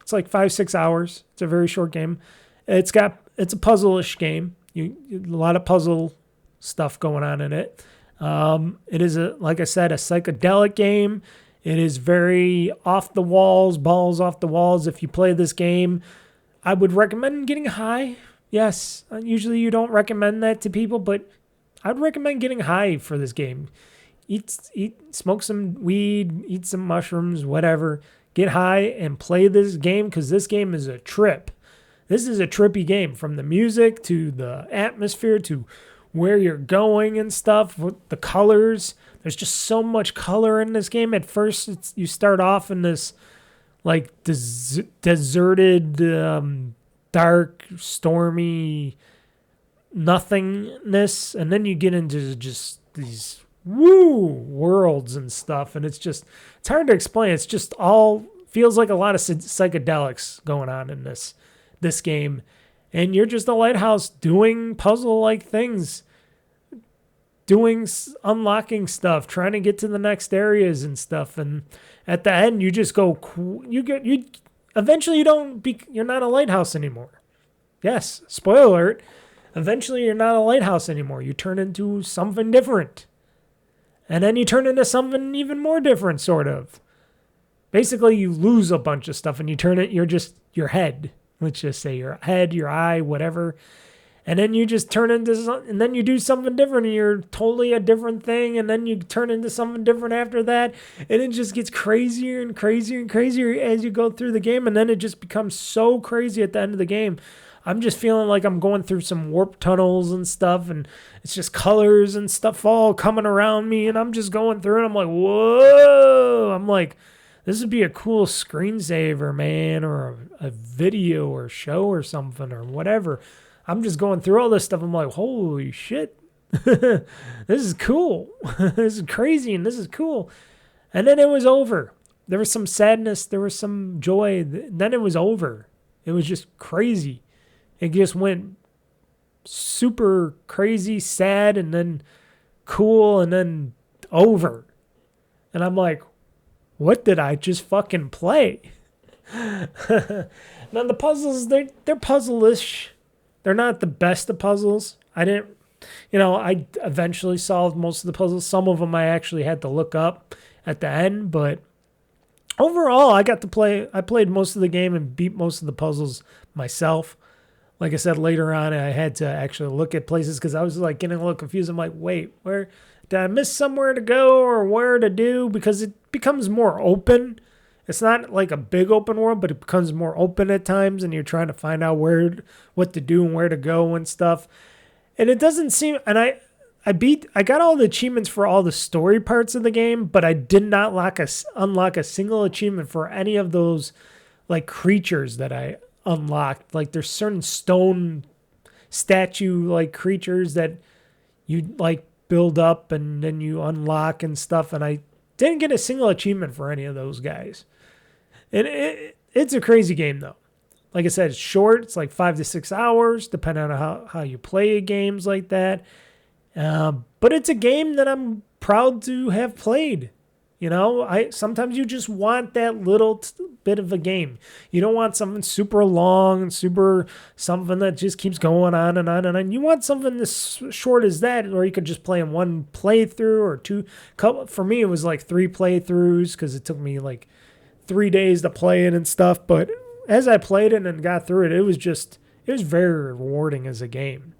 It's like 5-6 hours. It's a very short game. It's a puzzle-ish game. A lot of puzzle stuff going on in it. It is like I said, a psychedelic game. It is very off the walls, balls off the walls. If you play this game, I would recommend getting high. Yes, usually you don't recommend that to people, but I'd recommend getting high for this game. Smoke some weed, eat some mushrooms, whatever. Get high and play this game, because this game is a trip. This is a trippy game, from the music to the atmosphere to where you're going and stuff. The colors. There's just so much color in this game. At first, you start off in this like deserted, dark, stormy nothingness, and then you get into just these worlds and stuff, and it's hard to explain. It's just all feels like a lot of psychedelics going on in this game, and you're just a lighthouse doing puzzle-like things, unlocking stuff, trying to get to the next areas and stuff, and at the end you just go, eventually you're not a lighthouse anymore. Yes, spoiler alert. Eventually you're not a lighthouse anymore. You turn into something different. And then you turn into something even more different, sort of. Basically, you lose a bunch of stuff and you're just your head. Let's just say your head, your eye, whatever. And then you just turn into something, and then you do something different and you're totally a different thing. And then you turn into something different after that. And it just gets crazier and crazier and crazier as you go through the game. And then it just becomes so crazy at the end of the game. I'm just feeling like I'm going through some warp tunnels and stuff, and it's just colors and stuff all coming around me, and I'm just going through it. I'm like, whoa! I'm like, this would be a cool screensaver, man, or a video or show or something or whatever. I'm just going through all this stuff. I'm like, holy shit. This is cool. This is crazy, and this is cool. And then it was over. There was some sadness. There was some joy. Then it was over. It was just crazy. It just went super crazy, sad, and then cool, and then over. And I'm like, what did I just fucking play? Now the puzzles, they're puzzle-ish. They're not the best of puzzles. I eventually solved most of the puzzles. Some of them I actually had to look up at the end, but overall I played most of the game and beat most of the puzzles myself. Like I said, later on, I had to actually look at places because I was like getting a little confused. I'm like, wait, where did I miss somewhere to go or where to do? Because it becomes more open. It's not like a big open world, but it becomes more open at times, and you're trying to find out what to do and where to go and stuff. And it doesn't seem, and I got all the achievements for all the story parts of the game, but I did not unlock a single achievement for any of those like creatures that I unlocked. Like there's certain stone statue like creatures that you like build up and then you unlock and stuff. And I didn't get a single achievement for any of those guys. And it's a crazy game, though. Like I said, it's short. It's like 5 to 6 hours, depending on how you play games like that. But it's a game that I'm proud to have played. You know, sometimes you just want that little bit of a game. You don't want something super long and something that just keeps going on and on and on. You want something as short as that, or you could just play in one playthrough or two. For me, it was like 3 playthroughs because it took me like 3 days to play it and stuff. But as I played it and got through it, it was very rewarding as a game.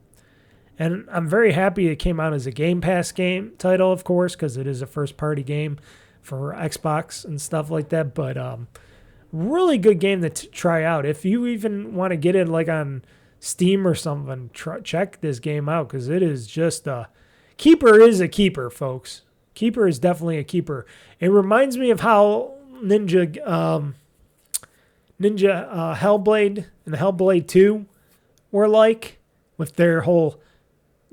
And I'm very happy it came out as a Game Pass game title, of course, because it is a first-party game for Xbox and stuff like that. But really good game to try out. If you even want to get it like on Steam or something, check this game out because it is just a keeper is a keeper, folks. Keeper is definitely a keeper. It reminds me of how Ninja Hellblade and Hellblade 2 were like with their whole...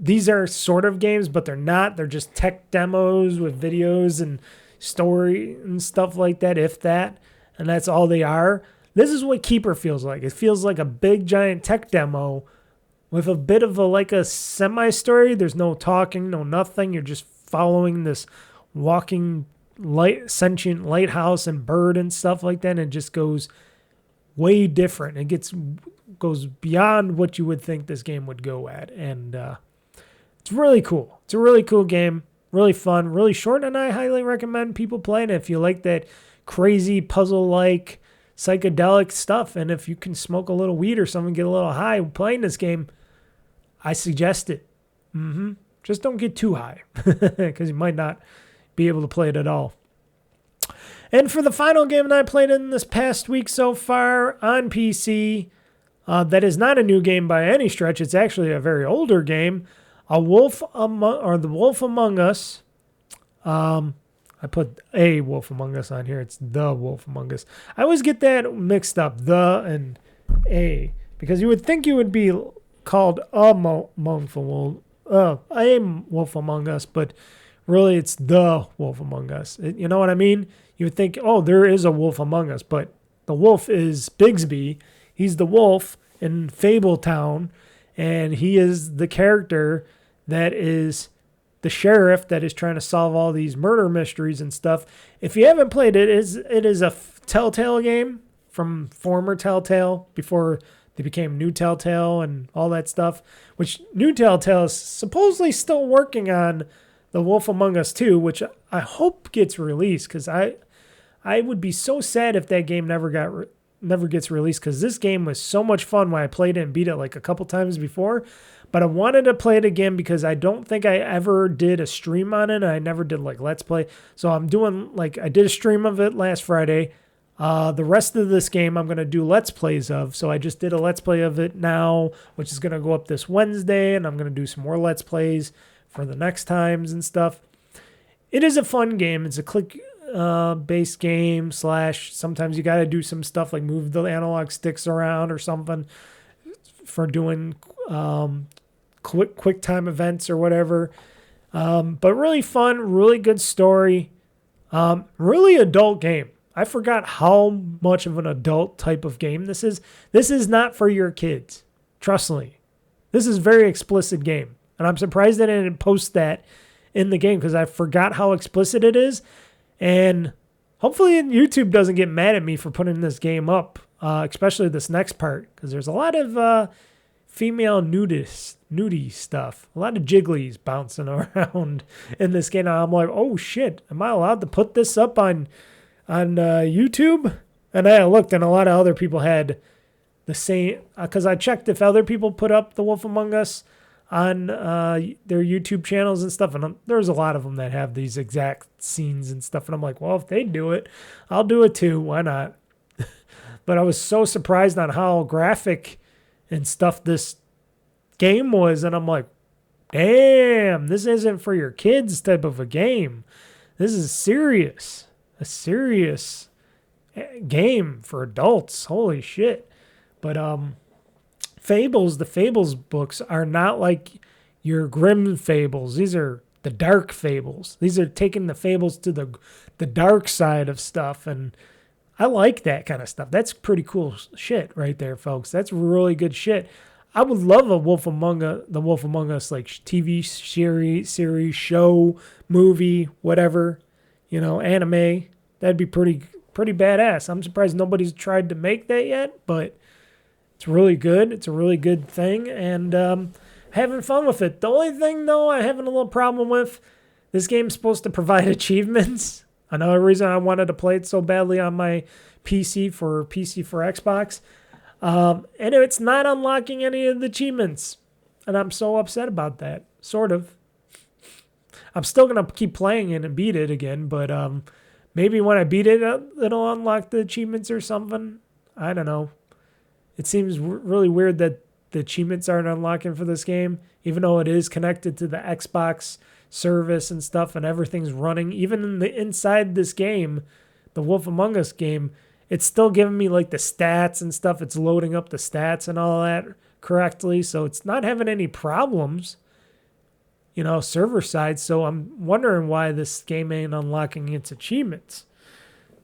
These are sort of games, but they're not. They're just tech demos with videos and story and stuff like that, if that. And that's all they are. This is what Keeper feels like. It feels like a big, giant tech demo with a bit of a semi-story. There's no talking, no nothing. You're just following this walking sentient lighthouse and bird and stuff like that. And it just goes way different. It goes beyond what you would think this game would go at. And it's really cool. It's a really cool game. Really fun. Really short. And I highly recommend people playing it if you like that crazy puzzle-like psychedelic stuff. And if you can smoke a little weed or something, get a little high playing this game, I suggest it. Just don't get too high because you might not be able to play it at all. And for the final game that I played in this past week so far on PC, that is not a new game by any stretch. It's actually a very older game. The Wolf Among Us. I put a Wolf Among Us on here. It's The Wolf Among Us. I always get that mixed up, the and a, because you would think you would be called a Wolf Among Us, but really it's The Wolf Among Us. You know what I mean? You would think, oh, there is a wolf among us, but the wolf is Bigsby. He's the wolf in Fabletown, and he is the character that is the sheriff that is trying to solve all these murder mysteries and stuff. If you haven't played it, it is a Telltale game from former Telltale before they became New Telltale and all that stuff, which New Telltale is supposedly still working on The Wolf Among Us 2, which I hope gets released because I would be so sad if that game never gets released because this game was so much fun when I played it and beat it like a couple times before. But I wanted to play it again because I don't think I ever did a stream on it. I never did like Let's Play. So I'm doing I did a stream of it last Friday. The rest of this game I'm going to do Let's Plays of. So I just did a Let's Play of it now, which is going to go up this Wednesday. And I'm going to do some more Let's Plays for the next times and stuff. It is a fun game. It's a click-based game / sometimes you got to do some stuff like move the analog sticks around or something for doing quick time events or whatever. But really fun, really good story. Really adult game. I forgot how much of an adult type of game this is. This is not for your kids. Trust me. This is a very explicit game. And I'm surprised that I didn't post that in the game because I forgot how explicit it is. And hopefully YouTube doesn't get mad at me for putting this game up, especially this next part, because there's a lot of female nudie stuff, a lot of jigglies bouncing around in this game. I'm like, oh shit, am I allowed to put this up on YouTube? And I looked, and a lot of other people had the same, because I checked if other people put up The Wolf Among Us on their YouTube channels and stuff, and there's a lot of them that have these exact scenes and stuff, and I'm like, well, if they do it, I'll do it too. Why not? But I was so surprised on how graphic and stuff this game was, and I'm like, damn, this isn't for your kids type of a game. This is serious. A serious game for adults. Holy shit. But the Fables books are not like your Grimm fables. These are the dark fables. These are taking the fables to the dark side of stuff, and I like that kind of stuff. That's pretty cool shit right there, folks. That's really good shit. I would love the Wolf Among Us like TV series, show, movie, whatever, anime. That'd be pretty badass. I'm surprised nobody's tried to make that yet, but it's really good. It's a really good thing, and having fun with it. The only thing, though, I have a little problem with, this game's supposed to provide achievements. Another reason I wanted to play it so badly on my PC for Xbox. And it's not unlocking any of the achievements. And I'm so upset about that. Sort of. I'm still going to keep playing it and beat it again, but maybe when I beat it, it'll unlock the achievements or something. I don't know. It seems really weird that the achievements aren't unlocking for this game, even though it is connected to the Xbox service and stuff, and everything's running. Even inside this game, the Wolf Among Us game, it's still giving me like the stats and stuff. It's loading up the stats and all that correctly, so it's not having any problems, server side. So I'm wondering why this game ain't unlocking its achievements.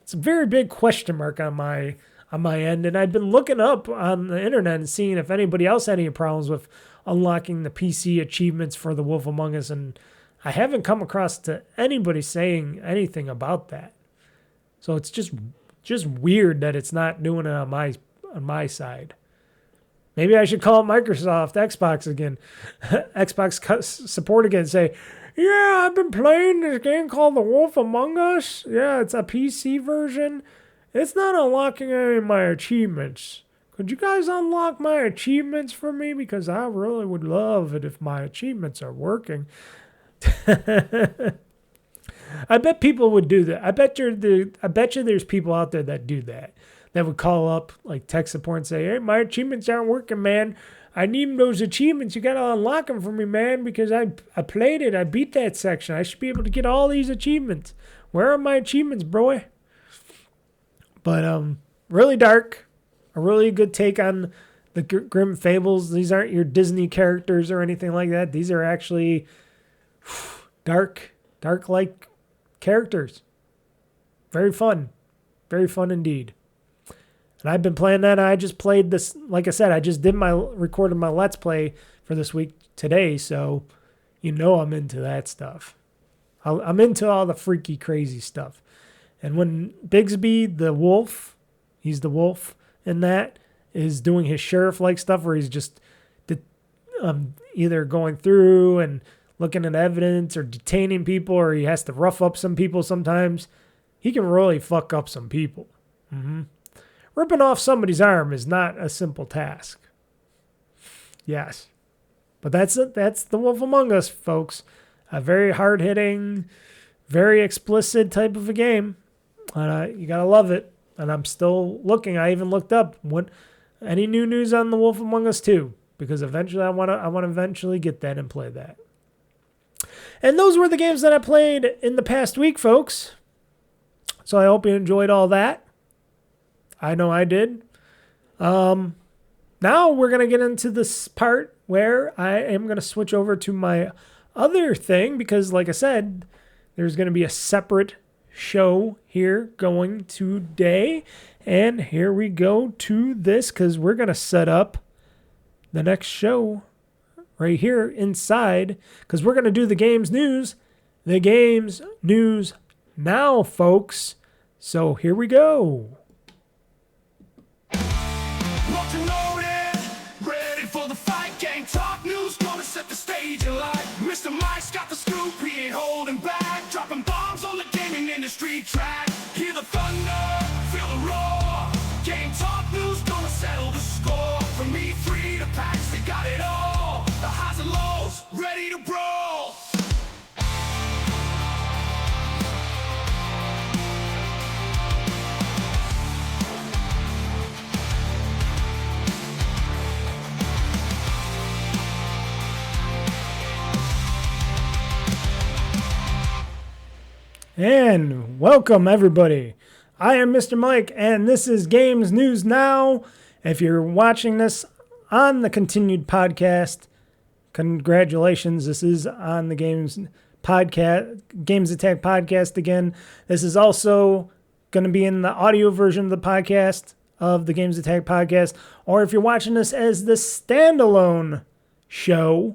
It's a very big question mark on my end, and I've been looking up on the internet and seeing if anybody else had any problems with unlocking the PC achievements for the Wolf Among Us, and I haven't come across to anybody saying anything about that. So it's just weird that it's not doing it on my side. Maybe I should call Microsoft Xbox again, Xbox support again, say, yeah, I've been playing this game called The Wolf Among Us. Yeah, it's a PC version. It's not unlocking any of my achievements. Could you guys unlock my achievements for me? Because I really would love it if my achievements are working. I bet people would do that. I bet you there's people out there that do that. That would call up like tech support and say, hey, my achievements aren't working, man. I need those achievements. You got to unlock them for me, man, because I played it. I beat that section. I should be able to get all these achievements. Where are my achievements, bro? But really dark. A really good take on the Grimm Fables. These aren't your Disney characters or anything like that. These are actually dark-like characters. Very fun. Very fun indeed. And I've been playing that. I just played this. Like I said, I just recorded my Let's Play for this week today, so I'm into that stuff. I'm into all the freaky, crazy stuff. And when Bigsby, the wolf, he's the wolf in that, is doing his sheriff-like stuff where he's just either going through and looking at evidence or detaining people, or he has to rough up some people sometimes, he can really fuck up some people. Ripping off somebody's arm is not a simple task. Yes. But that's the Wolf Among Us, folks. A very hard-hitting, very explicit type of a game. You gotta love it. And I'm still looking. I even looked up any new news on the Wolf Among Us 2, because eventually I want to eventually get that and play that. And those were the games that I played in the past week, folks. So I hope you enjoyed all that. I know I did. Now we're going to get into this part where I am going to switch over to my other thing, because like I said, there's going to be a separate show here going today. And here we go to this, because we're going to set up the next show right here inside, because we're going to do the Games News. The Games News Now, folks. So here we go. Ready for the fight, game talk news, gonna set the stage alight. Mr. Mike's got the scoop, he ain't holding back, dropping bombs on the gaming industry track. Hear the thunder, feel the roar, game talk news, gonna settle the score. From E3 to PAX, they got it all, the highs and lows, ready to brawl. And welcome, everybody. I am Mr. Mike, and this is Games News Now. If you're watching this on the continued podcast, congratulations. This is on the Games podcast, GamezAttack podcast again. This is also going to be in the audio version of the podcast, of the GamezAttack podcast, or if you're watching this as the standalone show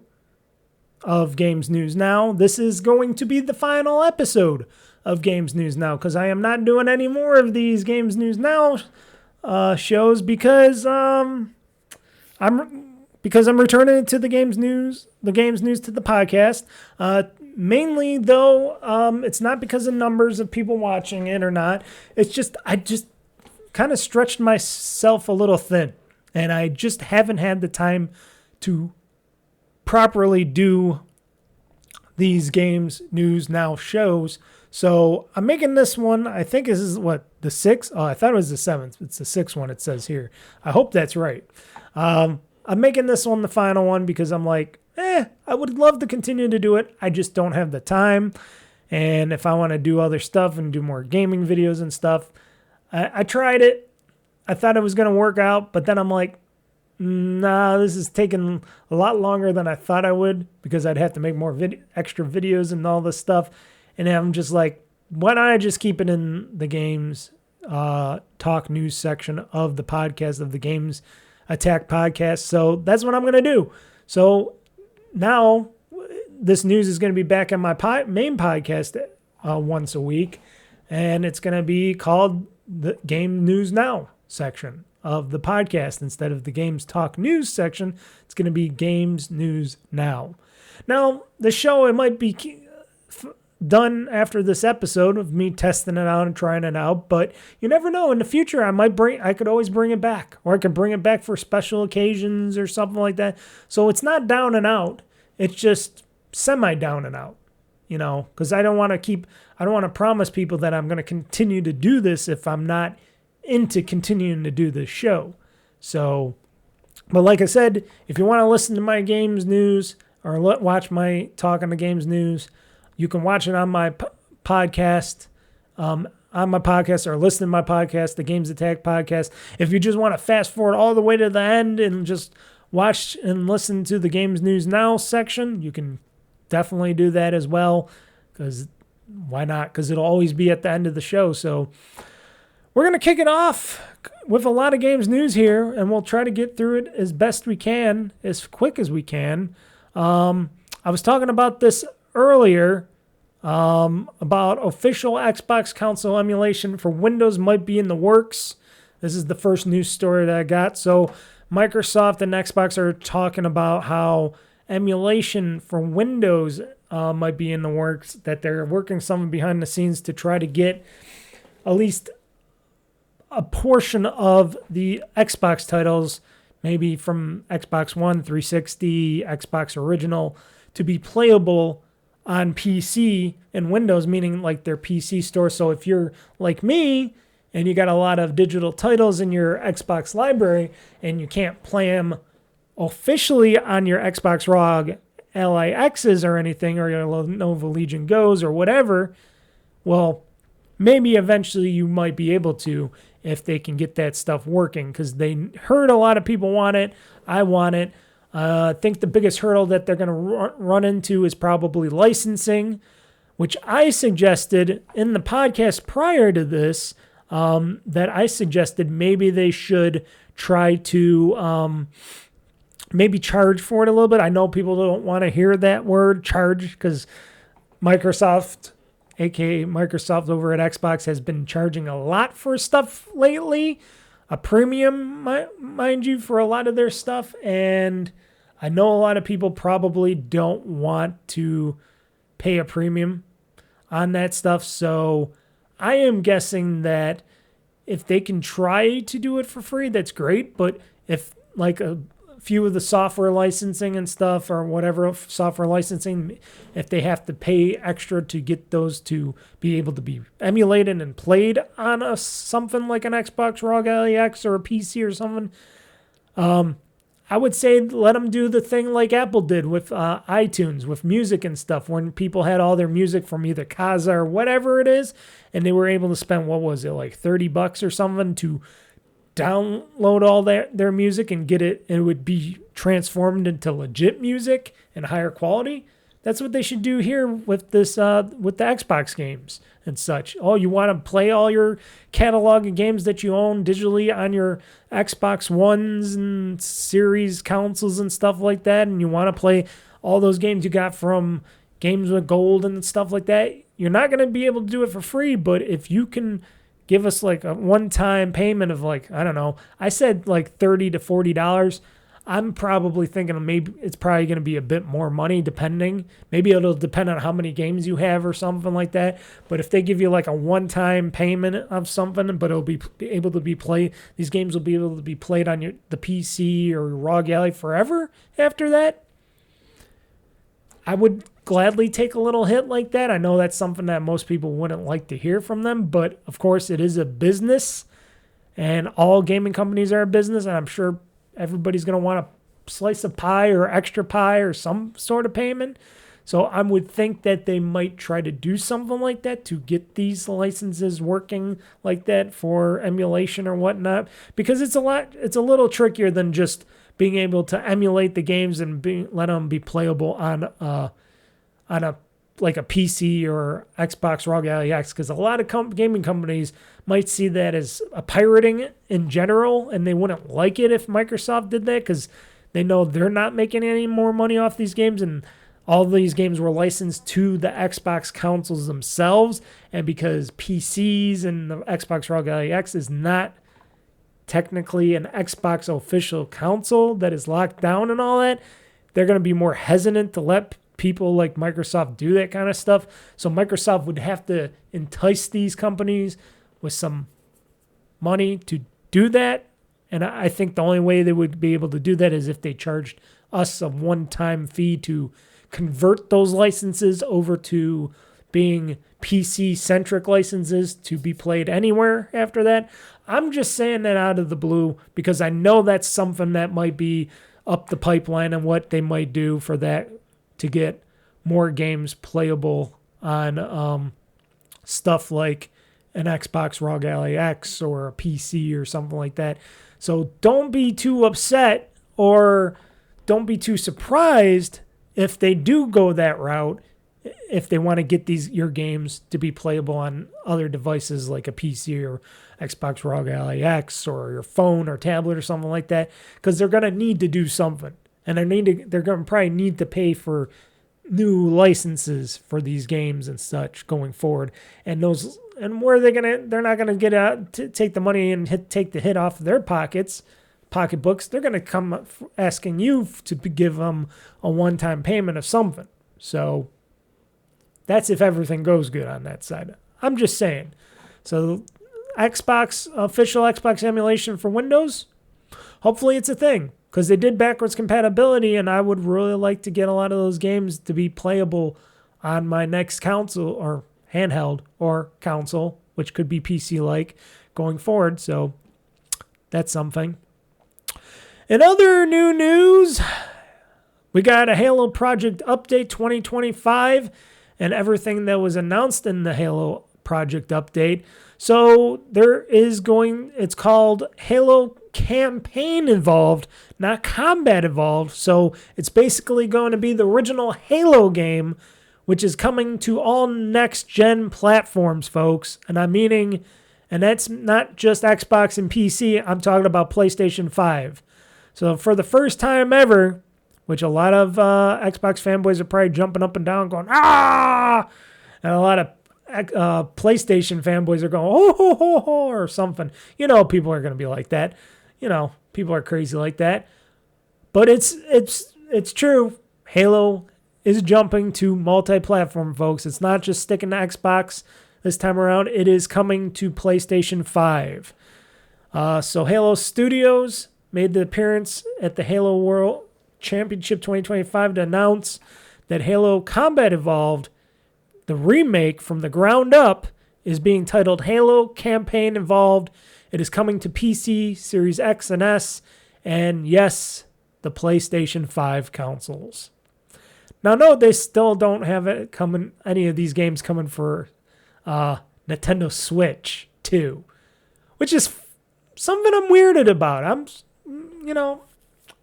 of Gamez Newz Now, this is going to be the final episode of Gamez Newz Now, because I am not doing any more of these Gamez Newz Now shows because I'm returning it to the Gamez Newz to the podcast. Mainly though, it's not because of numbers of people watching it or not. It's just I just kind of stretched myself a little thin, and I just haven't had the time to properly do these Gamez Newz Now shows. So I'm making this one, I think this is what, the 6th? Oh, I thought it was the 7th. It's the 6th one it says here. I hope that's right. I'm making this one the final one because I'm like, I would love to continue to do it. I just don't have the time. And if I want to do other stuff and do more gaming videos and stuff, I tried it. I thought it was going to work out, but then I'm like, nah, this is taking a lot longer than I thought I would because I'd have to make more extra videos and all this stuff. And I'm just like, why don't I just keep it in the games talk news section of the podcast, of the GamezAttack podcast? So that's what I'm going to do. So now this news is going to be back on my main podcast once a week, and it's going to be called the Gamez Newz Now section of the podcast. Instead of the Games Talk News section, it's going to be Gamez Newz Now. Now, the show, it might be done after this episode of me testing it out and trying it out, but you never know. In the future, I could always bring it back, or I could bring it back for special occasions or something like that. So it's not down and out. It's just semi down and out, because I don't want to promise people that I'm going to continue to do this if I'm not into continuing to do this show. So, but like I said, if you want to listen to my Gamez News or watch my talk on the Gamez News, you can watch it on my podcast, or listen to my podcast, the GamezAttack podcast. If you just want to fast forward all the way to the end and just watch and listen to the Gamez Newz Now section, you can definitely do that as well, because why not? Because it'll always be at the end of the show. So we're going to kick it off with a lot of games news here, and we'll try to get through it as best we can, as quick as we can. I was talking about this earlier, about official Xbox console emulation for Windows might be in the works. This is the first news story that I got. So Microsoft and Xbox are talking about how emulation for Windows might be in the works, that they're working something behind the scenes to try to get at least a portion of the Xbox titles, maybe from Xbox One, 360, Xbox Original, to be playable on PC and Windows, meaning like their PC store. So if you're like me and you got a lot of digital titles in your Xbox library and you can't play them officially on your Xbox Rog Ally X's or anything, or your Lenovo Legion Go's or whatever, well, maybe eventually you might be able to if they can get that stuff working, because they heard a lot of people want it. I want it. I think the biggest hurdle that they're going to run into is probably licensing, which I suggested in the podcast prior to this, that I suggested maybe they should try to maybe charge for it a little bit. I know people don't want to hear that word, charge, because Microsoft, aka Microsoft over at Xbox, has been charging a lot for stuff lately, a premium, mind you, for a lot of their stuff. And I know a lot of people probably don't want to pay a premium on that stuff. So I am guessing that if they can try to do it for free, that's great. But if like a few of the software licensing and stuff, or whatever software licensing, if they have to pay extra to get those to be able to be emulated and played on something like an Xbox Rog Ally X or a PC or something, I would say let them do the thing like Apple did with iTunes, with music and stuff, when people had all their music from either Kazaa or whatever it is, and they were able to spend, what was it, like $30 or something to download all their music and get it, and it would be transformed into legit music and higher quality. That's what they should do here with this, with the Xbox games and such. Oh, you want to play all your catalog of games that you own digitally on your Xbox Ones and Series consoles and stuff like that, and you want to play all those games you got from Games with Gold and stuff like that. You're not going to be able to do it for free, but if you can give us like a one-time payment of like, I don't know, I said like $30 to $40. I'm probably thinking maybe it's probably going to be a bit more money depending. Maybe it'll depend on how many games you have or something like that. But if they give you like a one-time payment of something, but it'll be able to be played, these games will be able to be played on the PC or Rog Ally forever after that, I would gladly take a little hit like that. I know that's something that most people wouldn't like to hear from them, but of course it is a business, and all gaming companies are a business, and I'm sure everybody's going to want a slice of pie or extra pie or some sort of payment. So I would think that they might try to do something like that to get these licenses working like that for emulation or whatnot, because it's a little trickier than just being able to emulate the games and let them be playable on a like a PC or Xbox Rog Ally X, because a lot of gaming companies might see that as a pirating in general, and they wouldn't like it if Microsoft did that, because they know they're not making any more money off these games, and all these games were licensed to the Xbox consoles themselves, and because PCs and the Xbox Rog Ally X is not technically an Xbox official console that is locked down and all that, they're going to be more hesitant to let people like Microsoft do that kind of stuff. So Microsoft would have to entice these companies with some money to do that. And I think the only way they would be able to do that is if they charged us a one-time fee to convert those licenses over to being PC-centric licenses to be played anywhere after that. I'm just saying that out of the blue because I know that's something that might be up the pipeline and what they might do for that to get more games playable on stuff like an Xbox Rog Ally X or a PC or something like that. So don't be too upset or don't be too surprised if they do go that route, if they want to get your games to be playable on other devices like a PC or Xbox Rog Ally X or your phone or tablet or something like that, because they're going to need to do something. And they're going to probably need to pay for new licenses for these games and such going forward. And where they're not going to get out to take the money and take the hit off their pocketbooks. They're going to come asking you to give them a one-time payment of something. So that's if everything goes good on that side. I'm just saying. So official Xbox emulation for Windows, hopefully it's a thing. Because they did backwards compatibility, and I would really like to get a lot of those games to be playable on my next console or handheld or console, which could be PC-like going forward. So that's something. In other new news, we got a Halo Project Update 2025 and everything that was announced in the Halo Project Update. So it's called Halo Campaign Evolved, not Combat Evolved. So it's basically going to be the original Halo game, which is coming to all next-gen platforms, folks. And that's not just Xbox and PC. I'm talking about PlayStation 5. So for the first time ever, which a lot of Xbox fanboys are probably jumping up and down going, ah! And a lot of PlayStation fanboys are going, oh, ho, ho, ho, or something. You know, people are going to be like that. You know, people are crazy like that. But it's true. Halo is jumping to multi-platform, folks. It's not just sticking to Xbox this time around. It is coming to PlayStation 5. So Halo Studios made the appearance at the Halo World Championship 2025 to announce that Halo Combat Evolved, the remake from the ground up, is being titled Halo Campaign Evolved. It is coming to PC, Series X and S, and yes, the PlayStation 5 consoles. Now, no, they still don't have it coming. Any of these games coming for Nintendo Switch 2, which is something I'm weirded about.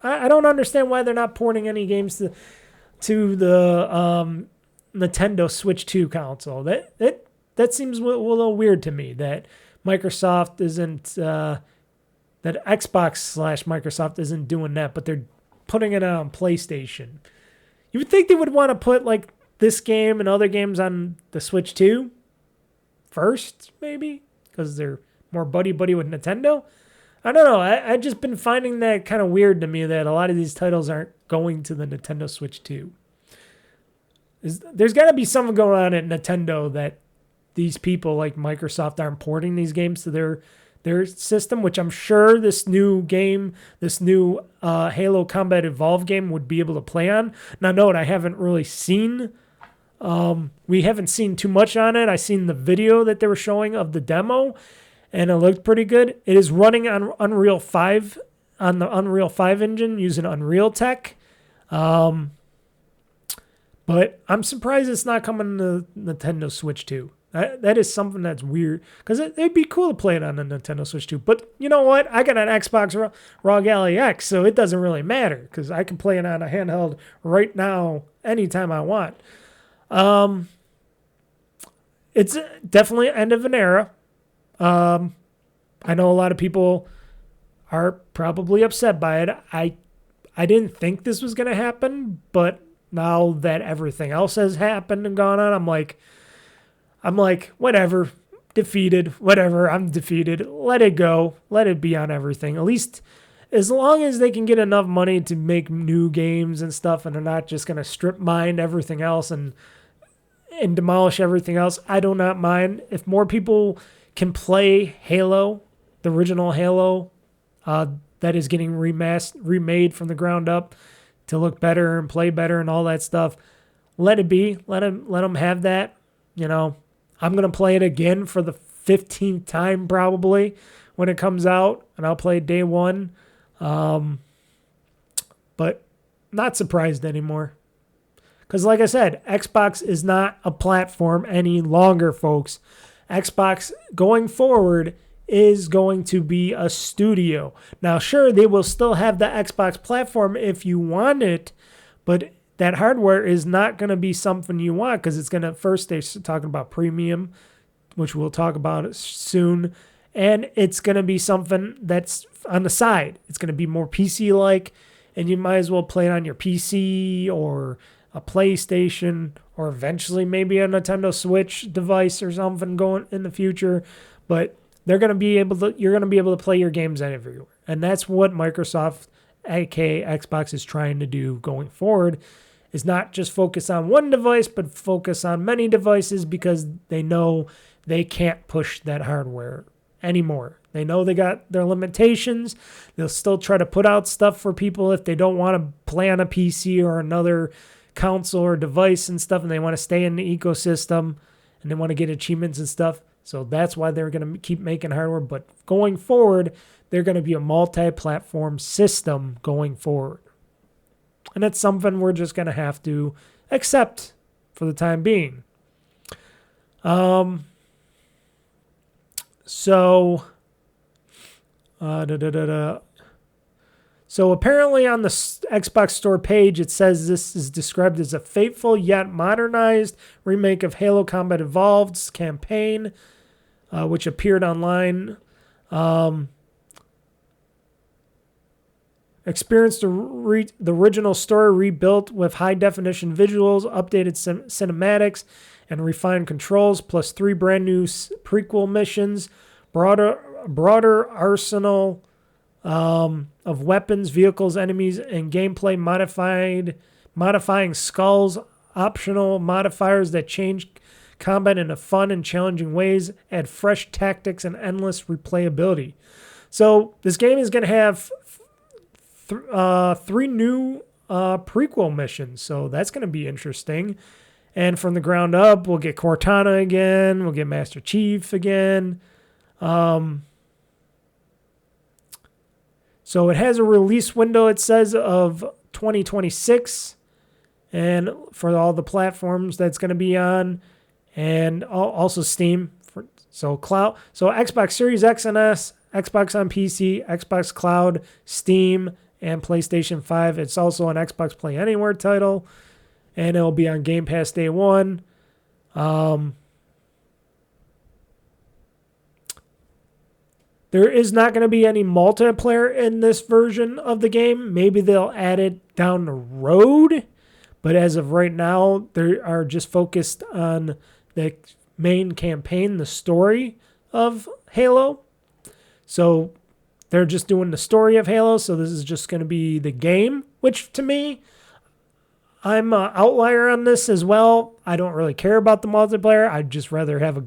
I don't understand why they're not porting any games to to the Nintendo Switch 2 console. That seems a little weird to me, that Microsoft isn't that Xbox/Microsoft isn't doing that, but they're putting it on PlayStation. You would think they would want to put like this game and other games on the Switch 2 first, maybe, because they're more buddy-buddy with Nintendo. I don't know. I've just been finding that kind of weird to me that a lot of these titles aren't going to the Nintendo Switch 2. There's got to be something going on at Nintendo that these people like Microsoft aren't porting these games to their system, which I'm sure this new game, this new Halo Combat Evolved game would be able to play on. Now, note, I haven't really seen... we haven't seen too much on it. I seen the video that they were showing of the demo, and it looked pretty good. It is running on Unreal 5, on the Unreal 5 engine using Unreal Tech. But I'm surprised it's not coming to Nintendo Switch 2. That is something that's weird, because it'd be cool to play it on the Nintendo Switch 2. But you know what? I got an Xbox Rog Ally X, so it doesn't really matter, because I can play it on a handheld right now anytime I want. It's definitely end of an era. I know a lot of people are probably upset by it. I didn't think this was going to happen, but now that everything else has happened and gone on, I'm like, whatever, defeated, whatever, I'm defeated. Let it go. Let it be on everything. At least as long as they can get enough money to make new games and stuff, and they're not just going to strip mine everything else and demolish everything else, I do not mind. If more people can play Halo, the original Halo, that is getting remade from the ground up to look better and play better and all that stuff, let it be. Let them have that. You know, I'm going to play it again for the 15th time probably when it comes out, and I'll play it day one. But not surprised anymore. Because like I said, Xbox is not a platform any longer, folks. Xbox going forward is going to be a studio. Now, sure, they will still have the Xbox platform if you want it, but that hardware is not going to be something you want, because it's going to, first they're talking about premium, which we'll talk about soon, and it's going to be something that's on the side. It's going to be more PC-like, and you might as well play it on your PC or a PlayStation, or eventually maybe a Nintendo Switch device or something going in the future. But you're going to be able to play your games everywhere. And that's what Microsoft, aka Xbox, is trying to do going forward, is not just focus on one device, but focus on many devices, because they know they can't push that hardware anymore. They know they got their limitations. They'll still try to put out stuff for people if they don't want to play on a PC or another console or device and stuff, and they want to stay in the ecosystem and they want to get achievements and stuff. So that's why they're going to keep making hardware. But going forward, they're going to be a multi-platform system going forward. And that's something we're just going to have to accept for the time being. So apparently on the Xbox Store page, it says this is described as a faithful yet modernized remake of Halo Combat Evolved's campaign, which appeared online. Experienced the original story rebuilt with high-definition visuals, updated cinematics, and refined controls, plus 3 brand new prequel missions, broader arsenal of weapons, vehicles, enemies, and gameplay, modifying skulls, optional modifiers that change combat in a fun and challenging ways, add fresh tactics and endless replayability. So this game is going to have 3 new prequel missions, so that's going to be interesting. And from the ground up, we'll get Cortana again, we'll get Master Chief again. So it has a release window, it says, of 2026, and for all the platforms that's going to be on, and also Steam. So Xbox Series X and S, Xbox on PC, Xbox Cloud, Steam, and PlayStation 5. It's also an Xbox Play Anywhere title. and it'll be on Game Pass day one. There is not going to be any multiplayer in this version of the game. Maybe they'll add it down the road. But as of right now, they are just focused on the main campaign, the story of Halo. So they're just doing the story of Halo. So this is just going to be the game, which to me, I'm an outlier on this as well. I don't really care about the multiplayer. I'd just rather have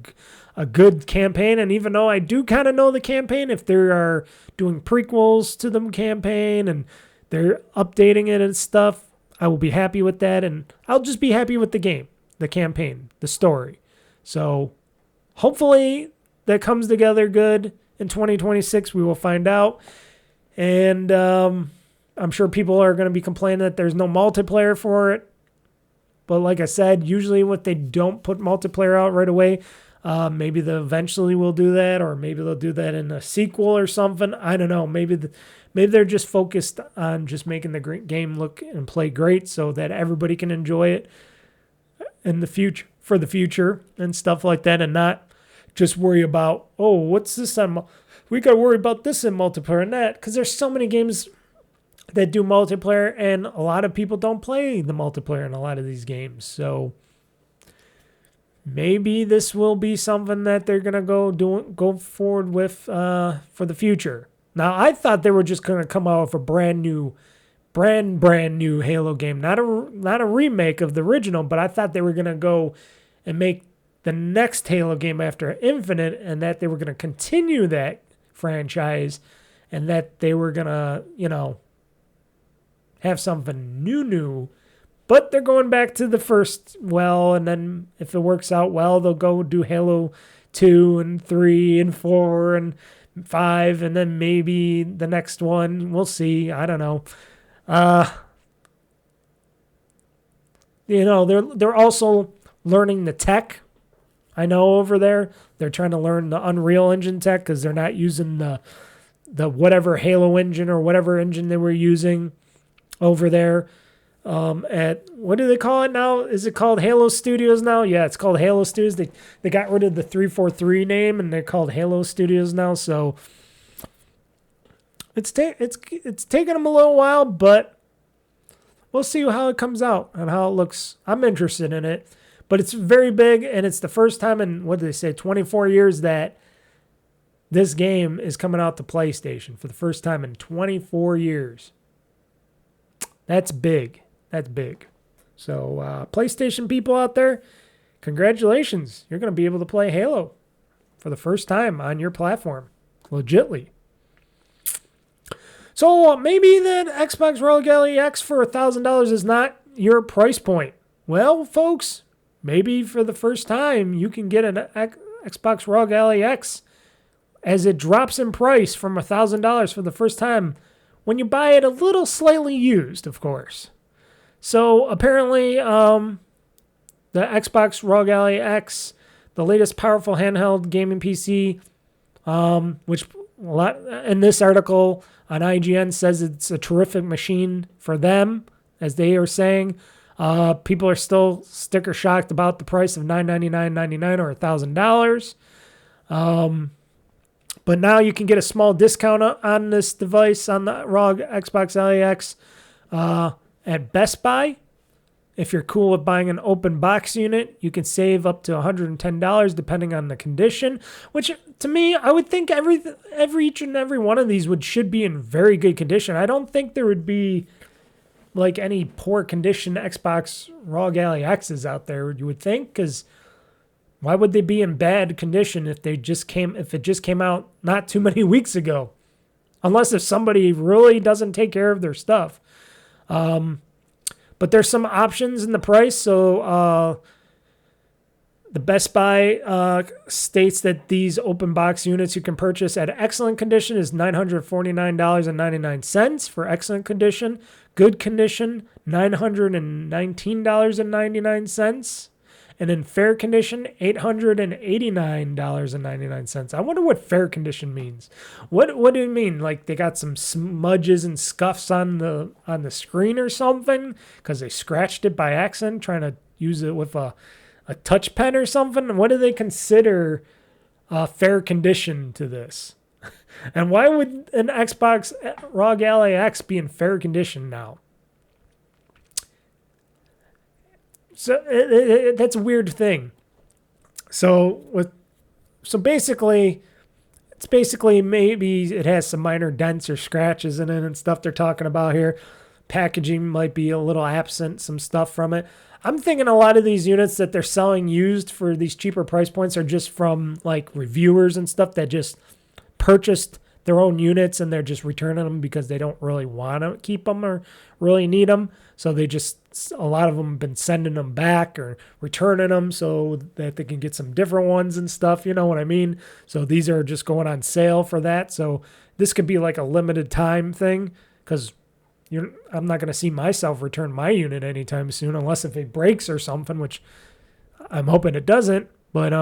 a good campaign. And even though I do kind of know the campaign, if they are doing prequels to the campaign and they're updating it and stuff, I will be happy with that. And I'll just be happy with the game, the campaign, the story. So hopefully that comes together good in 2026. We will find out. And I'm sure people are going to be complaining that there's no multiplayer for it. But like I said, usually if they don't put multiplayer out right away, maybe they eventually will do that, or maybe they'll do that in a sequel or something. I don't know. Maybe they're just focused on just making the game look and play great so that everybody can enjoy it in the future, for the future and stuff like that, and not just worry about, oh, what's this on? We got to worry about this in multiplayer and that, because there's so many games that do multiplayer, and a lot of people don't play the multiplayer in a lot of these games. So maybe this will be something that they're gonna go forward with for the future. Now, I thought they were just gonna come out with a brand new Halo game, not a remake of the original, but I thought they were gonna go and make the next Halo game after Infinite, and that they were gonna continue that franchise, and that they were gonna, have something new. But they're going back to the first well, and then if it works out well, they'll go do Halo 2 and 3 and 4 and 5, and then maybe the next one. We'll see. I don't know. They're also learning the tech. I know over there they're trying to learn the Unreal Engine tech, because they're not using the whatever Halo engine or whatever engine they were using over there at, what do they call it now? Is it called Halo Studios now? Yeah, it's called Halo Studios. They got rid of the 343 name, and they're called Halo Studios now. So it's taken them a little while, but we'll see how it comes out and how it looks. I'm interested in it, but it's very big, and it's the first time in, what did they say, 24 years that this game is coming out to PlayStation for the first time in 24 years. That's big. That's big. So, PlayStation people out there, congratulations. You're going to be able to play Halo for the first time on your platform. Legitly. So, maybe that Xbox Rog Ally X for $1,000 is not your price point. Well, folks, maybe for the first time, you can get an Xbox Rog Ally X as it drops in price from $1,000 for the first time, when you buy it a little slightly used, of course. So apparently, the Xbox Rog Ally X, the latest powerful handheld gaming PC, which in this article on IGN says it's a terrific machine for them, as they are saying. People are still sticker shocked about the price of $999.99 or $1,000. But now you can get a small discount on this device, on the ROG Xbox Ally X, at Best Buy. If you're cool with buying an open box unit, you can save up to $110 depending on the condition, which to me, I would think each and every one of these should be in very good condition. I don't think there would be like any poor condition Xbox ROG Ally X's out there, you would think, because why would they be in bad condition if it just came out not too many weeks ago? Unless if somebody really doesn't take care of their stuff. But there's some options in the price. So the Best Buy states that these open box units you can purchase at excellent condition is $949.99 for excellent condition. Good condition, $919.99. And in fair condition, $889.99. I wonder what fair condition means. What do you mean? Like they got some smudges and scuffs on the screen or something because they scratched it by accident trying to use it with a touch pen or something? What do they consider fair condition to this? And why would an Xbox Rog Ally X be in fair condition now? So that's a weird thing. So basically, it's basically maybe it has some minor dents or scratches in it and stuff they're talking about here. Packaging might be a little absent, some stuff from it. I'm thinking a lot of these units that they're selling used for these cheaper price points are just from like reviewers and stuff that just purchased their own units and they're just returning them because they don't really want to keep them or really need them. So they just, a lot of them have been sending them back or returning them so that they can get some different ones and stuff. You know what I mean? So these are just going on sale for that. So this could be like a limited time thing because I'm not going to see myself return my unit anytime soon unless if it breaks or something, which I'm hoping it doesn't. But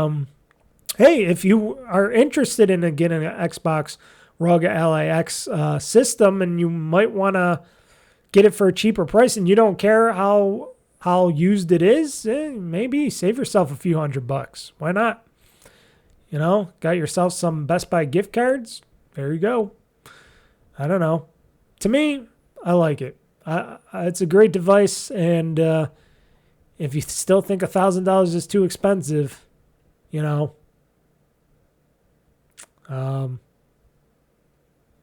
hey, if you are interested in getting an Xbox Rog Ally X system and you might want to get it for a cheaper price and you don't care how used it is, maybe save yourself a few $100. Why not? You know, got yourself some Best Buy gift cards. There you go. I don't know. To me, I like it. It's a great device, and if you still think $1,000 is too expensive, you know,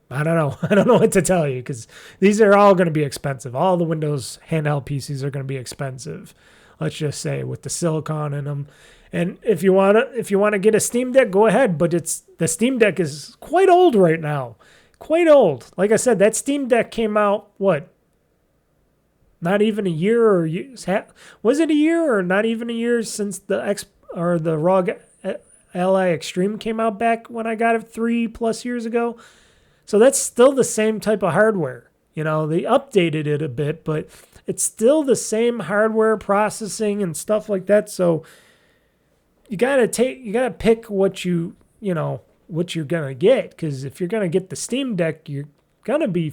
I don't know. I don't know what to tell you because these are all going to be expensive. All the Windows handheld PCs are going to be expensive. Let's just say with the silicon in them. And if you want to get a Steam Deck, go ahead. But the Steam Deck is quite old right now. Quite old. Like I said, that Steam Deck came out what? Not even a year or was it a year or not even a year since the ROG Ally Extreme came out back when I got it 3+ years ago. So that's still the same type of hardware. You know, they updated it a bit, but it's still the same hardware processing and stuff like that. So you gotta pick what you're gonna get. Because if you're gonna get the Steam Deck, you're gonna be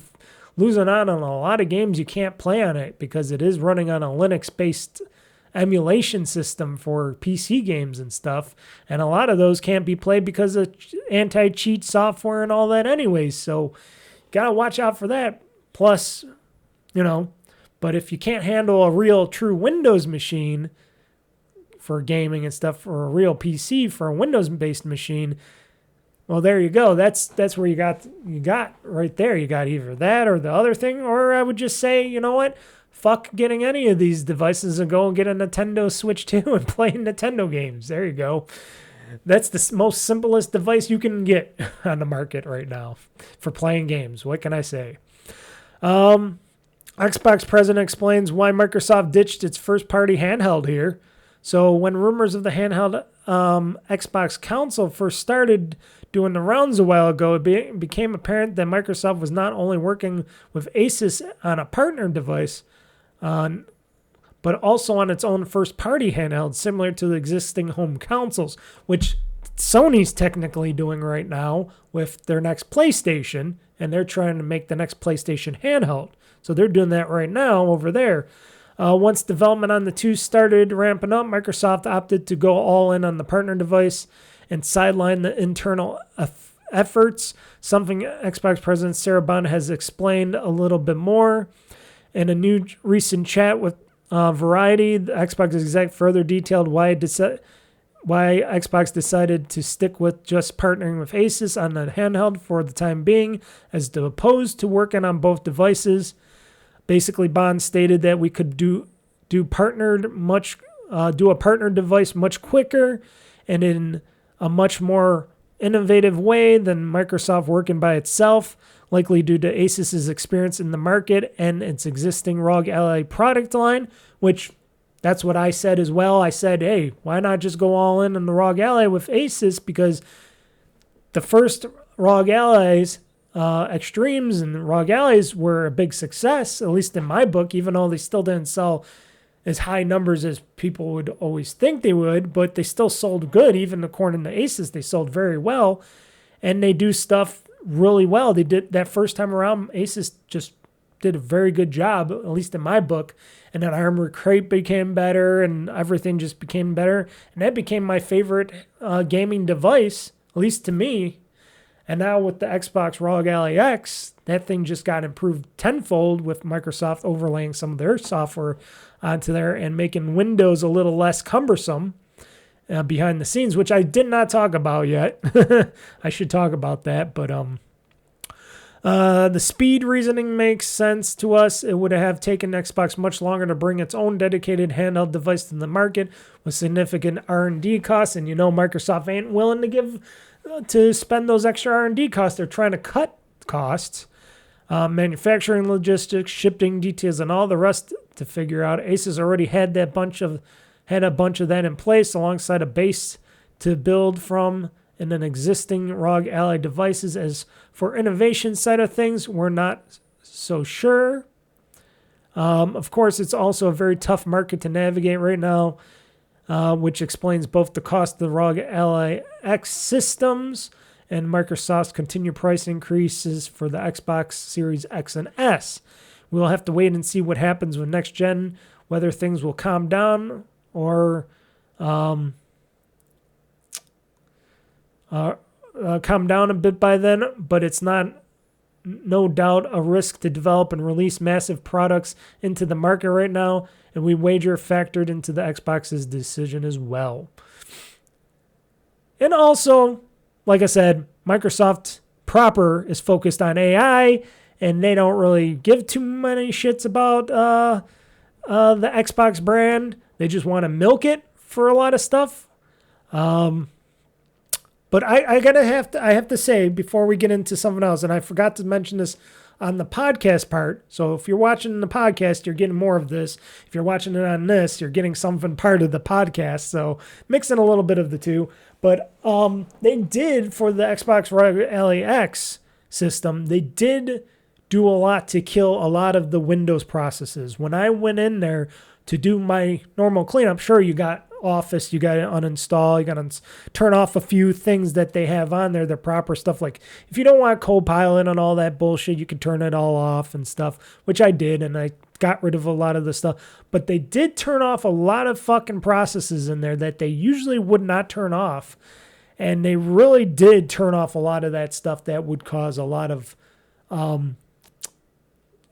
losing out on a lot of games you can't play on it because it is running on a Linux-based emulation system for PC games and stuff, and a lot of those can't be played because of anti-cheat software and all that anyways, so gotta watch out for that. Plus, you know, but if you can't handle a real true Windows machine for gaming and stuff, or a real PC for a Windows-based machine, well, there you go. That's where you got right there. You got either that or the other thing, or I would just say, you know what? Fuck getting any of these devices and go and get a Nintendo Switch 2 and play Nintendo games. There you go. That's the most simplest device you can get on the market right now for playing games. What can I say? Xbox president explains why Microsoft ditched its first-party handheld here. So when rumors of the handheld Xbox console first started doing the rounds a while ago, it became apparent that Microsoft was not only working with Asus on a partner device, but also on its own first-party handheld, similar to the existing home consoles, which Sony's technically doing right now with their next PlayStation, and they're trying to make the next PlayStation handheld. So they're doing that right now over there. Once development on the two started ramping up, Microsoft opted to go all in on the partner device and sideline the internal efforts, something Xbox President Sarah Bond has explained a little bit more. In a new recent chat with Variety, the Xbox exec further detailed why Xbox decided to stick with just partnering with Asus on the handheld for the time being, as opposed to working on both devices. Basically, Bond stated that we could do a partner device much quicker and in a much more innovative way than Microsoft working by itself, likely due to Asus's experience in the market and its existing ROG Ally product line, which that's what I said as well. I said, hey, why not just go all in on the ROG Ally with Asus? Because the first ROG Allies, Extremes and ROG Allies were a big success, at least in my book, even though they still didn't sell as high numbers as people would always think they would, but they still sold good. Even according to Asus, they sold very well, and they do stuff really well. They did that first time around. Asus just did a very good job, at least in my book. And then Armor Crate became better, and everything just became better. And that became my favorite gaming device, at least to me. And now with the Xbox Rog Ally X, that thing just got improved tenfold with Microsoft overlaying some of their software onto there and making Windows a little less cumbersome behind the scenes, which I did not talk about yet. I should talk about that, but the speed reasoning makes sense to us. It would have taken Xbox much longer to bring its own dedicated handheld device to the market with significant R&D costs, and Microsoft ain't willing to spend those extra R&D costs. They're trying to cut costs, manufacturing, logistics, shipping details, and all the rest to figure out. Asus already had a bunch of that in place alongside a base to build from in an existing ROG Ally devices. As for innovation side of things, we're not so sure. Of course, it's also a very tough market to navigate right now, which explains both the cost of the ROG Ally X systems and Microsoft's continued price increases for the Xbox Series X and S. We'll have to wait and see what happens with next gen, whether things will calm down or calm down a bit by then, but it's no doubt a risk to develop and release massive products into the market right now, and we wager factored into the Xbox's decision as well. And also, like I said, Microsoft proper is focused on AI, and they don't really give too many shits about the Xbox brand. They just want to milk it for a lot of stuff. But I have to say before we get into something else, and I forgot to mention this on the podcast part. So if you're watching the podcast, you're getting more of this. If you're watching it on this, you're getting something part of the podcast. So mixing a little bit of the two. But they did, for the Xbox Rog Ally X system, they did do a lot to kill a lot of the Windows processes. When I went in there to do my normal cleanup, sure, you got Office, you got to uninstall, you got to turn off a few things that they have on there, the proper stuff. Like if you don't want Copilot and all that bullshit, you can turn it all off and stuff, which I did, and I got rid of a lot of the stuff. But they did turn off a lot of fucking processes in there that they usually would not turn off. And they really did turn off a lot of that stuff that would cause a lot of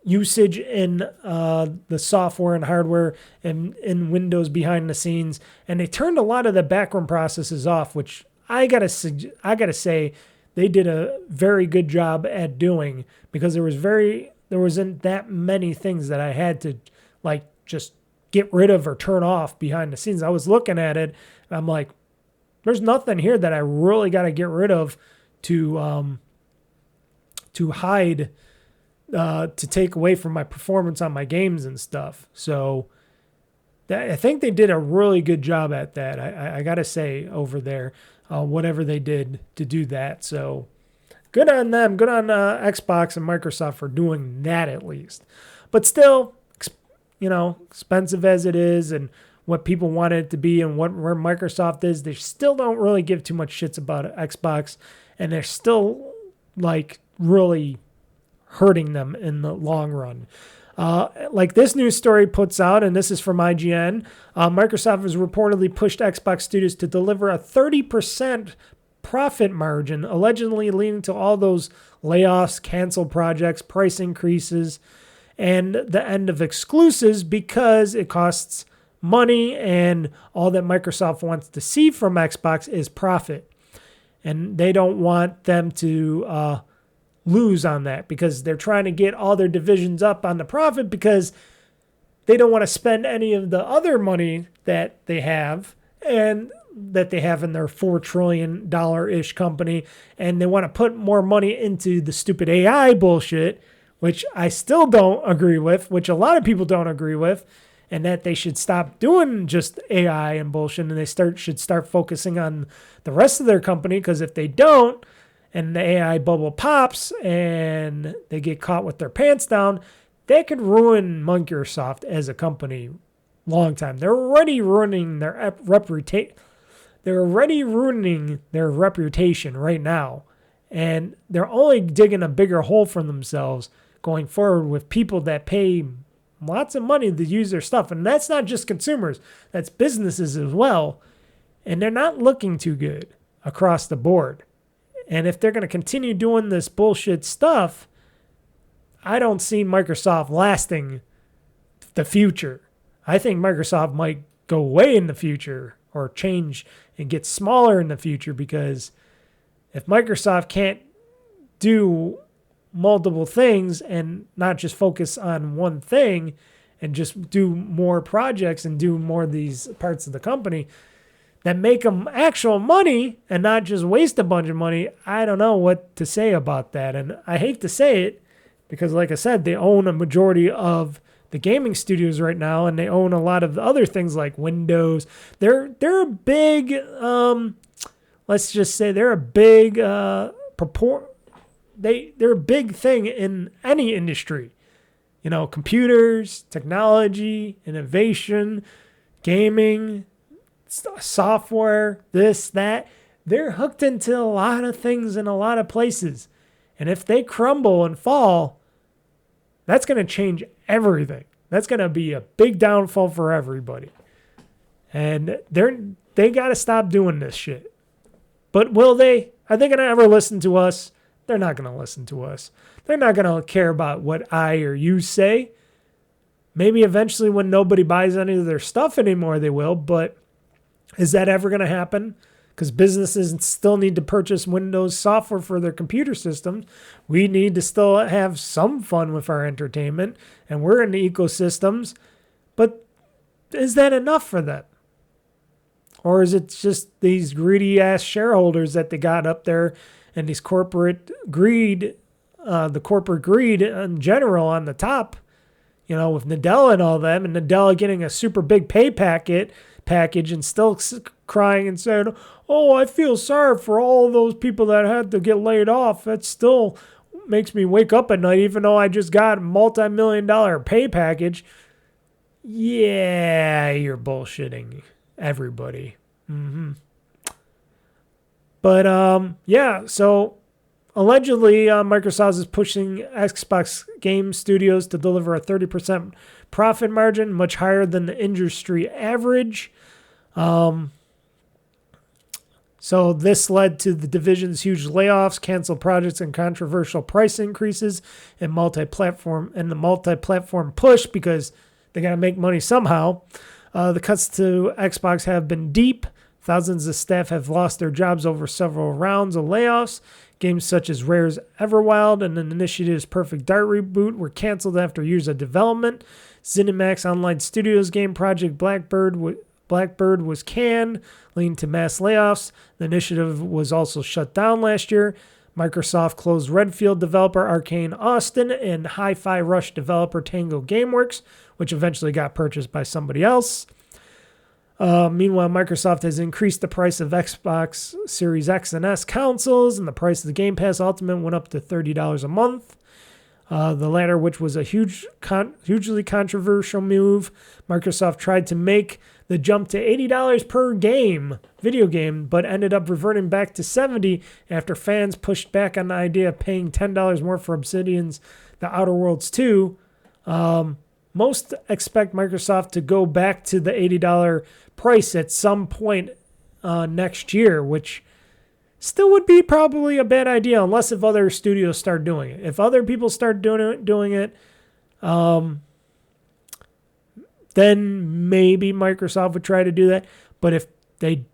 usage in the software and hardware and in Windows behind the scenes. And they turned a lot of the background processes off, which I gotta say they did a very good job at doing, because there wasn't that many things that I had to like just get rid of or turn off behind the scenes. I was looking at it and I'm like, there's nothing here that I really got to get rid of to hide, to take away from my performance on my games and stuff. So I think they did a really good job at that. I got to say over there, whatever they did to do that. So good on them. Good on Xbox and Microsoft for doing that at least. But still, expensive as it is and what people want it to be and where Microsoft is, they still don't really give too much shits about Xbox, and they're still like really hurting them in the long run. Like this news story puts out, and this is from IGN, Microsoft has reportedly pushed Xbox studios to deliver a 30% profit margin, allegedly leading to all those layoffs, canceled projects, price increases, and the end of exclusives, because it costs money, and all that Microsoft wants to see from Xbox is profit. And they don't want them to lose on that, because they're trying to get all their divisions up on the profit, because they don't want to spend any of the other money that they have and that they have in their $4 trillion-ish company, and they want to put more money into the stupid AI bullshit, which I still don't agree with, which a lot of people don't agree with, and that they should stop doing just AI and bullshit, and they should start focusing on the rest of their company, because if they don't, and the AI bubble pops and they get caught with their pants down, that could ruin Microsoft as a company long time. They're already ruining their reputation. They're already ruining their reputation right now. And they're only digging a bigger hole for themselves going forward with people that pay lots of money to use their stuff. And that's not just consumers. That's businesses as well. And they're not looking too good across the board. And if they're going to continue doing this bullshit stuff, I don't see Microsoft lasting the future. I think Microsoft might go away in the future or change and get smaller in the future, because if Microsoft can't do multiple things and not just focus on one thing and just do more projects and do more of these parts of the company that make them actual money and not just waste a bunch of money, I don't know what to say about that. And I hate to say it because, like I said, they own a majority of the gaming studios right now, and they own a lot of the other things like Windows. They're a big, let's just say they're a big they're a big thing in any industry. You know, computers, technology, innovation, gaming, software, this, that. They're hooked into a lot of things in a lot of places. And if they crumble and fall, that's going to change everything. That's going to be a big downfall for everybody. And they got to stop doing this shit. But will they? Are they going to ever listen to us? They're not going to listen to us. They're not going to care about what I or you say. Maybe eventually when nobody buys any of their stuff anymore, they will. But is that ever going to happen? Because businesses still need to purchase Windows software for their computer systems. We need to still have some fun with our entertainment, and we're in the ecosystems. But is that enough for them? Or is it just these greedy-ass shareholders that they got up there and these corporate greed, the corporate greed in general on the top, you know, with Nadella and all them, and Nadella getting a super big pay package and still crying and saying, oh, I feel sorry for all those people that had to get laid off. That still makes me wake up at night, even though I just got a multi-million-dollar pay package. Yeah, you're bullshitting everybody. But, yeah, so allegedly Microsoft is pushing Xbox game studios to deliver a 30% profit margin, much higher than the industry average. So this led to the division's huge layoffs, canceled projects, and controversial price increases in the multi-platform push, because they got to make money somehow. The cuts to Xbox have been deep. Thousands of staff have lost their jobs over several rounds of layoffs. Games such as Rare's Everwild and an Initiative's Perfect Dark reboot were canceled after years of development. ZeniMax Online Studios game project Blackbird was canned, leading to mass layoffs. The initiative was also shut down last year. Microsoft closed Redfield developer Arcane Austin and Hi-Fi Rush developer Tango Gameworks, which eventually got purchased by somebody else. Meanwhile, Microsoft has increased the price of Xbox Series X and S consoles, and the price of the Game Pass Ultimate went up to $30 a month. The latter, which was a hugely controversial move. Microsoft tried to make the jump to $80 per video game, but ended up reverting back to $70 after fans pushed back on the idea of paying $10 more for Obsidian's The Outer Worlds 2. Most expect Microsoft to go back to the $80 price at some point next year, which still would be probably a bad idea unless if other studios start doing it. If other people start doing it, then maybe Microsoft would try to do that. But if they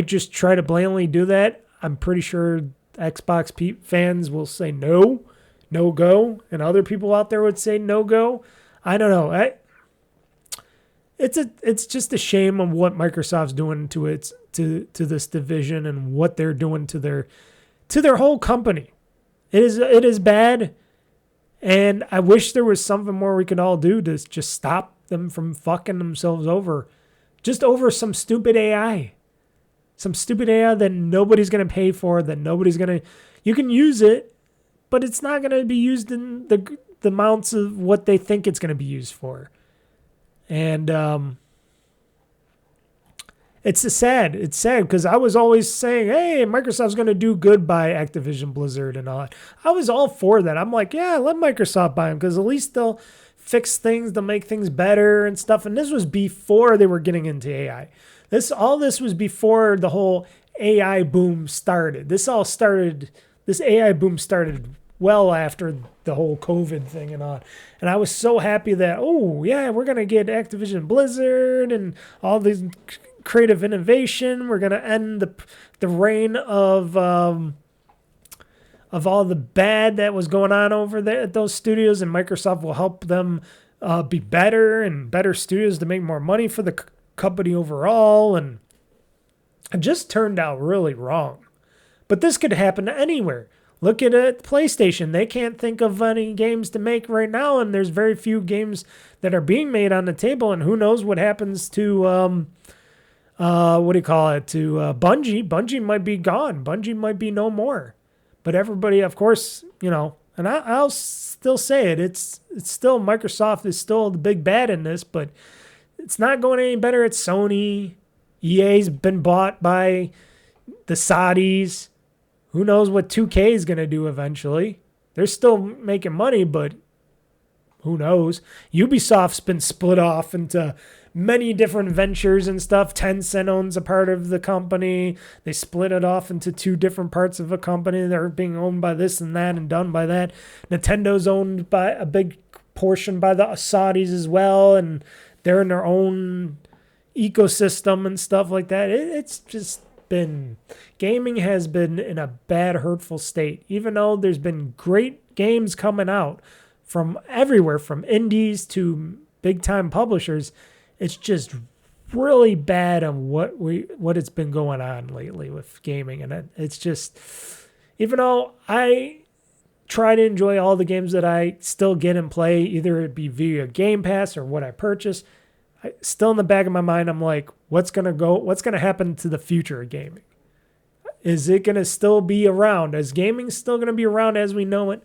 just try to blatantly do that, I'm pretty sure Xbox fans will say no go, and other people out there would say no go. I don't know. It's just a shame of what Microsoft's doing to this division and what they're doing to their whole company. It is bad, and I wish there was something more we could all do to just stop them from fucking themselves over, just over some stupid AI that nobody's gonna pay for, you can use it, but it's not gonna be used in the amounts of what they think it's gonna be used for. And It's sad. It's sad because I was always saying, hey, Microsoft's going to do good by Activision Blizzard and all that. I was all for that. I'm like, yeah, let Microsoft buy them because at least they'll fix things, they'll make things better and stuff. And this was before they were getting into AI. All this was before the whole AI boom started. This AI boom started well after the whole COVID thing and on. And I was so happy that, oh, yeah, we're going to get Activision Blizzard and all these creative innovation. We're going to end the reign of all the bad that was going on over there at those studios, and Microsoft will help them be better and better studios to make more money for the company overall. And it just turned out really wrong. But this could happen anywhere. Look at PlayStation. They can't think of any games to make right now, and there's very few games that are being made on the table, and who knows what happens to, to Bungie. Bungie might be gone. Bungie might be no more. But everybody, of course, and I'll still say it. It's still, Microsoft is still the big bad in this, but it's not going any better at Sony. EA's been bought by the Saudis. Who knows what 2K is going to do eventually? They're still making money, but who knows? Ubisoft's been split off into many different ventures and stuff. Tencent owns a part of the company. They split it off into two different parts of a company. They're being owned by this and that and done by that. Nintendo's owned by a big portion by the Saudis as well, and they're in their own ecosystem and stuff like that. It's just gaming has been in a bad, hurtful state, even though there's been great games coming out from everywhere, from indies to big time publishers. It's just really bad on what it's been going on lately with gaming. And it's just, even though I try to enjoy all the games that I still get and play, either it be via Game Pass or what I purchase, still in the back of my mind, I'm like, what's going to happen to the future of gaming? Is it going to still be around? Is gaming still going to be around as we know it?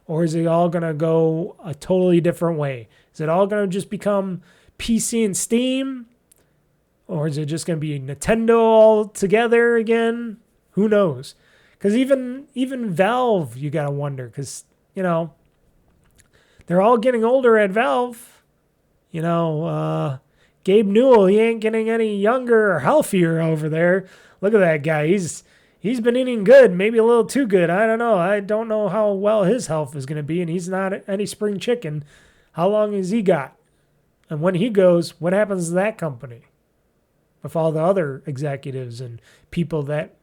Or is it all going to go a totally different way? Is it all going to just become PC and Steam? Or is it just going to be Nintendo all together again? Who knows? Because even Valve, you got to wonder. Because, they're all getting older at Valve. Gabe Newell, he ain't getting any younger or healthier over there. Look at that guy. He's been eating good, maybe a little too good. I don't know. I don't know how well his health is going to be, and he's not any spring chicken. How long has he got? And when he goes, what happens to that company with all the other executives and people that,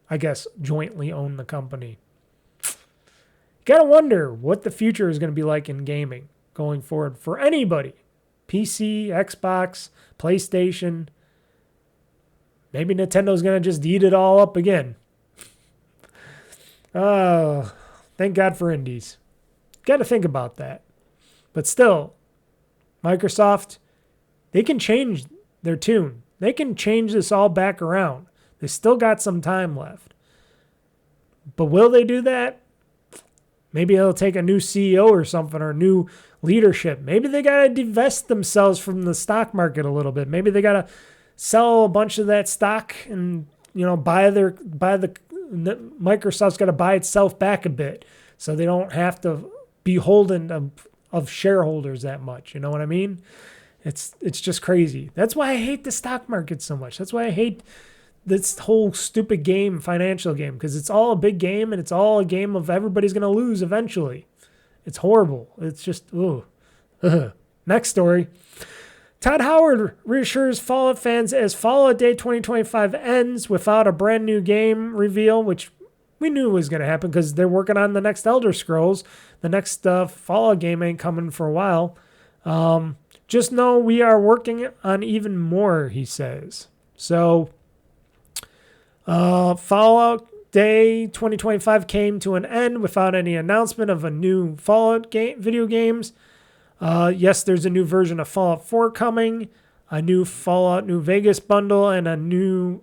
I guess, jointly own the company? Got to wonder what the future is going to be like in gaming going forward for anybody. PC, Xbox, PlayStation. Maybe Nintendo's going to just eat it all up again. Oh, thank God for indies. Got to think about that. But still, Microsoft, they can change their tune. They can change this all back around. They still got some time left. But will they do that? Maybe they'll take a new CEO or something, or new leadership. Maybe they got to divest themselves from the stock market a little bit. Maybe they got to sell a bunch of that stock and, Microsoft's got to buy itself back a bit so they don't have to be beholden of shareholders that much. You know what I mean? It's just crazy. That's why I hate the stock market so much. That's why I hate this whole stupid financial game, because it's all a big game and it's all a game of everybody's going to lose eventually. It's horrible. It's just, ooh. Next story. Todd Howard reassures Fallout fans as Fallout Day 2025 ends without a brand new game reveal, which we knew was going to happen because they're working on the next Elder Scrolls. The next Fallout game ain't coming for a while. Just know we are working on even more, he says. So, Fallout Day 2025 came to an end without any announcement of a new Fallout video games. Yes, there's a new version of Fallout 4 coming, a new Fallout New Vegas bundle, and a new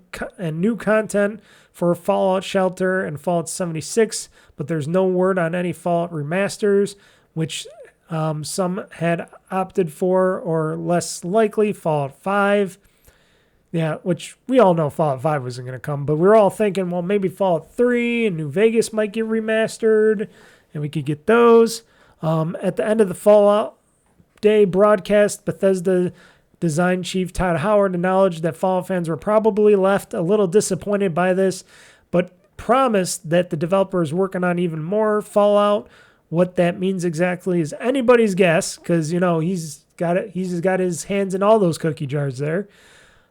content for Fallout Shelter and Fallout 76, but there's no word on any Fallout remasters, which some had opted for, or less likely Fallout 5. Yeah, which we all know Fallout 5 wasn't going to come, but we were all thinking, well, maybe Fallout 3 and New Vegas might get remastered, and we could get those. At the end of the Fallout Day broadcast, Bethesda design chief Todd Howard acknowledged that Fallout fans were probably left a little disappointed by this, but promised that the developer is working on even more Fallout. What that means exactly is anybody's guess, because, you know, he's got his hands in all those cookie jars there.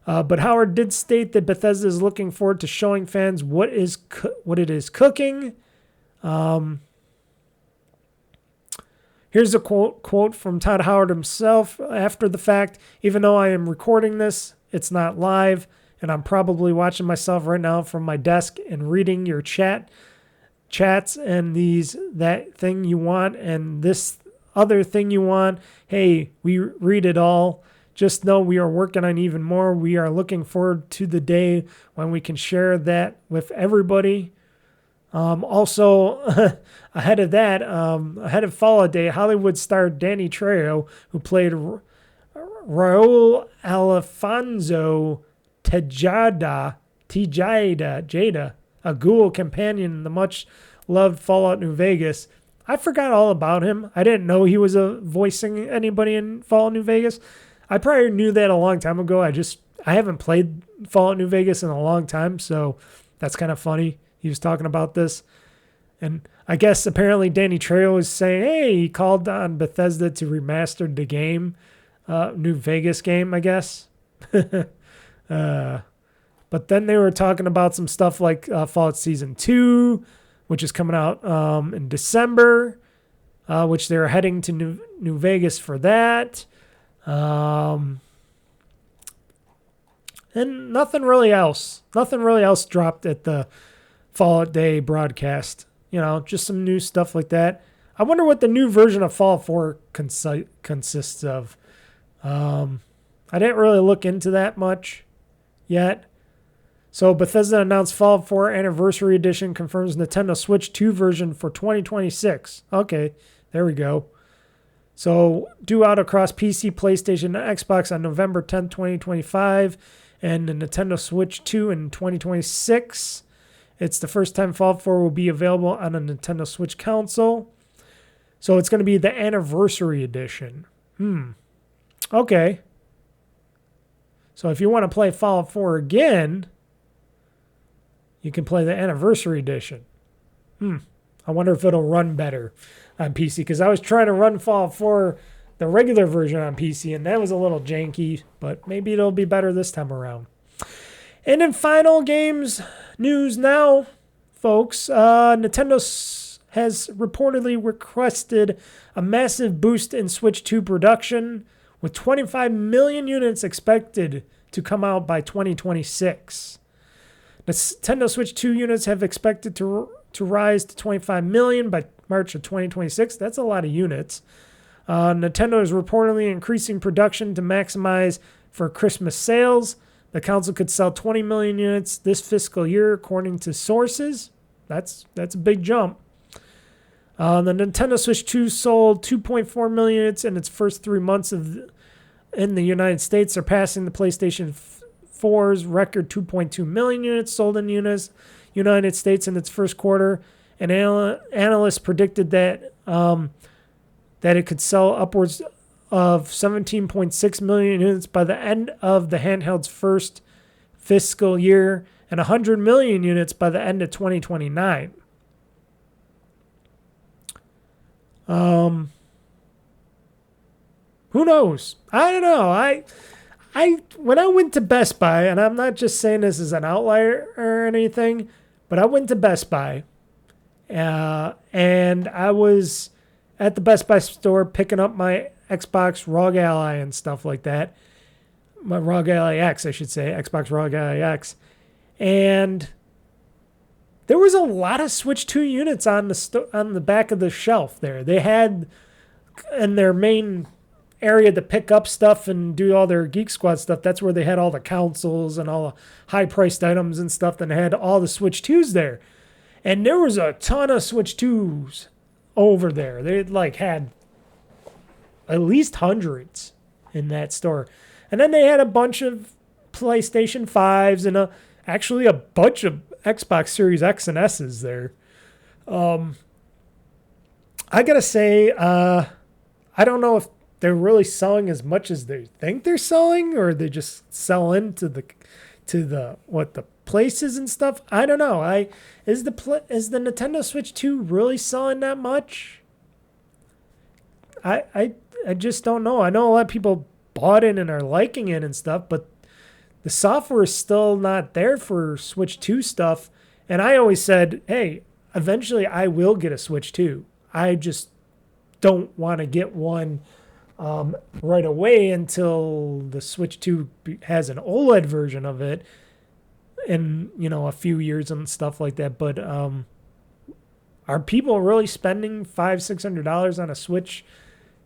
But Howard did state that Bethesda is looking forward to showing fans what it is cooking. Here's a quote from Todd Howard himself after the fact. Even though I am recording this, it's not live, and I'm probably watching myself right now from my desk and reading your chats and that thing you want and this other thing you want. Hey, we read it all. Just know we are working on even more. We are looking forward to the day when we can share that with everybody. Also, ahead of Fallout Day, Hollywood star Danny Trejo, who played Raul Alfonso Tejada, a ghoul companion in the much-loved Fallout New Vegas. I forgot all about him. I didn't know he was voicing anybody in Fallout New Vegas. I probably knew that a long time ago. I haven't played Fallout New Vegas in a long time, so that's kind of funny. He was talking about this. And I guess apparently Danny Trejo was saying, hey, he called on Bethesda to remaster the game, New Vegas game, I guess. But then they were talking about some stuff like Fallout Season 2, which is coming out in December, which they're heading to New Vegas for that. And nothing really else dropped at the Fallout Day broadcast. You know, just some new stuff like that. I wonder what the new version of Fallout 4 consists of. I didn't really look into that much yet. So Bethesda announced Fallout 4 Anniversary Edition confirms Nintendo Switch 2 version for 2026. Okay, there we go. So due out across PC, PlayStation, and Xbox on November 10th, 2025, and the Nintendo Switch 2 in 2026. It's the first time Fallout 4 will be available on a Nintendo Switch console. So it's going to be the Anniversary Edition. Okay. So if you want to play Fallout 4 again, you can play the Anniversary Edition. I wonder if it'll run better on PC, because I was trying to run Fallout 4, the regular version on PC, and that was a little janky, but maybe it'll be better this time around. And in final Games News Now, folks, Nintendo has reportedly requested a massive boost in Switch 2 production, with 25 million units expected to come out by 2026. Nintendo Switch 2 units have expected to rise to 25 million by March of 2026. That's a lot of units. Nintendo is reportedly increasing production to maximize for Christmas sales. The console could sell 20 million units this fiscal year, according to sources. That's a big jump. The Nintendo Switch 2 sold 2.4 million units in its first 3 months in the United States, surpassing the PlayStation 4's record 2.2 million units sold in the United States in its first quarter. And analysts predicted that it could sell upwards of 17.6 million units by the end of the handheld's first fiscal year, and 100 million units by the end of 2029. Who knows? I don't know. When I went to Best Buy, and I'm not just saying this as an outlier or anything, but I went to Best Buy, and I was at the Best Buy store picking up my Xbox Rog Ally and stuff like that. My Rog Ally X, I should say. Xbox Rog Ally X. And there was a lot of Switch 2 units on the back of the shelf there. They had in their main area to pick up stuff and do all their Geek Squad stuff. That's where they had all the consoles and all the high-priced items and stuff. And they had all the Switch 2s there. And there was a ton of Switch 2s over there. They had at least hundreds in that store. And then they had a bunch of PlayStation 5s and actually a bunch of Xbox Series X and S's there. I gotta say, I don't know if they're really selling as much as they think they're selling, or they just sell into the places and stuff. I don't know. Is the Nintendo Switch 2 really selling that much? I just don't know. I know a lot of people bought it and are liking it and stuff, but the software is still not there for Switch 2 stuff. And I always said, hey, eventually I will get a Switch 2. I just don't want to get one right away until the Switch 2 has an OLED version of it in, a few years and stuff like that. But are people really spending $500-$600 on a Switch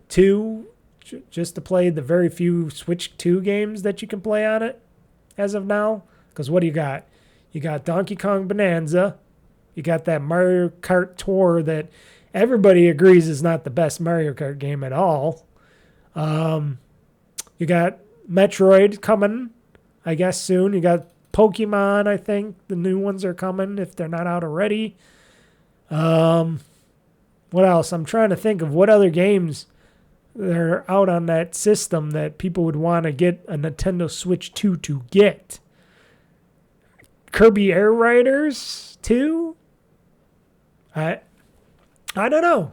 2 just to play the very few Switch 2 games that you can play on it as of now? Because what do you got? You got Donkey Kong Bonanza. You got that Mario Kart Tour that everybody agrees is not the best Mario Kart game at all. You got Metroid coming, I guess, soon. You got Pokemon, I think. The new ones are coming if they're not out already. What else? I'm trying to think of what other games that are out on that system that people would want to get a Nintendo Switch 2 to get. Kirby Air Riders 2? I don't know.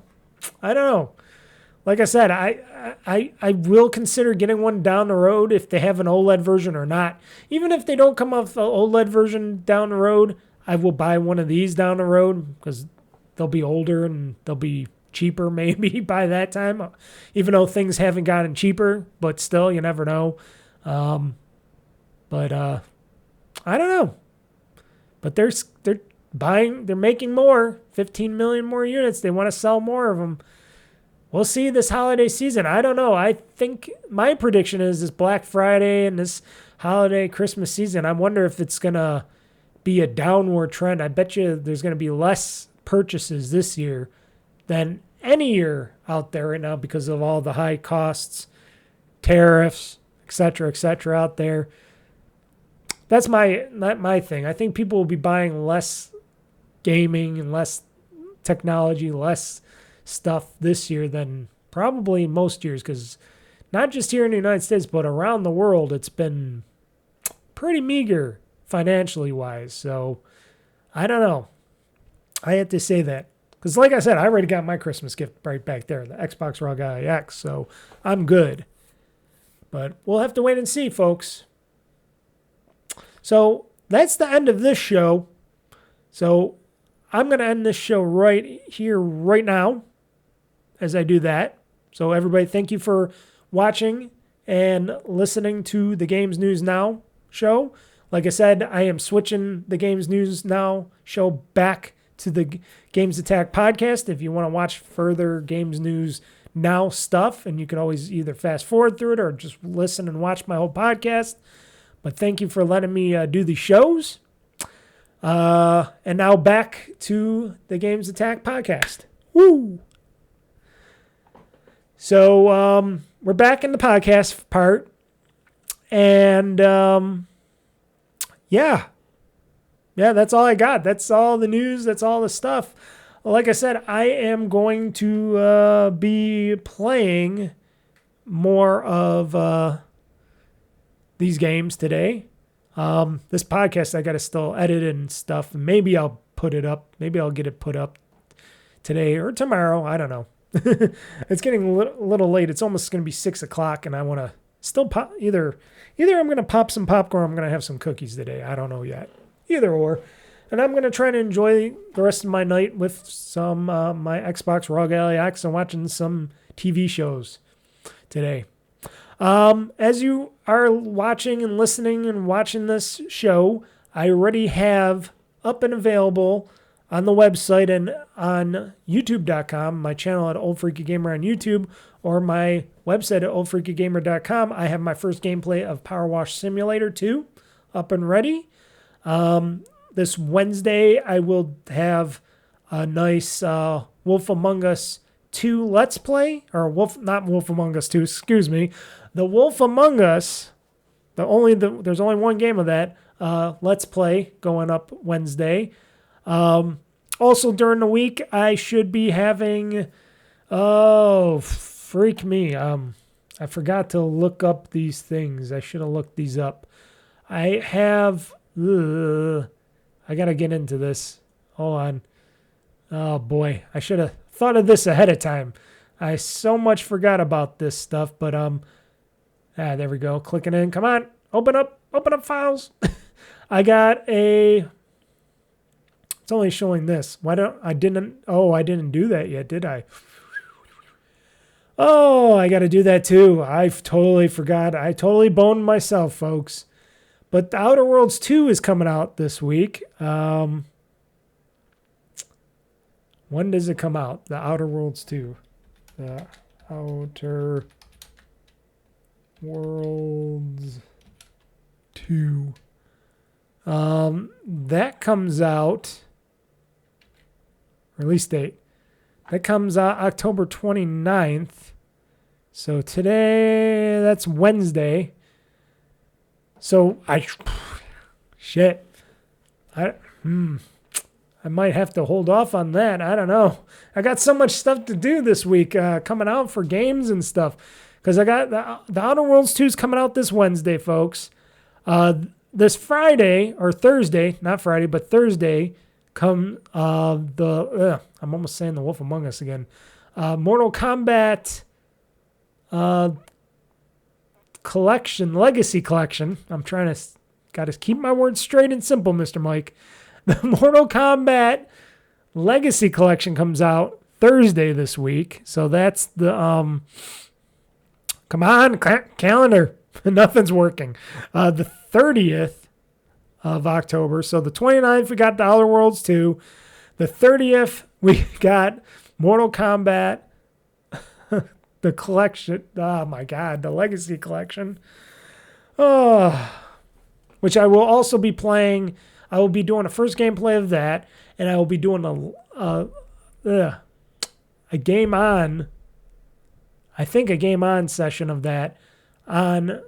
Like I said, I will consider getting one down the road if they have an OLED version or not. Even if they don't come off the OLED version down the road, I will buy one of these down the road because they'll be older and they'll be cheaper maybe by that time. Even though things haven't gotten cheaper, but still, you never know. I don't know. But they're making more, 15 million more units. They want to sell more of them. We'll see this holiday season. I don't know. I think my prediction is this Black Friday and this holiday Christmas season, I wonder if it's going to be a downward trend. I bet you there's going to be less purchases this year than any year out there right now because of all the high costs, tariffs, et cetera, out there. That's my thing. I think people will be buying less gaming and less technology, less stuff this year than probably most years, because not just here in the United States, but around the world, it's been pretty meager financially wise. So I don't know. I had to say that because, like I said, I already got my Christmas gift right back there, the Xbox Rog Ally X. So I'm good. But we'll have to wait and see, folks. So that's the end of this show. So I'm going to end this show right here, right now, as I do that. So everybody, thank you for watching and listening to the Gamez Newz Now show. Like I said, I am switching the Gamez Newz Now show back to the GamezAttack podcast. If you want to watch further Gamez Newz Now stuff, and you can always either fast forward through it or just listen and watch my whole podcast. But thank you for letting me do the shows. And now back to the GamezAttack podcast. Woo! So we're back in the podcast part. And yeah, that's all I got. That's all the news. That's all the stuff. Like I said, I am going to be playing more of these games today. This podcast, I got to still edit and stuff. Maybe I'll put it up. Maybe I'll get it put up today or tomorrow. I don't know. It's getting a little late. It's almost going to be 6 o'clock, and I want to still pop. Either I'm going to pop some popcorn or I'm going to have some cookies today. I don't know yet. Either or. And I'm going to try to enjoy the rest of my night with some my Xbox Rog Ally X and watching some TV shows today. As you are watching and listening and watching this show, I already have up and available on the website and on youtube.com, my channel at OldFreakyGamer on YouTube, or my website at OldFreakyGamer.com. I have my first gameplay of Powerwash Simulator 2 up and ready. This Wednesday, I will have a nice Wolf Among Us 2 Let's Play, or not Wolf Among Us 2, excuse me. The Wolf Among Us There's only one game of that. Let's Play going up Wednesday. Also during the week, I should be having. Oh, freak me! I forgot to look up these things. I should have looked these up. I have. I gotta get into this. Hold on. Oh boy, I should have thought of this ahead of time. I so much forgot about this stuff, but there we go. Clicking in. Come on, open up files. I got a. It's only showing this. I didn't do that yet, did I? Oh, I got to do that too. I totally forgot. I totally boned myself, folks. But The Outer Worlds 2 is coming out this week. When does it come out? The Outer Worlds 2. The Outer Worlds 2. That comes out. Release date. That comes out October 29th. So today, that's Wednesday. So I might have to hold off on that. I don't know. I got so much stuff to do this week coming out for games and stuff. Because I got the Outer Worlds 2 is coming out this Wednesday, folks. This Friday, or Thursday, not Friday, but Thursday, I'm almost saying The Wolf Among Us again. Mortal Kombat Collection, Legacy Collection. Gotta keep my words straight and simple, Mr. Mike. The Mortal Kombat Legacy Collection comes out Thursday this week. So that's the, come on, calendar. Nothing's working. The 30th of October. So the 29th, we got The Outer Worlds 2. The 30th, we got Mortal Kombat, the collection. Oh, my God. The Legacy Collection. Oh, which I will also be playing. I will be doing a first gameplay of that, and I will be doing a Game On. I think a Game On session of that on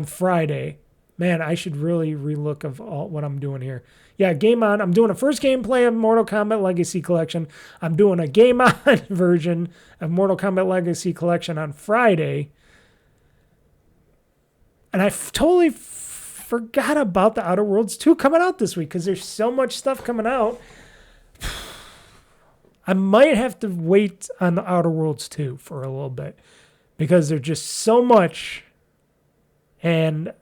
Friday. Man, I should really relook of all what I'm doing here. Yeah, Game On. I'm doing a first gameplay of Mortal Kombat Legacy Collection. I'm doing a Game On version of Mortal Kombat Legacy Collection on Friday. And I totally forgot about The Outer Worlds 2 coming out this week because there's so much stuff coming out. I might have to wait on The Outer Worlds 2 for a little bit because there's just so much. And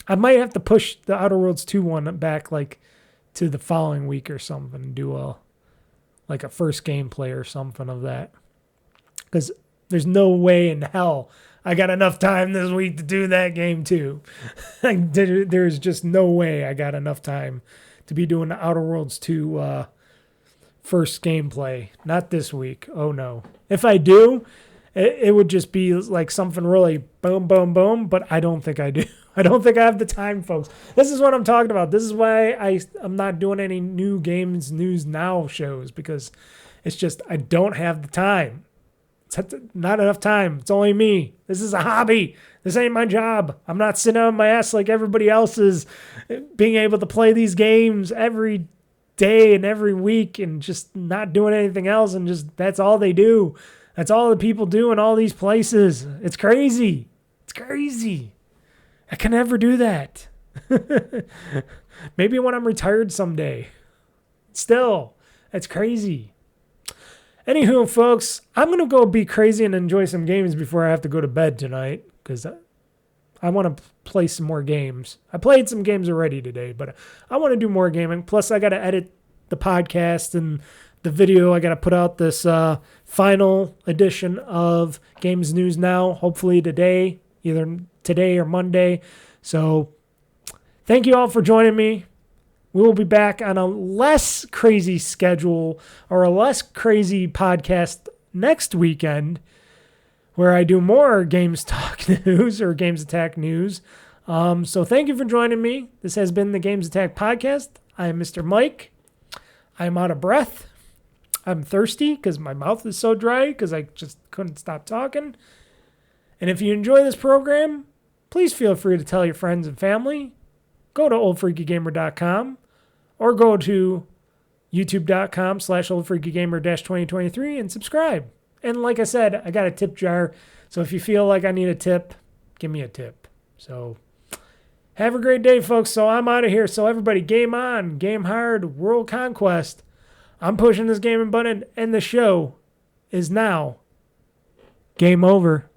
I might have to push The Outer Worlds 2 one back like to the following week or something and do a first gameplay or something of that. Because there's no way in hell I got enough time this week to do that game too. There's just no way I got enough time to be doing The Outer Worlds 2 first gameplay. Not this week. Oh no. If I do, it would just be like something really boom, boom, boom, but I don't think I do. I don't think I have the time, folks. This is what I'm talking about. This is why I'm not doing any new Games News Now shows, because it's just I don't have the time. It's not enough time. It's only me. This is a hobby. This ain't my job. I'm not sitting on my ass like everybody else is, being able to play these games every day and every week and just not doing anything else, and just that's all they do. That's all the people do in all these places. It's crazy. It's crazy. I can never do that. Maybe when I'm retired someday. Still, that's crazy. Anywho, folks, I'm going to go be crazy and enjoy some games before I have to go to bed tonight, because I want to play some more games. I played some games already today, but I want to do more gaming. Plus, I got to edit the podcast and the video. I got to put out this final edition of Games Newz Now, hopefully today, either today or Monday. So thank you all for joining me. We will be back on a less crazy schedule or a less crazy podcast next weekend, where I do more Games Talk news or GamezAttack news. So thank you for joining me. This has been the GamezAttack podcast. I am Mr. Mike. I'm out of breath. I'm thirsty because my mouth is so dry because I just couldn't stop talking. And if you enjoy this program, please feel free to tell your friends and family. Go to OldFreakyGamer.com or go to youtube.com/OldFreakyGamer-2023 and subscribe. And like I said, I got a tip jar. So if you feel like I need a tip, give me a tip. So have a great day, folks. So I'm out of here. So everybody, game on, game hard, world conquest. I'm pushing this gaming button, and the show is now game over.